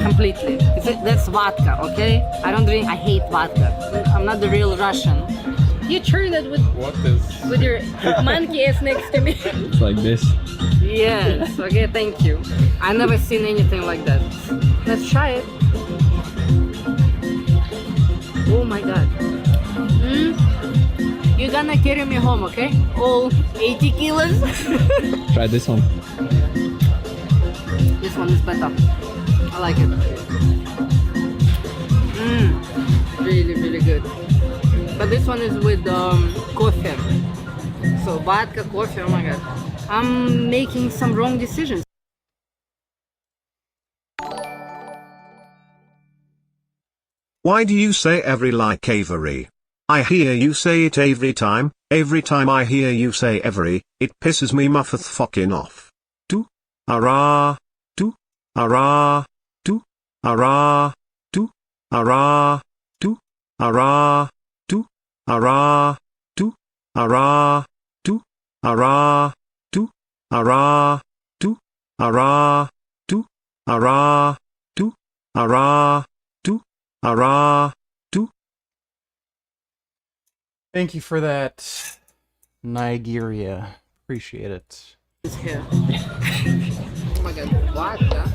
[SPEAKER 11] Completely. That's vodka, okay? I don't drink, I hate vodka. I'm not the real Russian. You turn it with your monkey ass next to me.
[SPEAKER 16] It's like this.
[SPEAKER 11] Yes, okay, thank you. I've never seen anything like that. Let's try it. Oh my god. You're gonna carry me home, okay? All 80 kilos.
[SPEAKER 16] Try this one.
[SPEAKER 11] This one is better. I like it. Really, really good. But this one is with coffee. So vodka, coffee, oh my god. I'm making some wrong decisions.
[SPEAKER 5] Why do you say every like Avery? I hear you say it every time I hear you say every, it pisses me muffeth fucking off. Do, ara, do, ara, do, ara, do, ara, do, ara, do, ara, do, ara, do, ara, do, ara, do, ara, do, ara, do, ara, do, ara, do.
[SPEAKER 1] Thank you for that, Nigeria. Appreciate it.
[SPEAKER 11] Here. Oh my god, vodka.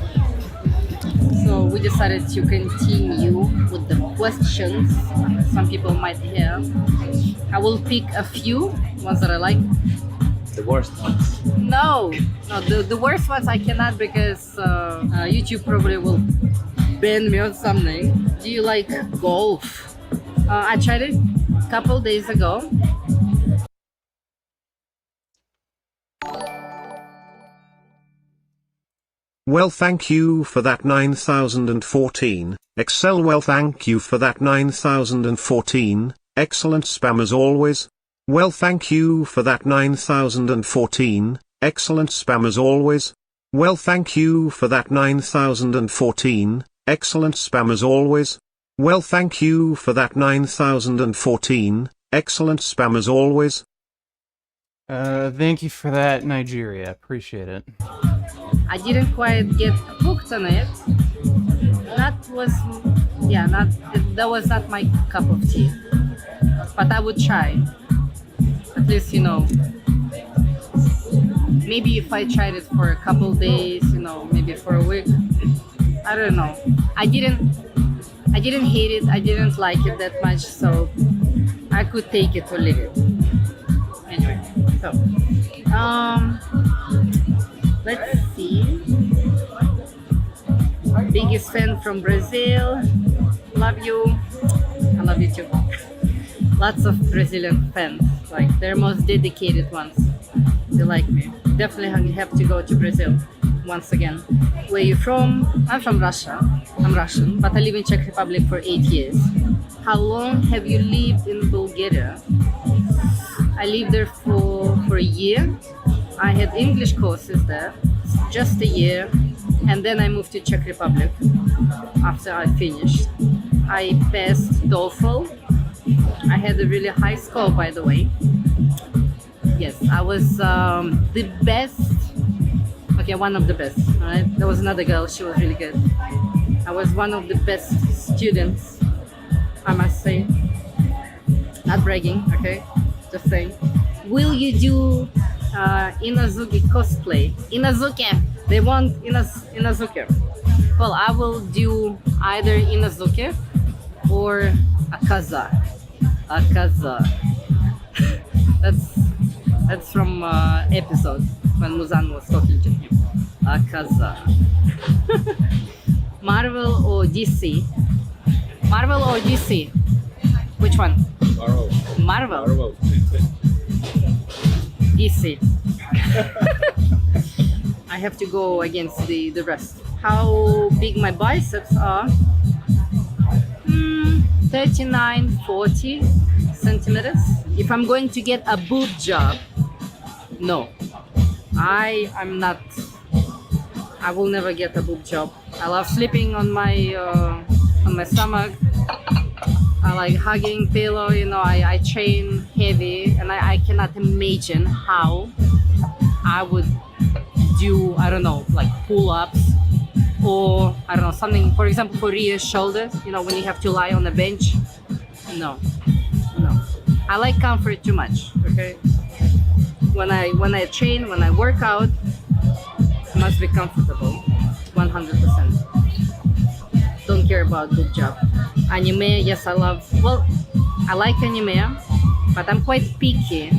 [SPEAKER 11] So we decided to continue with the questions some people might have. I will pick a few ones that I like.
[SPEAKER 16] The worst ones.
[SPEAKER 11] No, the worst ones I cannot because YouTube probably will ban me on something. Do you like golf? I tried it a couple days ago.
[SPEAKER 5] Well, thank you for that 9014. Excel, well, thank you for that 9014. Excellent spam as always. Well, thank you for that 9014. Excellent spam as always. Well, thank you for that 9014. Excellent spam as always. Well, thank you for that 9014. Excellent spam as always.
[SPEAKER 1] Thank you for that, Nigeria. Appreciate it.
[SPEAKER 11] I didn't quite get hooked on it. That was not my cup of tea. But I would try. At least, you know, maybe if I tried it for a couple days, you know, maybe for a week. I don't know. I didn't hate it. I didn't like it that much, so I could take it or leave it. Anyway, so let's see. Biggest fan from Brazil. Love you. I love you too. Lots of Brazilian fans. Like, they're most dedicated ones. They like me. Definitely have to go to Brazil once again. Where are you from? I'm from Russia. I'm Russian, but I live in Czech Republic for 8 years. How long have you lived in Bulgaria? I lived there for a year. I had English courses there, just a year, and then I moved to Czech Republic after I finished. I passed TOEFL. I had a really high score, by the way. Yes, I was the best. Okay, one of the best. All right, there was another girl. She was really good. I was one of the best students, I must say. Not bragging, okay? Just saying. Will you do Inazuki cosplay? Inazuki! They want Inazuki. Well, I will do either Inazuki or Akaza. Akaza. That's from episode when Muzan was talking to him. Akaza. Marvel or DC? Marvel or DC? Which one? Marvel. Marvel. DC. I have to go against the rest. How big my biceps are? 39, 40 centimeters. If I'm going to get a boob job, no. I'm not. I will never get a boob job. I love sleeping on my stomach. I like hugging pillow, you know, I train heavy and I cannot imagine how I would do, I don't know, like pull-ups or, I don't know, something, for example, for Ria's shoulders, you know, when you have to lie on a bench. No. I like comfort too much, okay? When I train, when I work out, it must be comfortable, 100%. Don't care about boob job. Anime, yes, I love. Well, I like anime, but I'm quite picky.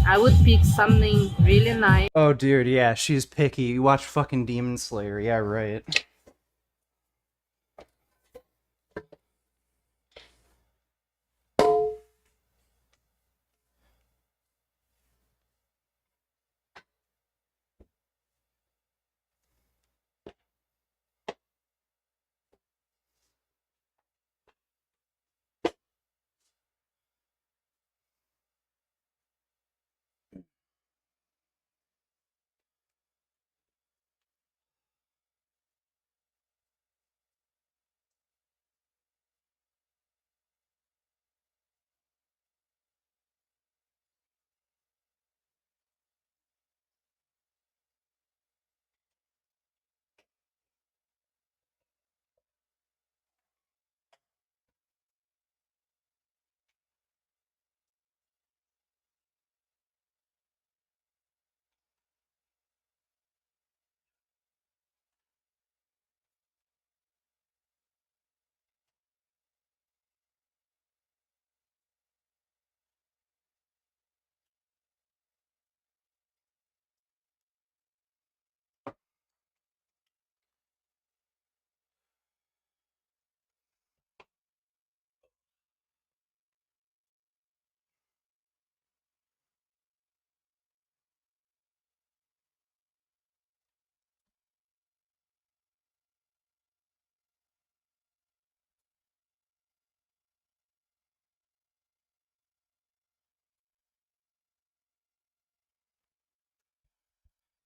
[SPEAKER 11] I would pick something really nice.
[SPEAKER 1] Oh, dude, yeah, she's picky. You watch fucking Demon Slayer, yeah, right.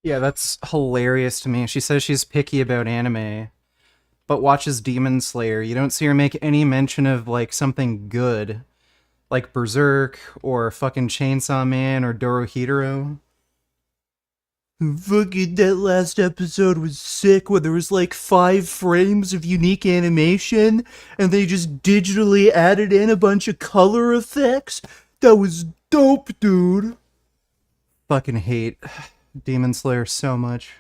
[SPEAKER 1] Yeah, that's hilarious to me. She says she's picky about anime, but watches Demon Slayer. You don't see her make any mention of, like, something good, like Berserk, or fucking Chainsaw Man, or Dorohedoro. Fucking that last episode was sick, where there was, like, 5 frames of unique animation, and they just digitally added in a bunch of color effects. That was dope, dude. Fucking hate Demon Slayer so much.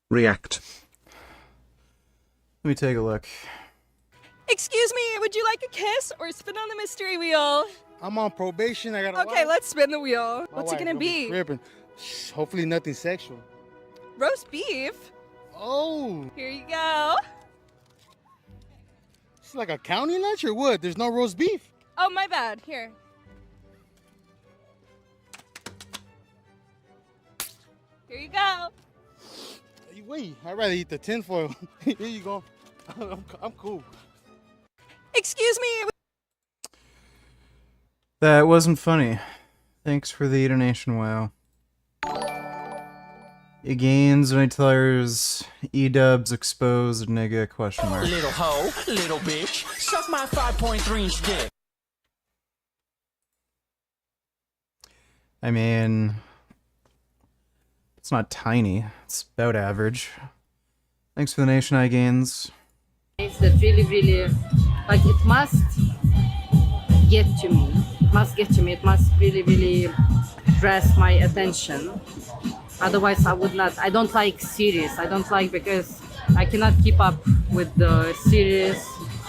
[SPEAKER 5] React.
[SPEAKER 1] Let me take a look.
[SPEAKER 17] Excuse me, would you like a kiss or spin on the mystery wheel?
[SPEAKER 19] I'm on probation. I got.
[SPEAKER 17] Okay, let's spin the wheel. What's it gonna be?
[SPEAKER 19] Hopefully nothing sexual.
[SPEAKER 17] Roast beef.
[SPEAKER 19] Oh.
[SPEAKER 17] Here you go.
[SPEAKER 19] It's like a county lunch or what? There's no roast beef.
[SPEAKER 17] Oh, my bad. Here. Here you go.
[SPEAKER 19] Hey, wait, I'd rather eat the tinfoil. Here you go. I'm cool.
[SPEAKER 17] Excuse me.
[SPEAKER 1] That wasn't funny. Thanks for the donation, wow. Again's Nightellers, E-dubs exposed, nigga, question mark.
[SPEAKER 15] Little hoe, little bitch, suck my 5.3-inch dick.
[SPEAKER 1] I mean, it's It's not tiny. It's about average. Thanks for the nation eye gains.
[SPEAKER 11] That really, really, like it must get to me. It must get to me. It must really, really grasp my attention. Otherwise, I would not. I don't like series. I don't like because I cannot keep up with the series.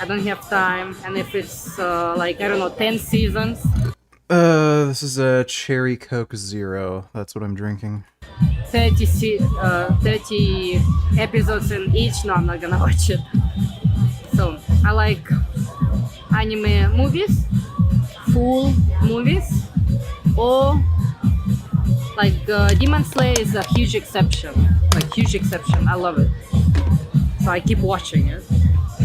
[SPEAKER 11] I don't have time. And if it's like, I don't know, 10 seasons.
[SPEAKER 1] This is a Cherry Coke Zero. That's what I'm drinking.
[SPEAKER 11] 30 episodes in each. No, I'm not gonna watch it. So I like anime movies, full movies, or like Demon Slayer is a huge exception. Like huge exception. I love it. So I keep watching it.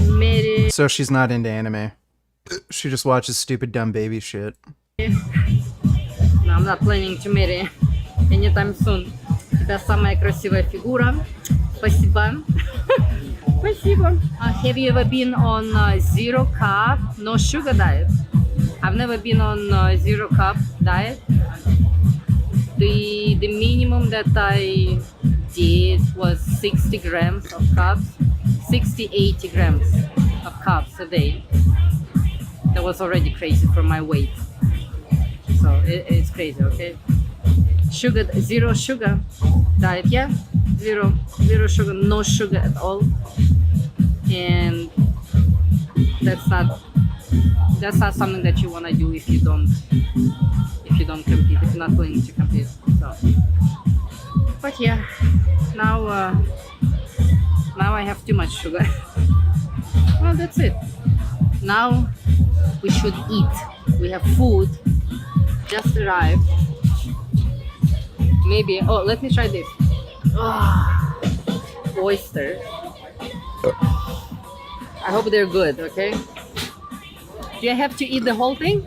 [SPEAKER 11] Mary.
[SPEAKER 1] So she's not into anime. She just watches stupid dumb baby shit.
[SPEAKER 11] No, I'm not planning to marry anytime soon. У тебя самая красивая фигура. Спасибо. Спасибо. Have you ever been on zero carb, no sugar diet? I've never been on zero carb diet. The minimum that I did was 60 grams of carbs, 80 grams of carbs a day. That was already crazy for my weight. So it's crazy, okay? Sugar, zero sugar diet, yeah? Zero sugar, no sugar at all. And that's not something that you want to do if you don't compete, if you're not planning to compete. So, but yeah, now I have too much sugar. Well, that's it. Now we should eat. We have food just arrived. Maybe, oh, let me try this. Oysters. I hope they're good, okay? Do I have to eat the whole thing?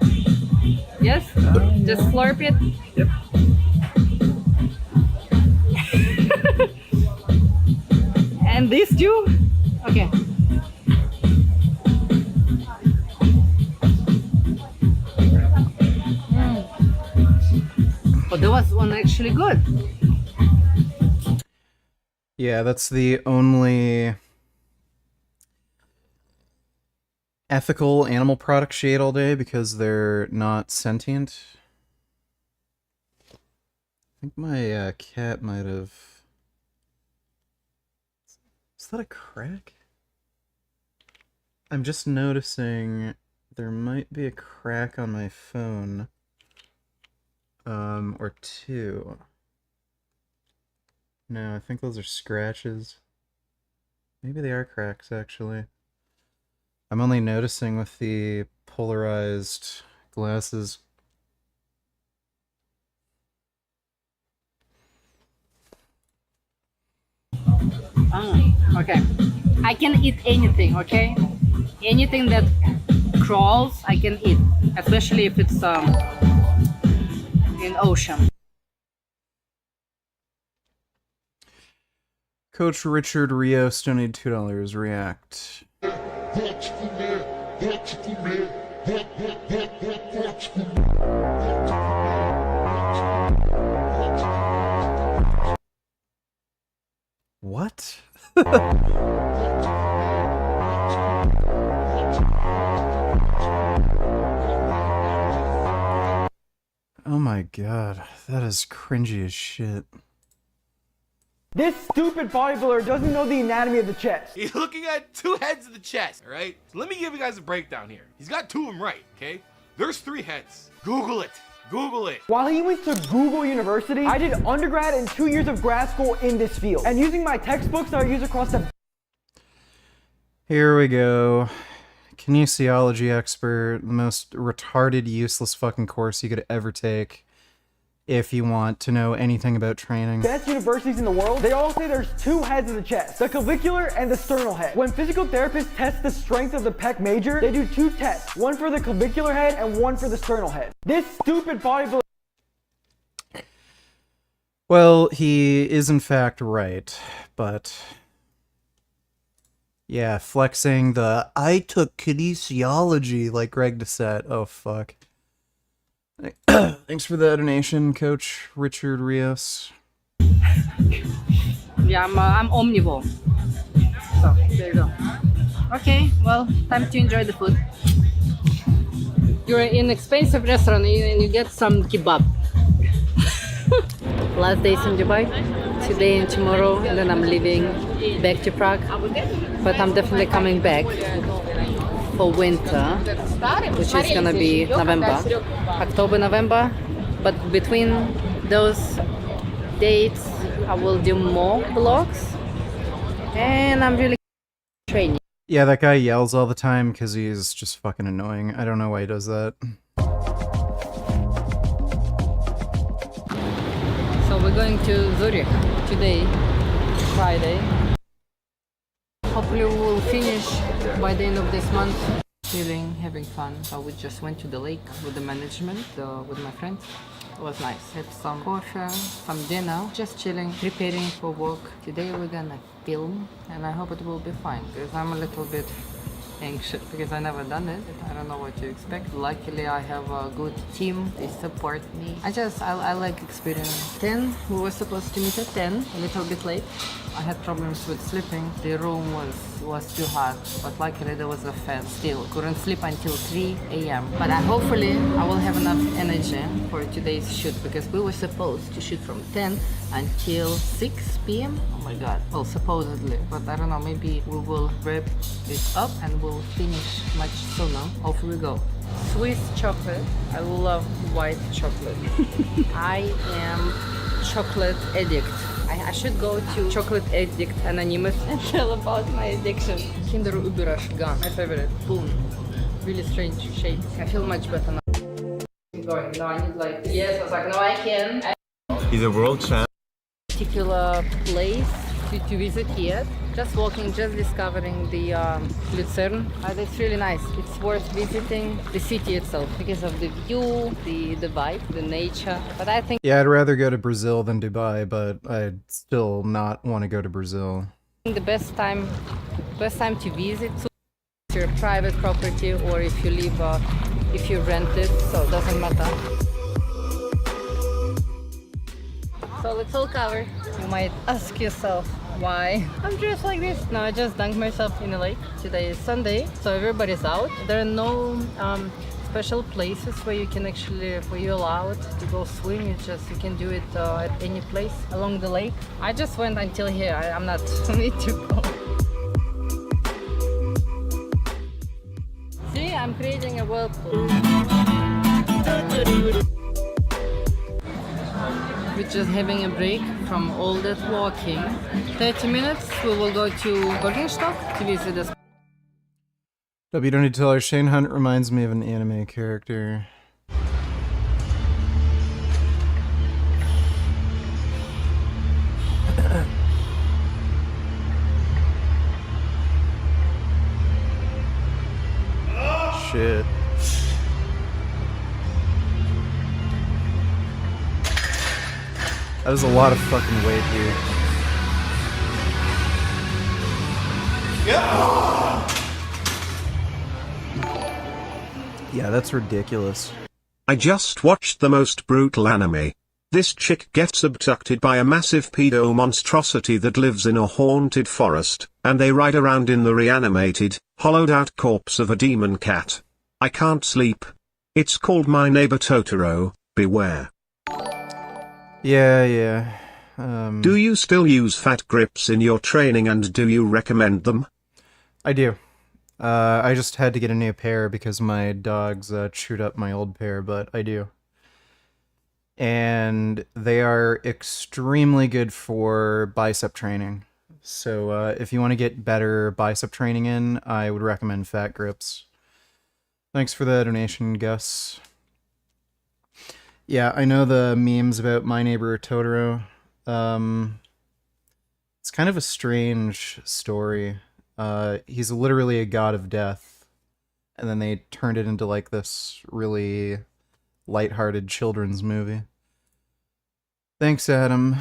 [SPEAKER 11] Yes? Just slurp it? Yep. And these two? Okay. Oh, that was one actually good.
[SPEAKER 1] Yeah, that's the only ethical animal product she ate all day because they're not sentient. I think my cat might have... Is that a crack? I'm just noticing there might be a crack on my phone. Or two. No, I think those are scratches. Maybe they are cracks, actually. I'm only noticing with the polarized glasses.
[SPEAKER 11] Okay. I can eat anything, okay? Anything that crawls, I can eat. Especially if it's in ocean.
[SPEAKER 1] Coach Richard Rios donated $2. React. What? Oh my god, that is cringy as shit.
[SPEAKER 20] This stupid bodybuilder doesn't know the anatomy of the chest.
[SPEAKER 21] He's looking at two heads of the chest, all right? So let me give you guys a breakdown here. He's got two of them right, okay? There's three heads. Google it. Google it.
[SPEAKER 20] While he went to Google University, I did undergrad and 2 years of grad school in this field. And using my textbooks that I use across the...
[SPEAKER 1] Here we go. Kinesiology expert, the most retarded, useless fucking course you could ever take if you want to know anything about training.
[SPEAKER 20] Best universities in the world, they all say there's two heads of the chest, the clavicular and the sternal head. When physical therapists test the strength of the pec major, they do two tests, one for the clavicular head and one for the sternal head. This stupid bodybuilder...
[SPEAKER 1] Well, he is in fact right, but... Yeah, flexing the I took kinesiology like Greg Doucette. Oh, fuck. Thanks for the donation, Coach Richard Rios.
[SPEAKER 11] Yeah, I'm omnivore. So there you go. Okay, well, time to enjoy the food. You're in an expensive restaurant and you get some kebab. Last days in Dubai, today and tomorrow, and then I'm leaving back to Prague. But I'm definitely coming back for winter, which is gonna be November, October, November. But between those dates, I will do more vlogs, and I'm really training.
[SPEAKER 1] Yeah, that guy yells all the time because he's just fucking annoying. I don't know why he does that.
[SPEAKER 11] So we're going to Zurich today, Friday. Hopefully we will finish by the end of this month. Chilling, having fun. So we just went to the lake with the management, with my friends. It was nice. Had some coffee, some dinner, just chilling, preparing for work. Today we're gonna film, and I hope it will be fine because I'm a little bit anxious because I never done it. I don't know what to expect. Luckily I have a good team. They support me. I like experience. 10, we were supposed to meet at 10, a little bit late. I had problems with sleeping. The room was too hot, but luckily there was a fan. Still couldn't sleep until 3 a.m. But hopefully I will have enough energy for today's shoot because we were supposed to shoot from 10 until 6 p.m. Oh my god. Well, supposedly, but I don't know. Maybe we will wrap it up and we'll finish much sooner. Off we go. Swiss chocolate. I love white chocolate. I am chocolate addict. I should go to Chocolate Addict Anonymous and tell about my addiction. Kinder Überrasch gum, my favorite. Boom. Really strange shape. I feel much better now. I'm going. No, I need like. Yes, I was like, no, I can.
[SPEAKER 5] He's a world champ.
[SPEAKER 11] Particular place to visit yet. Just walking, just discovering the Lucerne. It's really nice. It's worth visiting the city itself because of the view, the vibe, the nature. But I think
[SPEAKER 1] Yeah, I'd rather go to Brazil than Dubai, but I'd still not want to go to Brazil.
[SPEAKER 11] the best time to visit to your private property or if you live, if you rent it, so it doesn't matter. So let's all cover. You might ask yourself why I'm dressed like this. No, I just dunked myself in the lake. Today is Sunday, so everybody's out. There are no special places where you can where you're allowed to go swim. It's just you can do it at any place along the lake. I just went until here. I'm not need to go. See, I'm creating a whirlpool. We're just having a break from all that walking. 30 minutes, we will go to Bergenstock to visit the.
[SPEAKER 1] You don't need to tell her, Shane Hunt reminds me of an anime character. Shit. That was a lot of fucking weight, dude. Yeah, that's ridiculous.
[SPEAKER 5] I just watched the most brutal anime. This chick gets abducted by a massive pedo monstrosity that lives in a haunted forest, and they ride around in the reanimated, hollowed-out corpse of a demon cat. I can't sleep. It's called My Neighbor Totoro, beware.
[SPEAKER 1] Yeah.
[SPEAKER 5] Do you still use fat grips in your training and do you recommend them?
[SPEAKER 1] I do. I just had to get a new pair because my dogs chewed up my old pair, but I do. And they are extremely good for bicep training. So if you want to get better bicep training in, I would recommend fat grips. Thanks for the donation, Gus. Yeah, I know the memes about My Neighbor Totoro. It's kind of a strange story. He's literally a god of death, and then they turned it into like this really lighthearted children's movie. Thanks, Adam.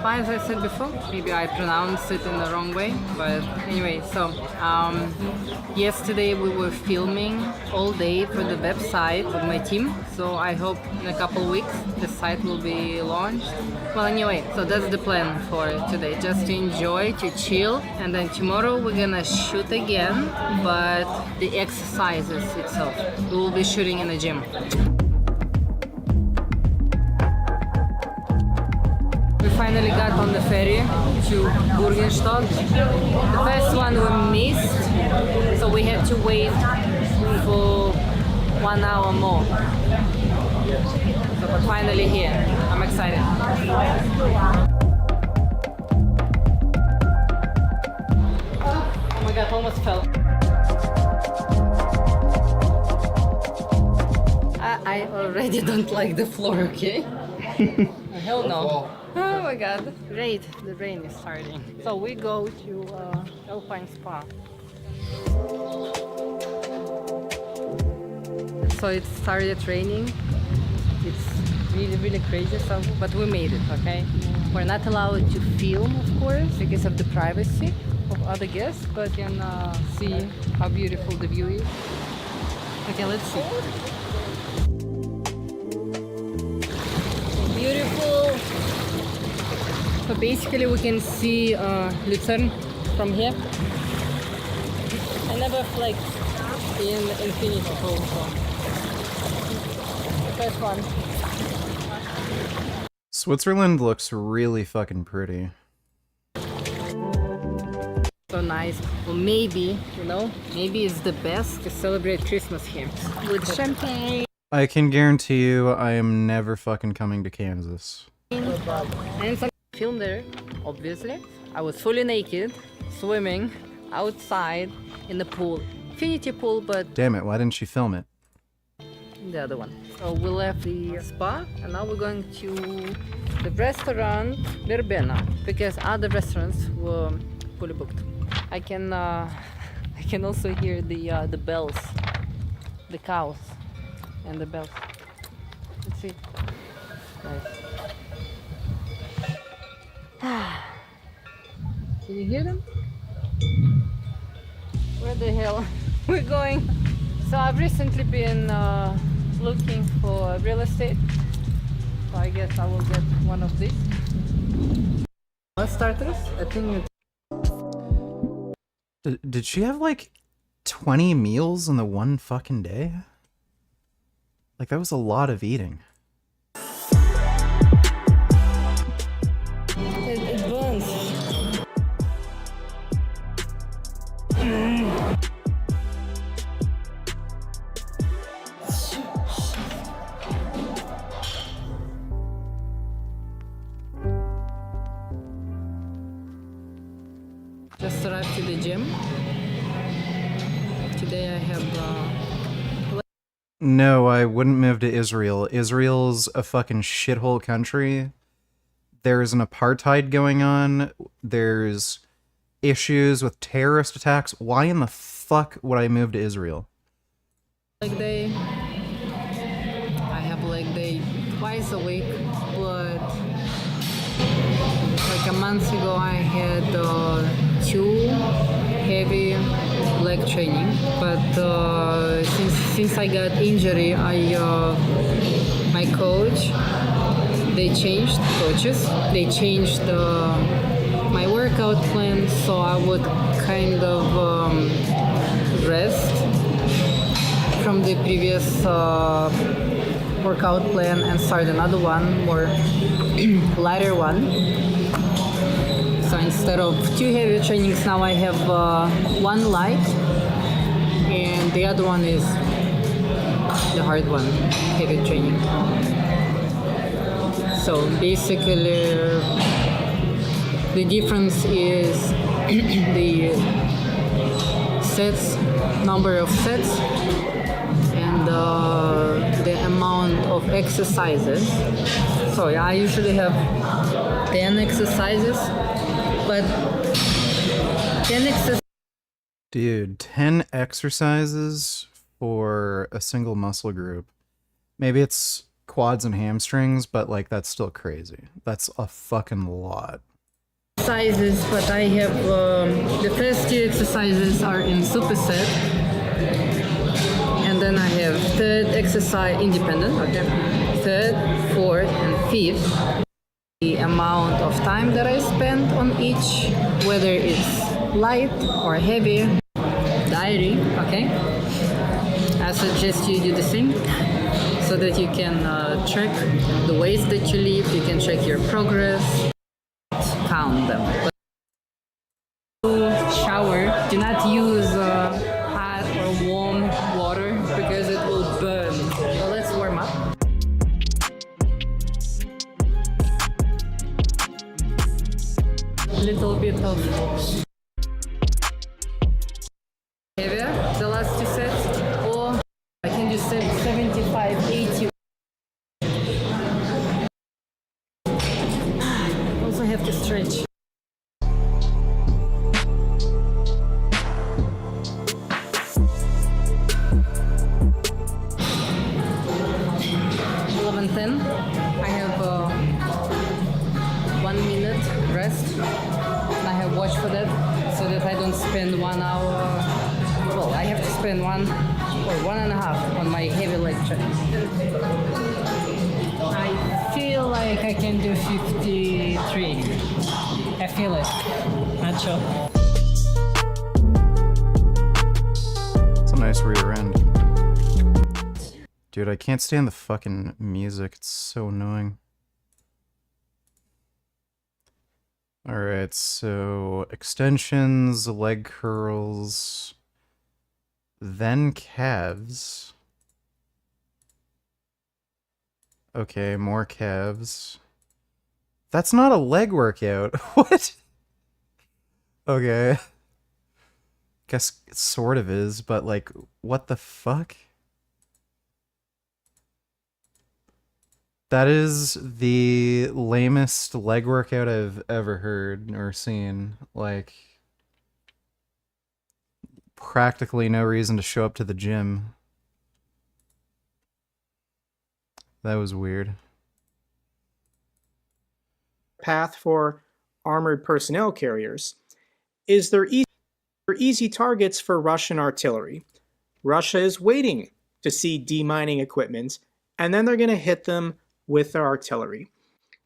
[SPEAKER 11] As I said before, maybe I pronounced it in the wrong way, but anyway, so yesterday we were filming all day for the website with my team, so I hope in a couple weeks the site will be launched. Well, anyway, so that's the plan for today, just to enjoy, to chill, and then tomorrow we're gonna shoot again, but the exercises itself. We will be shooting in a gym. We finally got on the ferry to Burgenstock. The first one we missed, so we had to wait for 1 hour more. So we're finally here. I'm excited. Oh my god, almost fell. I already don't like the floor, okay? Hell no. Oh my god. Great, the rain is starting. So we go to Alpine Spa. So it started raining. It's really crazy, so but we made it, okay? We're not allowed to film, of course, because of the privacy of other guests, but you can see how beautiful the view is. Okay, let's see. Beautiful. So basically we can see Lucerne from here. I never flexed in Infinity Pool, so the first one.
[SPEAKER 1] Switzerland looks really fucking pretty.
[SPEAKER 11] So nice. Well, maybe, you know, maybe it's the best to celebrate Christmas here with champagne.
[SPEAKER 1] I can guarantee you I am never fucking coming to Kansas.
[SPEAKER 11] And some film there, obviously. I was fully naked, swimming outside in the pool. Infinity pool, but
[SPEAKER 1] Damn it, why didn't she film it?
[SPEAKER 11] the other one. So we left the spa and now we're going to the restaurant Verbena because other restaurants were fully booked. I can also hear the bells, the cows and the bells. Let's see. Nice. Can you hear them? Where the hell we're going? So I've recently been looking for real estate. So I guess I will get one of these. Starters, I think.
[SPEAKER 1] Did she have like 20 meals in the one fucking day? Like that was a lot of eating.
[SPEAKER 11] It burns. Just arrived to the gym. Today I have
[SPEAKER 1] No, I wouldn't move to Israel. Israel's a fucking shithole country. There's an apartheid going on. There's issues with terrorist attacks. Why in the fuck would I move to Israel?
[SPEAKER 11] leg day. I have leg day twice a week, but like a month ago I had 2 heavy leg training. But since I got injury, my coach, they changed coaches. They changed my workout plan, so I would kind of rest from the previous workout plan and start another one, more lighter one. So instead of 2 heavy trainings, now I have 1 light and the other one is the hard one, heavy training. So basically the difference is the sets, number of sets, and the amount of exercises. So I usually have 10 exercises, but 10 exercises.
[SPEAKER 1] Dude, 10 exercises for a single muscle group. Maybe it's quads and hamstrings, but like that's still crazy. That's a fucking lot.
[SPEAKER 11] Exercises, but I have the first two exercises are in superset, and then I have third exercise independent, third, fourth, and fifth. The amount of time that I spend on each, whether it's light or heavy, diary, okay? I suggest you do the same so that you can track the weights that you lift, you can track your progress, count them. But shower, do not use hot or warm water because it will burn. So let's warm up. Little bit of heavier, the last two sets, or I can do 75, 80. Also have to stretch. I have 1 minute rest. I have watch for that so that I don't spend 1 hour. Well, I have to spend 1 or 1.5 on my heavy leg track. I feel like I can do 53. I feel it. Not sure.
[SPEAKER 1] It's a nice rear end. Dude, I can't stand the fucking music. It's so annoying. Alright, so extensions, leg curls, then calves. Okay, more calves. That's not a leg workout. What? Okay. Guess it sort of is, but like, what the fuck? That is the lamest leg workout I've ever heard or seen. Like, practically no reason to show up to the gym. That was weird.
[SPEAKER 14] Path for armored personnel carriers is they're easy targets for Russian artillery. Russia is waiting to see demining equipment, and then they're going to hit them with their artillery.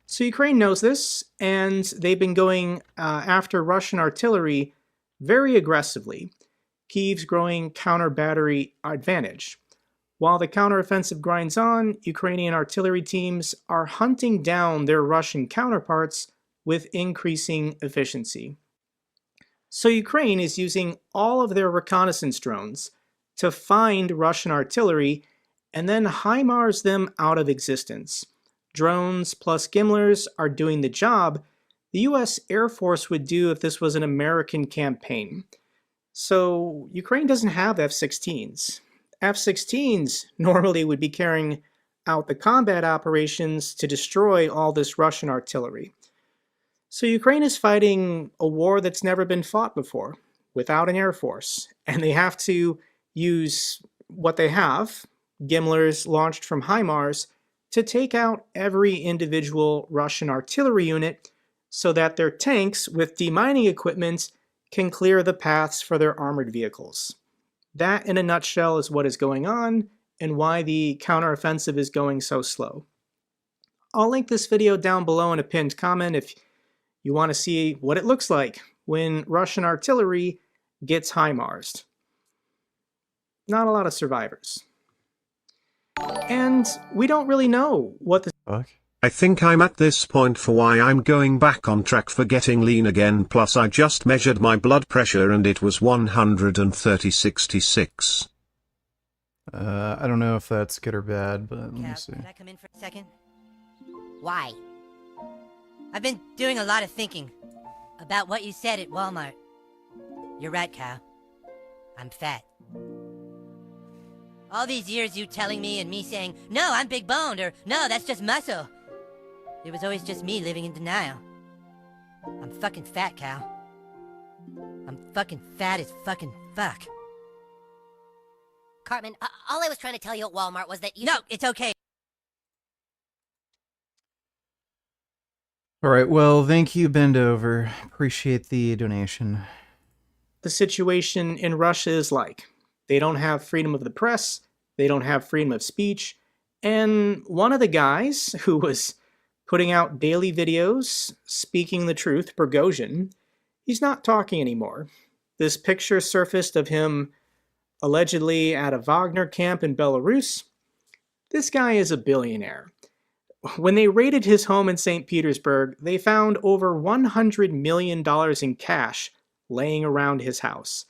[SPEAKER 14] So Ukraine knows this, and they've been going after Russian artillery very aggressively. Kyiv's growing counter-battery advantage. While the counteroffensive grinds on, Ukrainian artillery teams are hunting down their Russian counterparts with increasing efficiency. So Ukraine is using all of their reconnaissance drones to find Russian artillery and then HIMARS them out of existence. Drones plus GIMLRs are doing the job the US Air Force would do if this was an American campaign. So Ukraine doesn't have F-16s. F-16s normally would be carrying out the combat operations to destroy all this Russian artillery. So Ukraine is fighting a war that's never been fought before, without an air force, and they have to use what they have, GIMLRs launched from HIMARS, to take out every individual Russian artillery unit so that their tanks with demining equipment can clear the paths for their armored vehicles. That, in a nutshell, is what is going on and why the counteroffensive is going so slow. I'll link this video down below in a pinned comment if you want to see what it looks like when Russian artillery gets HIMARSed. Not a lot of survivors. And we don't really know what the
[SPEAKER 1] fuck.
[SPEAKER 5] I think I'm at this point for why I'm going back on track for getting lean again, plus I just measured my blood pressure and it was 130/66.
[SPEAKER 1] I don't know if that's good or bad, but let me see.
[SPEAKER 2] Can I come in for a second? Why? I've been doing a lot of thinking about what you said at Walmart. You're right, Cal. I'm fat. All these years you telling me and me saying, no, I'm big boned, or no, that's just muscle. It was always just me living in denial. I'm fucking fat, Cal. I'm fucking fat as fucking fuck.
[SPEAKER 22] Cartman, all I was trying to tell you at Walmart was that you...
[SPEAKER 2] No, it's okay.
[SPEAKER 1] All right, well, thank you, Bend Over. Appreciate the donation.
[SPEAKER 14] The situation in Russia is like. They don't have freedom of the press, they don't have freedom of speech, and one of the guys who was putting out daily videos speaking the truth, Prigozhin, he's not talking anymore. This picture surfaced of him allegedly at a Wagner camp in Belarus. This guy is a billionaire. When they raided his home in St. Petersburg, they found over $100 million in cash laying around his house.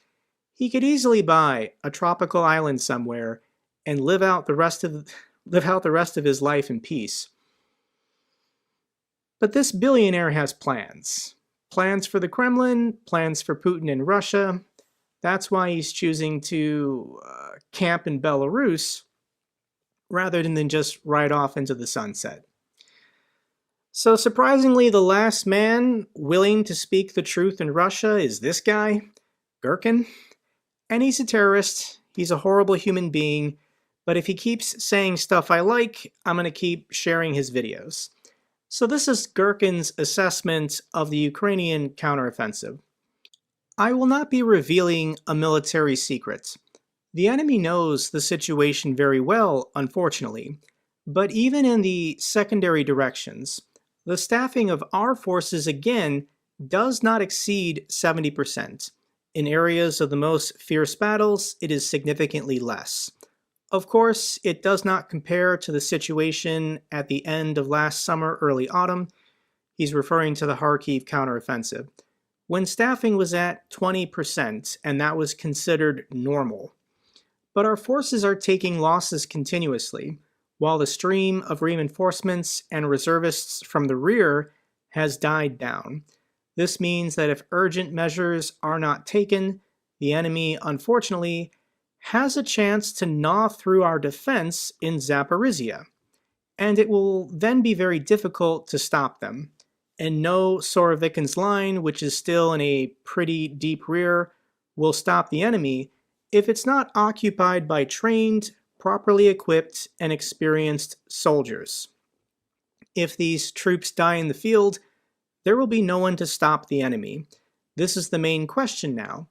[SPEAKER 14] He could easily buy a tropical island somewhere and live out the rest of his life in peace. But this billionaire has plans. Plans for the Kremlin, plans for Putin in Russia. That's why he's choosing to camp in Belarus rather than just ride off into the sunset. So surprisingly, the last man willing to speak the truth in Russia is this guy, Girkin. And he's a terrorist, he's a horrible human being, but if he keeps saying stuff I like, I'm going to keep sharing his videos. So this is Girkin's assessment of the Ukrainian counteroffensive. I will not be revealing a military secret. The enemy knows the situation very well, unfortunately, but even in the secondary directions, the staffing of our forces again does not exceed 70%. In areas of the most fierce battles, it is significantly less. Of course, it does not compare to the situation at the end of last summer, early autumn. He's referring to the Kharkiv counteroffensive, when staffing was at 20%, and that was considered normal. But our forces are taking losses continuously, while the stream of reinforcements and reservists from the rear has died down. This means that if urgent measures are not taken, the enemy, unfortunately, has a chance to gnaw through our defense in Zaporizhia, and it will then be very difficult to stop them. And no Sorovikin's line, which is still in a pretty deep rear, will stop the enemy if it's not occupied by trained, properly equipped, and experienced soldiers. If these troops die in the field, there will be no one to stop the enemy. This is the main question now.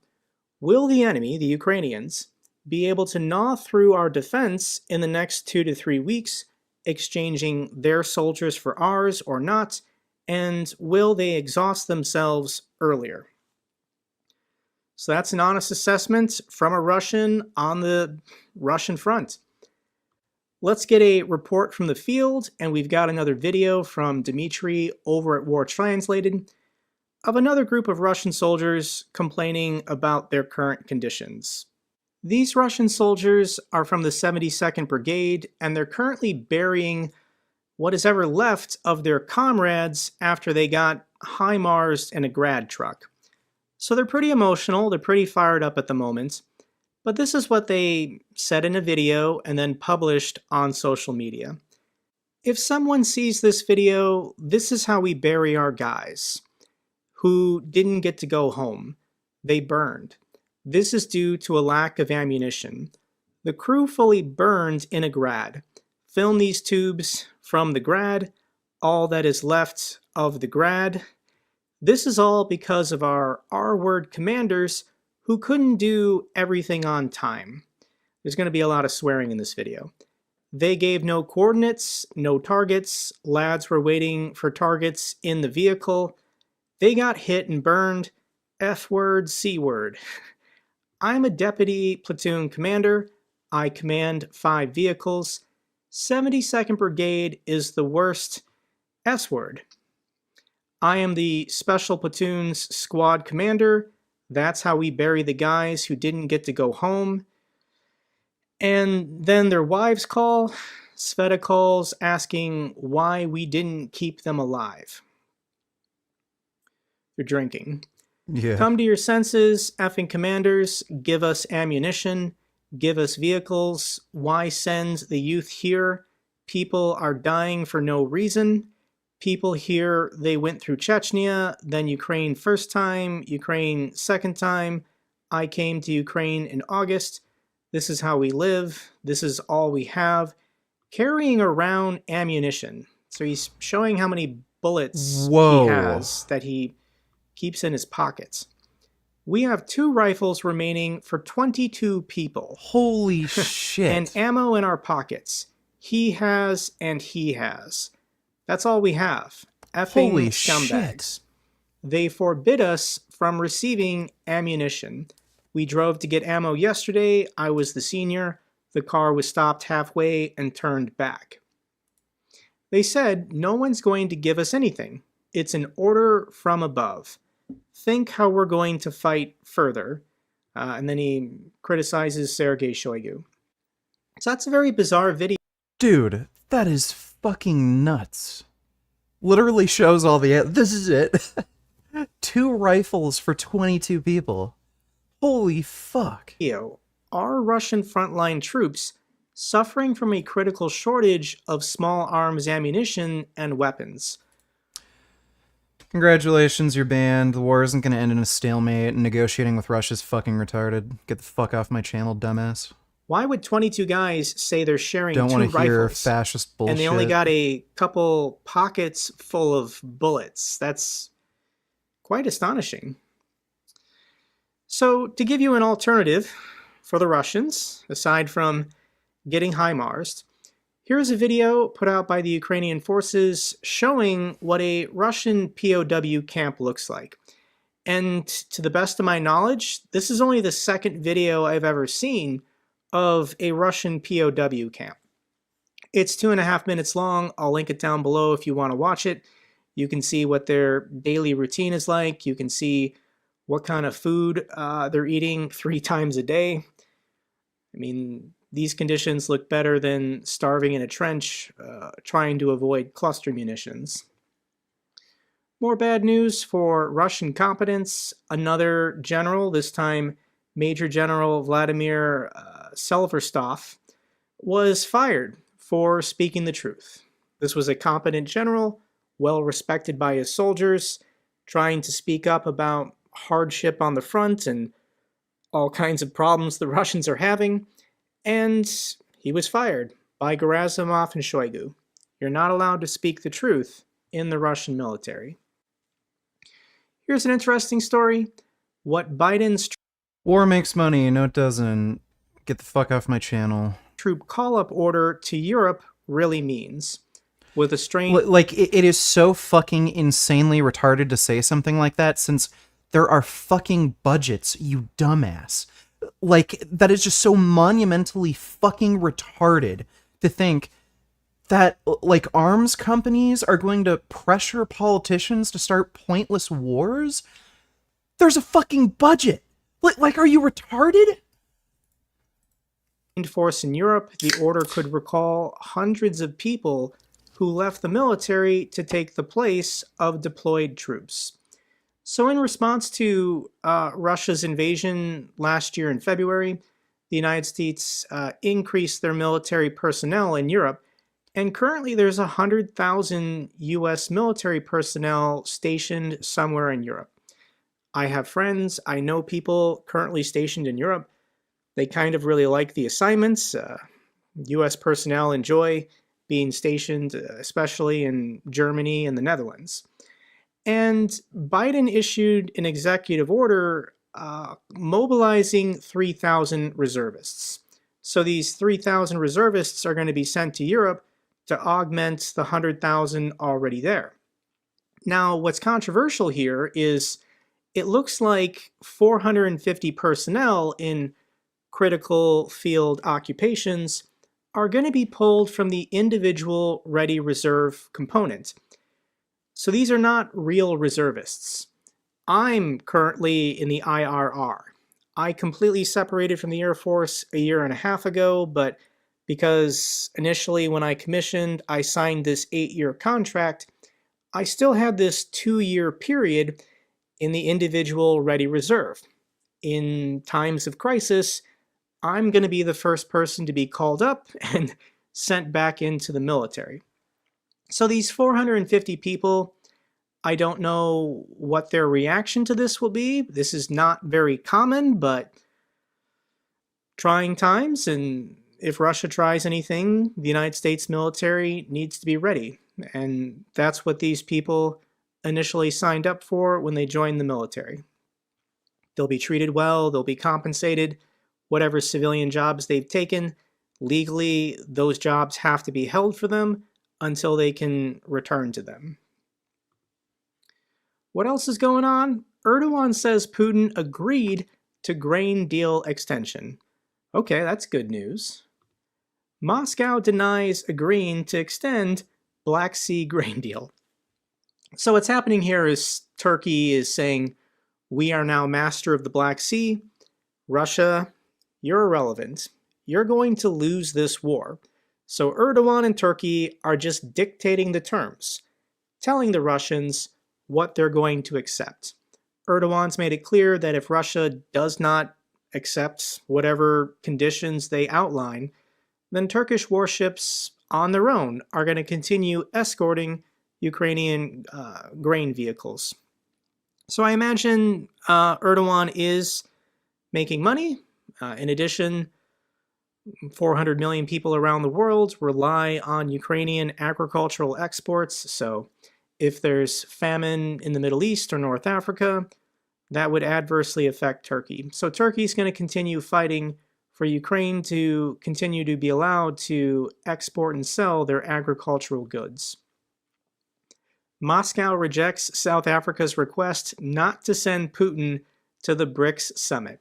[SPEAKER 14] Will the enemy, the Ukrainians, be able to gnaw through our defense in the next 2 to 3 weeks, exchanging their soldiers for ours or not, and will they exhaust themselves earlier? So that's an honest assessment from a Russian on the Russian front. Let's get a report from the field, and we've got another video from Dmitry over at War Translated of another group of Russian soldiers complaining about their current conditions. These Russian soldiers are from the 72nd Brigade, and they're currently burying what is ever left of their comrades after they got HIMARSed in a grad truck. So they're pretty emotional, they're pretty fired up at the moment, but this is what they said in a video and then published on social media. If someone sees this video, this is how we bury our guys who didn't get to go home. They burned. This is due to a lack of ammunition. The crew fully burned in a grad. Film these tubes from the grad, all that is left of the grad. This is all because of our R-word commanders who couldn't do everything on time. There's going to be a lot of swearing in this video. They gave no coordinates, no targets. Lads were waiting for targets in the vehicle. They got hit and burned. F-word, C-word. I'm a deputy platoon commander. I command 5 vehicles. 72nd Brigade is the worst. S-word. I am the special platoon's squad commander. That's how we bury the guys who didn't get to go home. And then their wives call. Sveta calls asking why we didn't keep them alive. They're drinking.
[SPEAKER 1] Yeah.
[SPEAKER 14] Come to your senses, effing commanders. Give us ammunition. Give us vehicles. Why send the youth here? People are dying for no reason. People here, they went through Chechnya, then Ukraine first time, Ukraine second time. I came to Ukraine in August. This is how we live. This is all we have. Carrying around ammunition. So he's showing how many
[SPEAKER 20] bullets
[SPEAKER 1] Whoa.
[SPEAKER 20] he has that he keeps in his pockets. We have 2 rifles remaining for 22 people.
[SPEAKER 1] Holy shit.
[SPEAKER 20] And ammo in our pockets. He has and he has. That's all we have. Effing
[SPEAKER 1] Holy
[SPEAKER 20] scumbags. They forbid us from receiving ammunition. We drove to get ammo yesterday. I was the senior. The car was stopped halfway and turned back. They said, no one's going to give us anything. It's an order from above. Think how we're going to fight further. And then he criticizes Sergei Shoigu. So that's a very bizarre video.
[SPEAKER 1] Dude, that is fucking nuts. Literally shows all the... This is it. 2 rifles for 22 people. Holy fuck.
[SPEAKER 20] Are Russian frontline troops suffering from a critical shortage of small arms ammunition and weapons?
[SPEAKER 1] Congratulations, you're banned. The war isn't going to end in a stalemate, and negotiating with Russia's fucking retarded. Get the fuck off my channel, dumbass.
[SPEAKER 20] Why would 22 guys say they're sharing
[SPEAKER 1] Don't
[SPEAKER 20] 2
[SPEAKER 1] want to hear
[SPEAKER 20] rifles?
[SPEAKER 1] fascist bullshit.
[SPEAKER 20] And they only got a couple pockets full of bullets. That's quite astonishing. So, to give you an alternative for the Russians, aside from getting HIMARSed, here's a video put out by the Ukrainian forces showing what a Russian POW camp looks like. And to the best of my knowledge, this is only the 2nd video I've ever seen of a Russian POW camp. It's 2.5 minutes long. I'll link it down below if you want to watch it. You can see what their daily routine is like. You can see what kind of food they're eating 3 times a day. I mean, these conditions look better than starving in a trench, trying to avoid cluster munitions. More bad news for Russian competence. Another general, this time Major General Vladimir Severstov, was fired for speaking the truth. This was a competent general, well respected by his soldiers, trying to speak up about hardship on the front and all kinds of problems the Russians are having, and he was fired by Gerasimov and Shoigu. You're not allowed to speak the truth in the Russian military. Here's an interesting story. What Biden's
[SPEAKER 1] war makes money. No, it doesn't. Get the fuck off my channel.
[SPEAKER 20] Troop call-up order to Europe really means. With a strain...
[SPEAKER 1] Like, it is so fucking insanely retarded to say something like that, since there are fucking budgets, you dumbass. Like, that is just so monumentally fucking retarded to think that, like, arms companies are going to pressure politicians to start pointless wars? There's a fucking budget. Like, are you retarded?
[SPEAKER 20] Force in Europe, the order could recall hundreds of people who left the military to take the place of deployed troops. So in response to Russia's invasion last year in February, the United States increased their military personnel in Europe, and currently there's 100,000 U.S. military personnel stationed somewhere in Europe. I have friends, I know people currently stationed in Europe. They kind of really like the assignments. U.S. personnel enjoy being stationed, especially in Germany and the Netherlands. And Biden issued an executive order mobilizing 3,000 reservists. So these 3,000 reservists are going to be sent to Europe to augment the 100,000 already there. Now, what's controversial here is it looks like 450 personnel in critical field occupations are going to be pulled from the individual ready reserve component. So these are not real reservists. I'm currently in the IRR. I completely separated from the Air Force a year and a half ago, but because initially when I commissioned, I signed this 8-year contract, I still had this 2-year period in the individual ready reserve. In times of crisis, I'm going to be the first person to be called up and sent back into the military. So these 450 people, I don't know what their reaction to this will be. This is not very common, but trying times, and if Russia tries anything, the United States military needs to be ready.
[SPEAKER 14] and that's what these people initially signed up for when they joined the military. They'll be treated well, they'll be compensated, whatever civilian jobs they've taken. Legally, those jobs have to be held for them until they can return to them. What else is going on? Erdogan says Putin agreed to grain deal extension. Okay, that's good news. Moscow denies agreeing to extend Black Sea grain deal. So what's happening here is Turkey is saying, we are now master of the Black Sea. Russia, you're irrelevant. You're going to lose this war. So Erdogan and Turkey are just dictating the terms, telling the Russians what they're going to accept. Erdogan's made it clear that if Russia does not accept whatever conditions they outline, then Turkish warships on their own are going to continue escorting Ukrainian grain vehicles. So I imagine Erdogan is making money. In addition, 400 million people around the world rely on Ukrainian agricultural exports. So if there's famine in the Middle East or North Africa, that would adversely affect Turkey. So Turkey's going to continue fighting for Ukraine to continue to be allowed to export and sell their agricultural goods. Moscow rejects South Africa's request not to send Putin to the BRICS summit.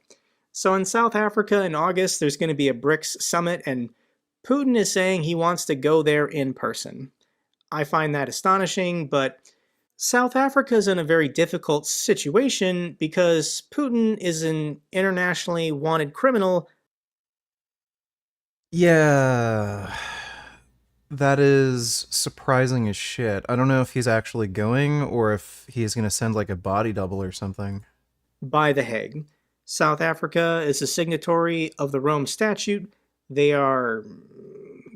[SPEAKER 14] So in South Africa in August, there's going to be a BRICS summit, and Putin is saying he wants to go there in person. I find that astonishing, but South Africa is in a very difficult situation because Putin is an internationally wanted criminal.
[SPEAKER 1] Yeah, that is surprising as shit. I don't know if he's actually going or if he's going to send like a body double or something.
[SPEAKER 14] By The Hague. South Africa is a signatory of the Rome Statute. They are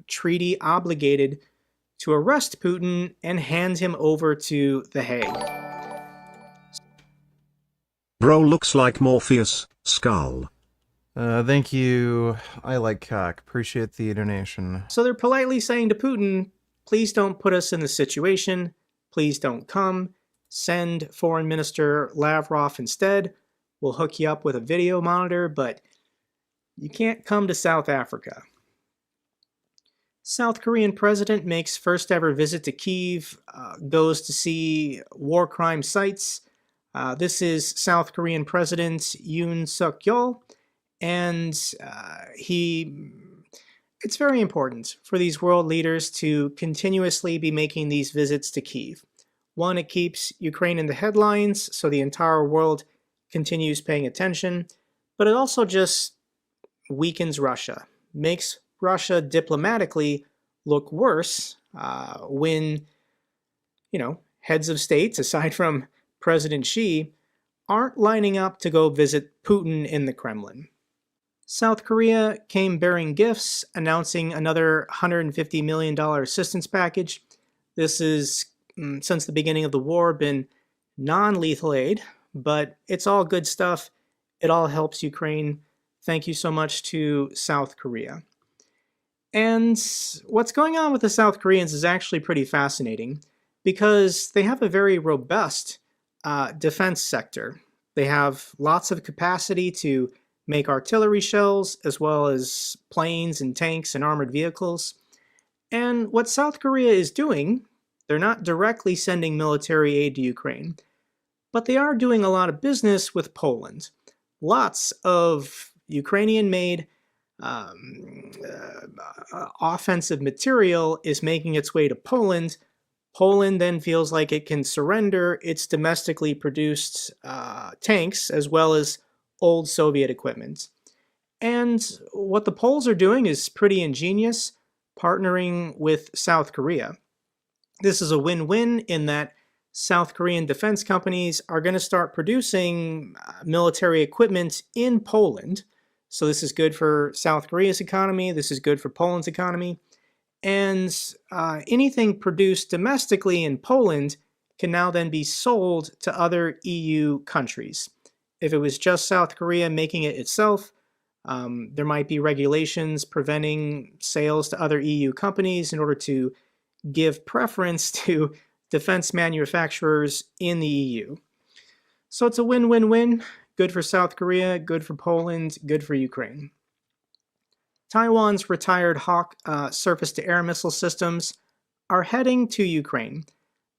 [SPEAKER 14] treaty obligated to arrest Putin and hand him over to The Hague.
[SPEAKER 5] Bro looks like Morpheus, Skull.
[SPEAKER 1] Thank you. I like cock. Appreciate the donation.
[SPEAKER 14] So they're politely saying to Putin, please don't put us in this situation. Please don't come. Send Foreign Minister Lavrov instead. We'll hook you up with a video monitor, but you can't come to South Africa. South Korean president makes first ever visit to Kyiv, goes to see war crime sites. This is South Korean President Yoon Suk Yeol, and it's very important for these world leaders to continuously be making these visits to Kyiv. One, it keeps Ukraine in the headlines, so the entire world continues paying attention, but it also just weakens Russia, makes Russia diplomatically look worse when, heads of states, aside from President Xi, aren't lining up to go visit Putin in the Kremlin. South Korea came bearing gifts, announcing another $150 million assistance package. This is, since the beginning of the war, been non-lethal aid, but it's all good stuff. It all helps Ukraine. Thank you so much to South Korea. And what's going on with the South Koreans is actually pretty fascinating because they have a very robust defense sector. They have lots of capacity to make artillery shells as well as planes and tanks and armored vehicles. And what South Korea is doing, they're not directly sending military aid to Ukraine, but they are doing a lot of business with Poland. Lots of Ukrainian-made offensive material is making its way to Poland. Poland then feels like it can surrender its domestically produced tanks as well as old Soviet equipment. And what the Poles are doing is pretty ingenious, partnering with South Korea. This is a win-win in that South Korean defense companies are going to start producing military equipment in Poland. So this is good for South Korea's economy. This is good for Poland's economy. And anything produced domestically in Poland can now then be sold to other EU countries. If it was just South Korea making it itself, there might be regulations preventing sales to other EU companies in order to give preference to defense manufacturers in the EU. So it's a win-win-win. Good for South Korea, good for Poland, good for Ukraine. Taiwan's retired Hawk surface-to-air missile systems are heading to Ukraine.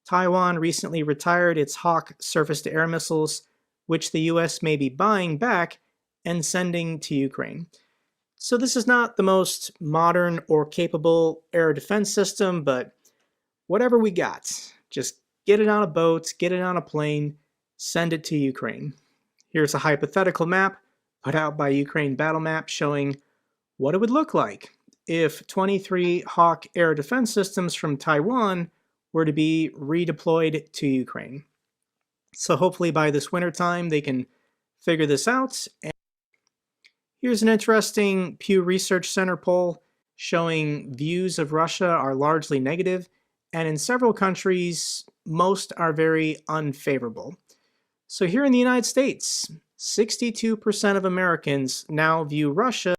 [SPEAKER 14] Taiwan recently retired its Hawk surface-to-air missiles, which the US may be buying back and sending to Ukraine. So this is not the most modern or capable air defense system, but whatever we got, just get it on a boat, get it on a plane, send it to Ukraine. Here's a hypothetical map put out by Ukraine Battle Map showing what it would look like if 23 Hawk air defense systems from Taiwan were to be redeployed to Ukraine. So hopefully by this wintertime they can figure this out. And here's an interesting Pew Research Center poll showing views of Russia are largely negative, and in several countries, most are very unfavorable. So here in the United States, 62% of Americans now view Russia.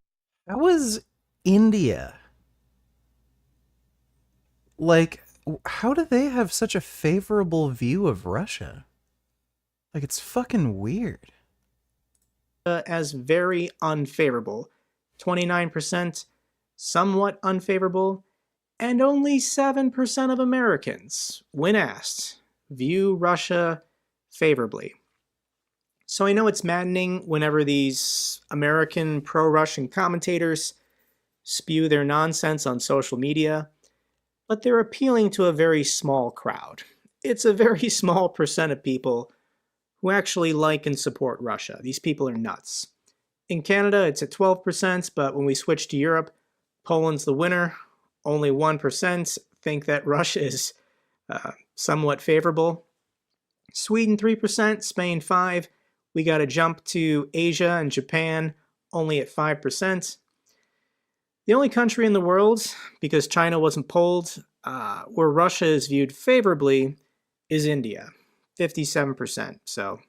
[SPEAKER 1] That was India. Like, how do they have such a favorable view of Russia? Like, it's fucking weird.
[SPEAKER 14] As very unfavorable. 29% somewhat unfavorable. And only 7% of Americans, when asked, view Russia favorably. So I know it's maddening whenever these American pro-Russian commentators spew their nonsense on social media, but they're appealing to a very small crowd. It's a very small percent of people who actually like and support Russia. These people are nuts. In Canada, it's at 12%, but when we switch to Europe, Poland's the winner. Only 1% think that Russia is somewhat favorable. Sweden 3%, Spain 5%. We got to jump to Asia and Japan, only at 5%. The only country in the world, because China wasn't polled, where Russia is viewed favorably is India, 57%. So,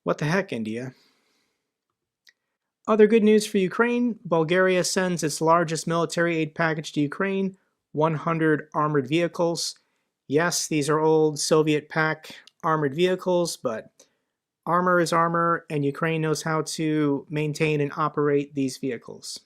[SPEAKER 14] what the heck, India? Other good news for Ukraine, Bulgaria sends its largest military aid package to Ukraine, 100 armored vehicles. Yes, these are old Soviet pack armored vehicles, but armor is armor, and Ukraine knows how to maintain and operate these vehicles.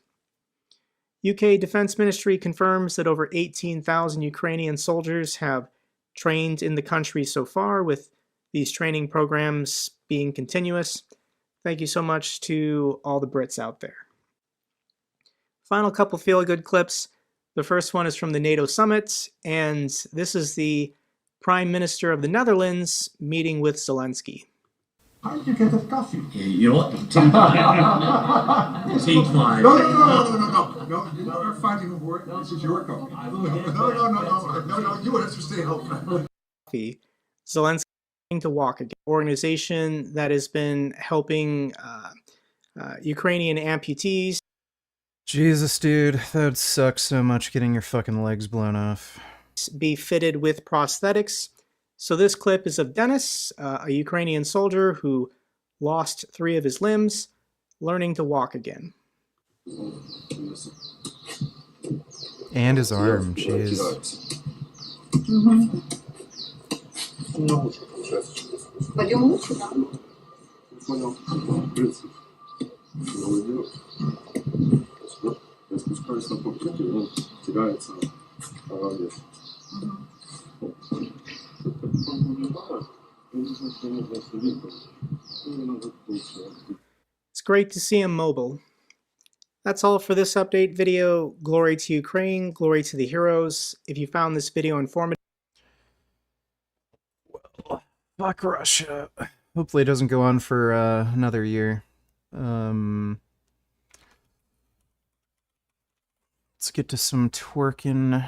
[SPEAKER 14] UK Defense Ministry confirms that over 18,000 Ukrainian soldiers have trained in the country so far, with these training programs being continuous. Thank you so much to all the Brits out there. Final couple feel-good clips. The first one is from the NATO summit, and this is the Prime Minister of the Netherlands meeting with Zelensky.
[SPEAKER 7] How did you get that coffee? You know what? Team five. Team five. No, you're not fighting over it. This is your coffee. No, you have to stay home.
[SPEAKER 14] Zelensky to walk again. Organization that has been helping Ukrainian amputees.
[SPEAKER 1] Jesus, dude, that would suck so much getting your fucking legs blown off.
[SPEAKER 14] Be fitted with prosthetics. So this clip is of Dennis, a Ukrainian soldier who lost 3 of his limbs, learning to walk again.
[SPEAKER 1] And his arm, jeez.
[SPEAKER 14] It's great to see him mobile. That's all for this update video. Glory to Ukraine, glory to the heroes. If you found this video informative,
[SPEAKER 1] well, fuck Russia. Hopefully it doesn't go on for another year. Let's get to some twerking.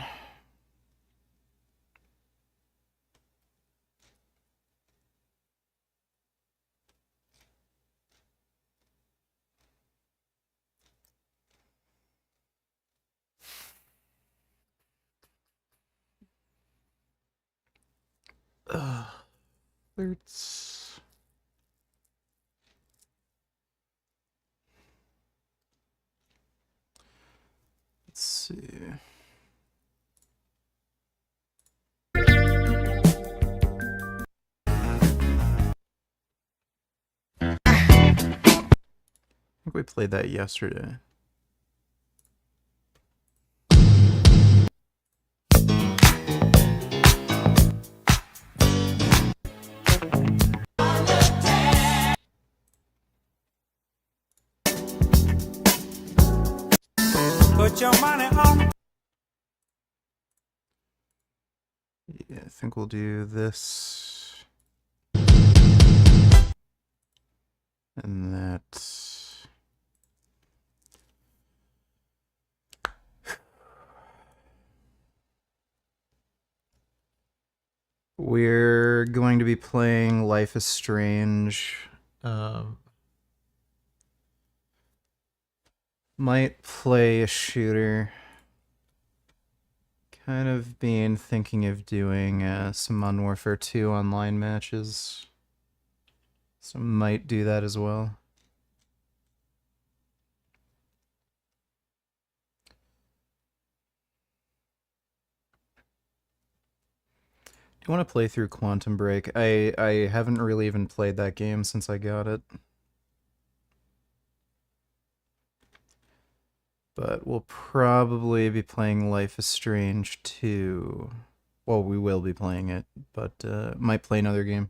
[SPEAKER 1] Let's see. think we played that yesterday.
[SPEAKER 15] Put your money on.
[SPEAKER 1] Yeah, I think we'll do this. And that. We're going to be playing Life is Strange. Might play a shooter. Kind of been thinking of doing some Modern Warfare 2 online matches. So might do that as well. Do you want to play through Quantum Break? I haven't really even played that game since I got it. But we'll probably be playing Life is Strange 2. Well, we will be playing it, but might play another game.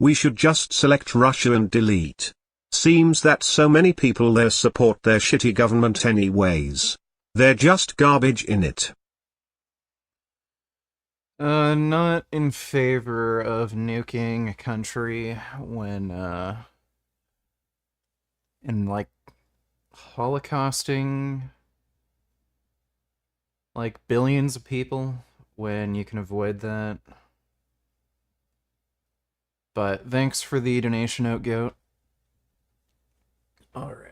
[SPEAKER 5] We should just select Russia and delete. Seems that so many people there support their shitty government anyways. They're just garbage in it.
[SPEAKER 1] Not in favor of nuking a country when, and like, holocausting, like, billions of people when you can avoid that. But thanks for the donation, Oatgoat. Alright.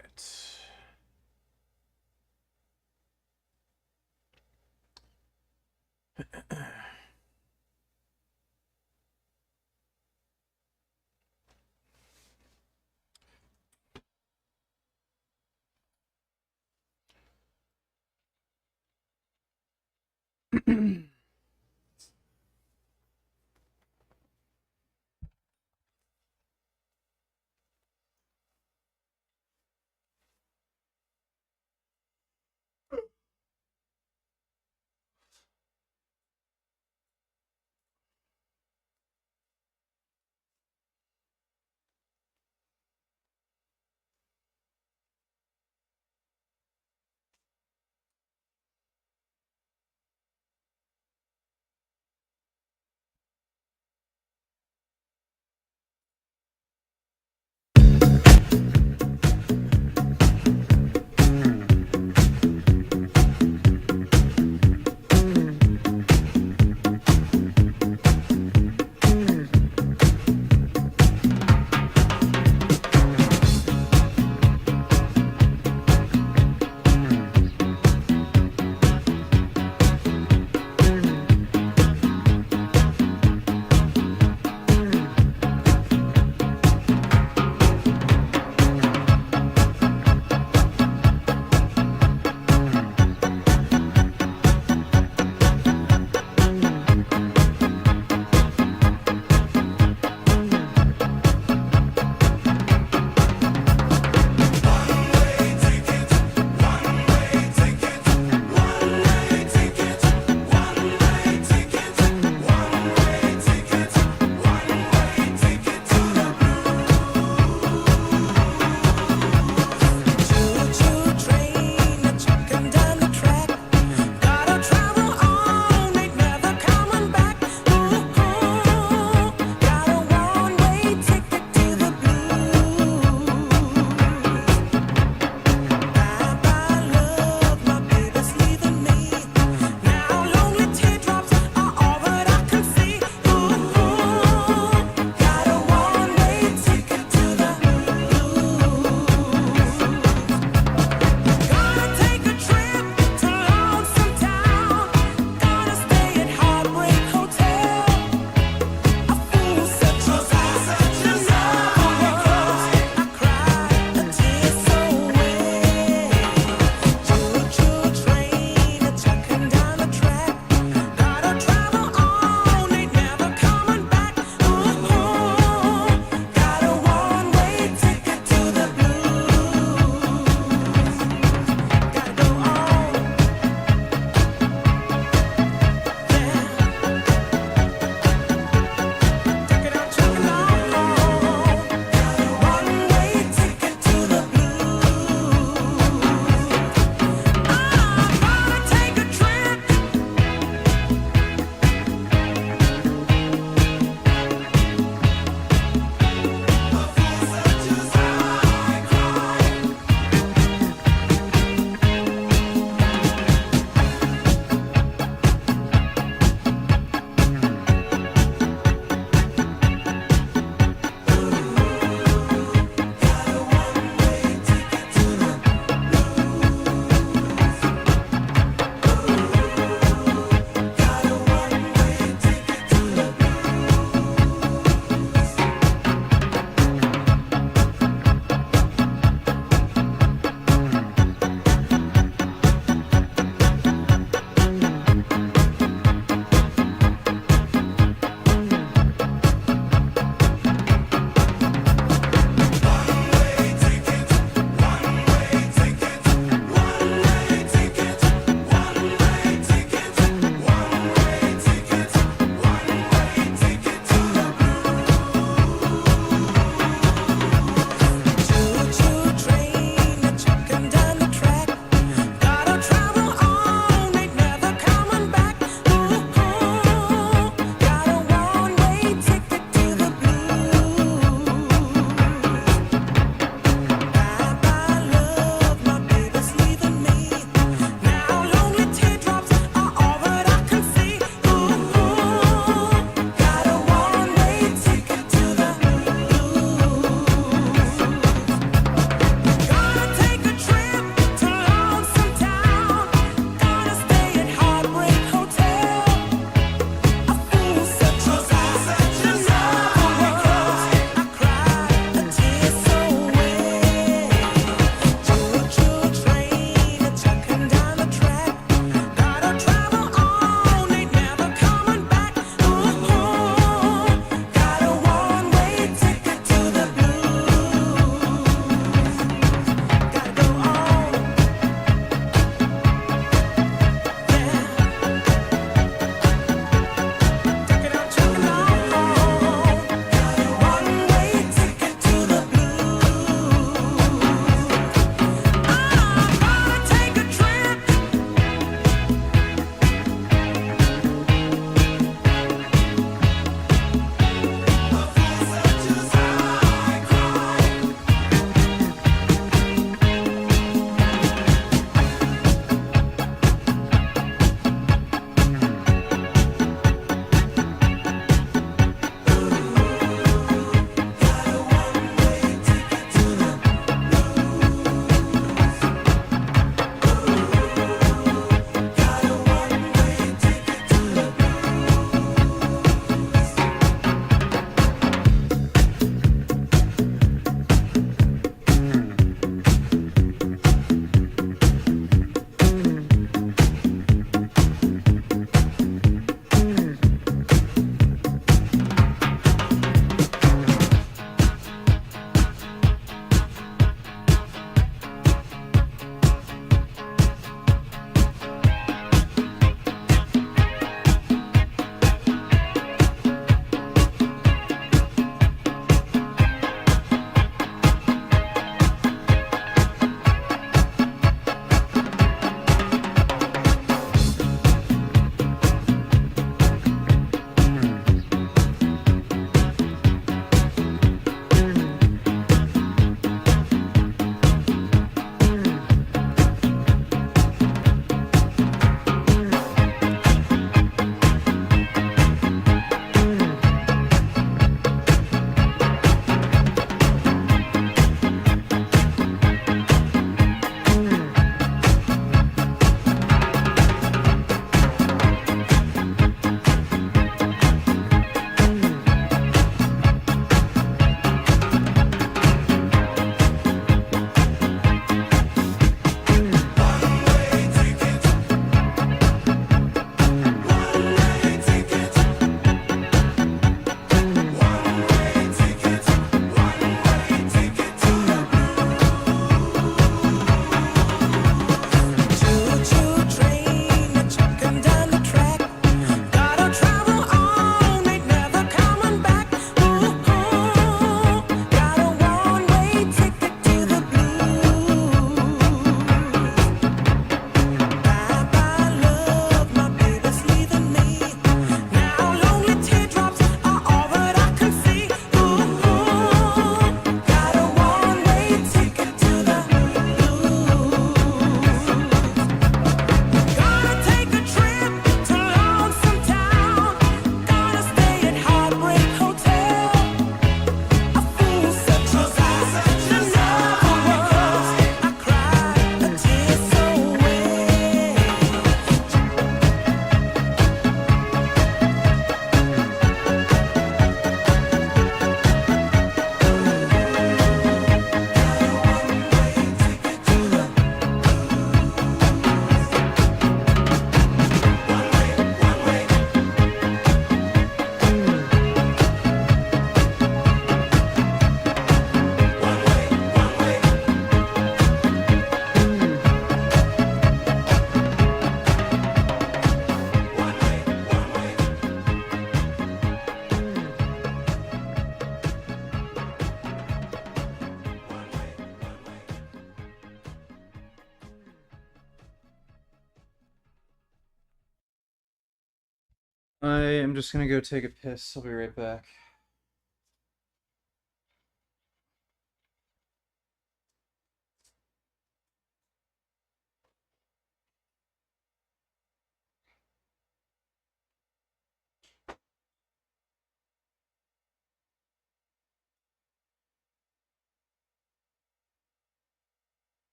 [SPEAKER 1] I am just gonna go take a piss. I'll be right back.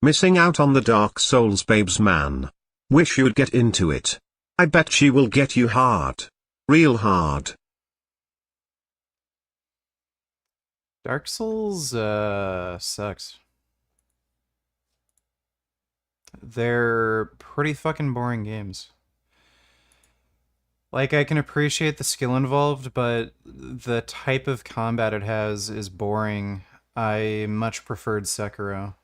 [SPEAKER 5] Missing out on the Dark Souls babes, man. Wish you'd get into it. I bet she will get you hard. Real hard.
[SPEAKER 1] Dark Souls sucks. They're pretty fucking boring games. Like, I can appreciate the skill involved, but the type of combat it has is boring. I much preferred Sekiro.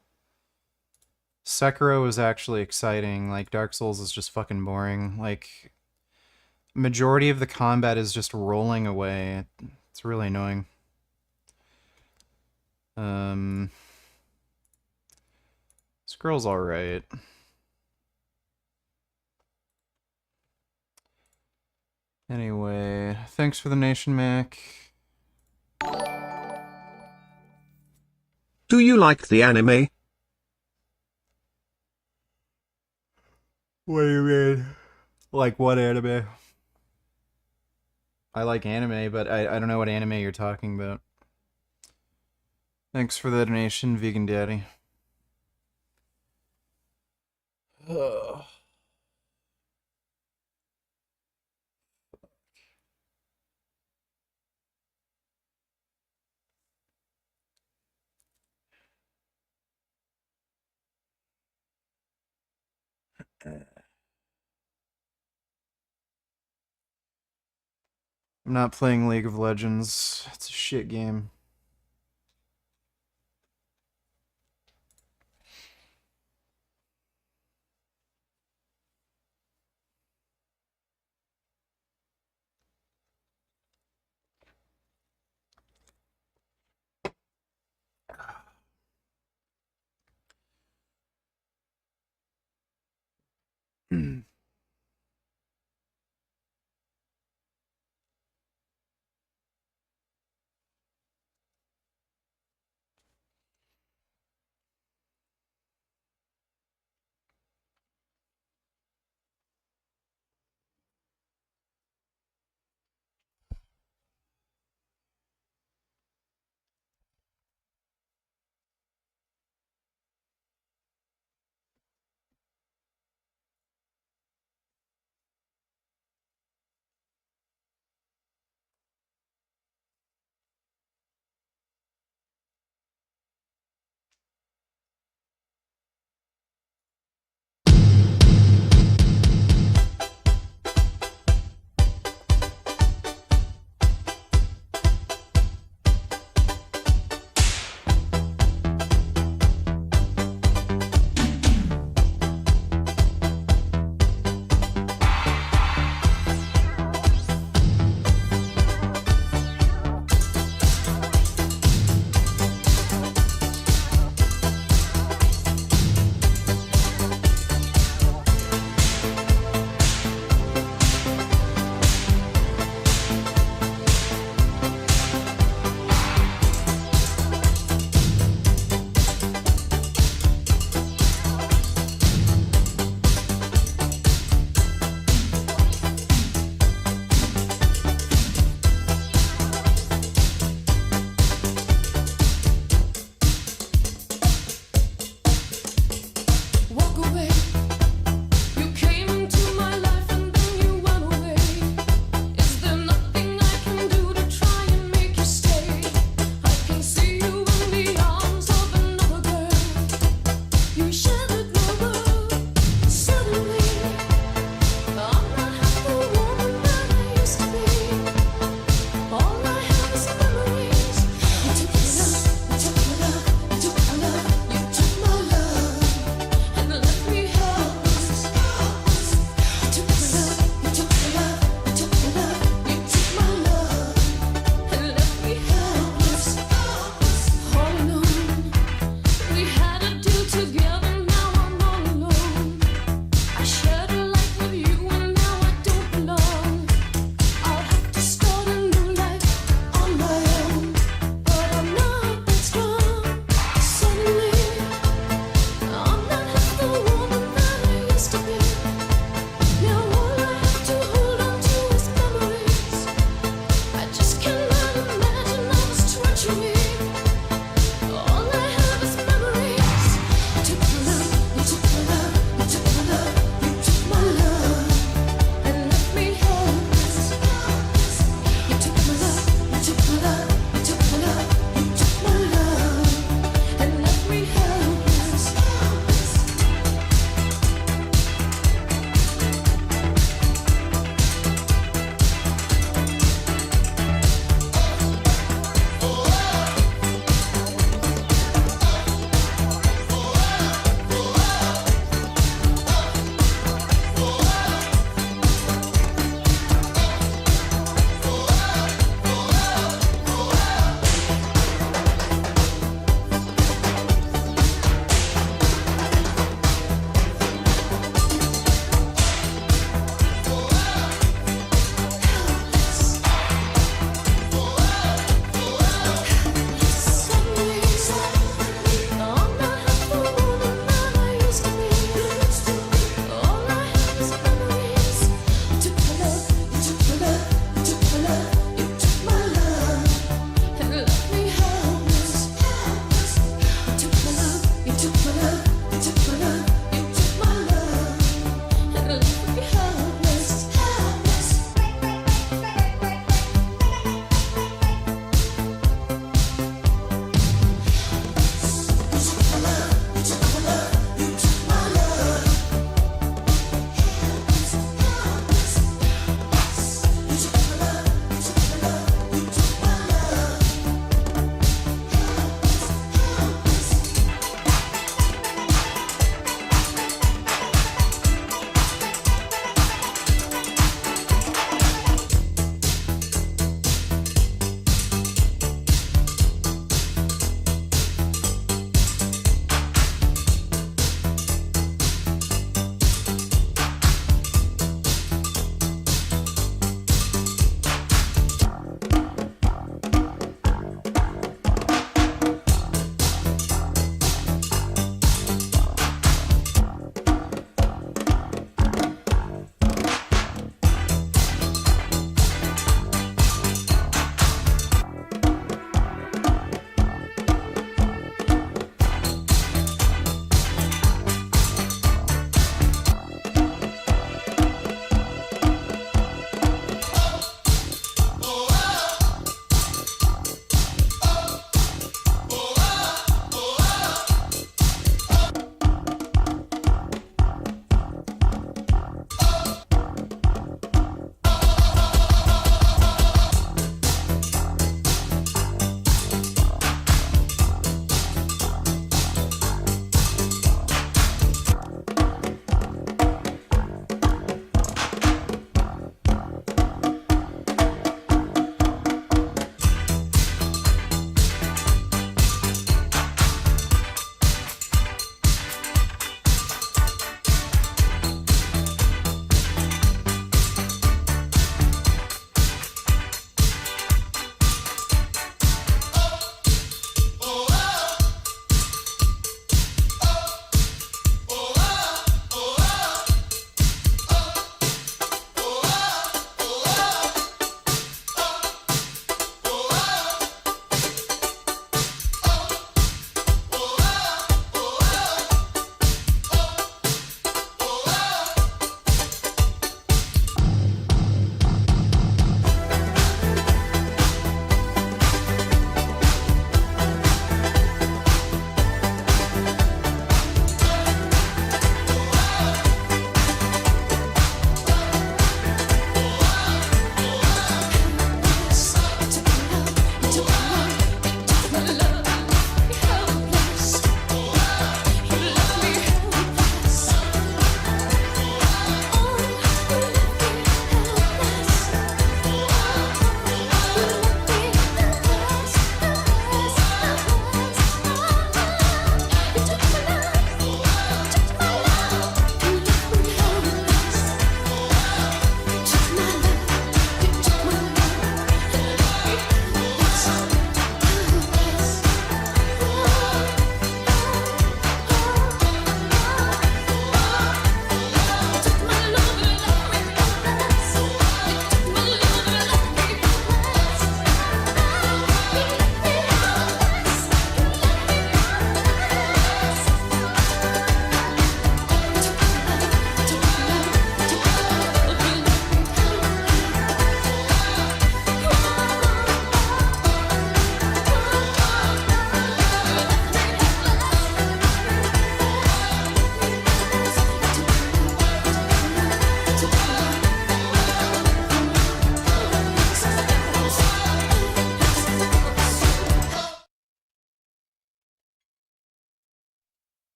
[SPEAKER 1] Sekiro was actually exciting. Like, Dark Souls is just fucking boring. Like, majority of the combat is just rolling away. It's really annoying. This girl's alright. Anyway, thanks for the nation, Mac.
[SPEAKER 5] Do you like the anime?
[SPEAKER 1] What do you mean? Like what anime? I like anime, but I don't know what anime you're talking about. Thanks for the donation, Vegan Daddy. Ugh. I'm not playing League of Legends. It's a shit game.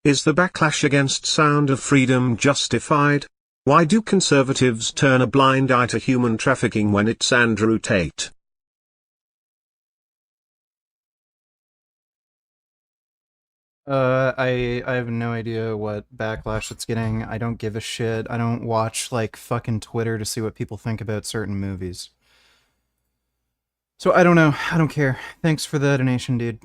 [SPEAKER 5] Is the backlash against Sound of Freedom justified? Why do conservatives turn a blind eye to human trafficking when it's Andrew Tate?
[SPEAKER 1] I have no idea what backlash it's getting. I don't give a shit. I don't watch like fucking Twitter to see what people think about certain movies. So I don't know. I don't care. Thanks for the donation, dude.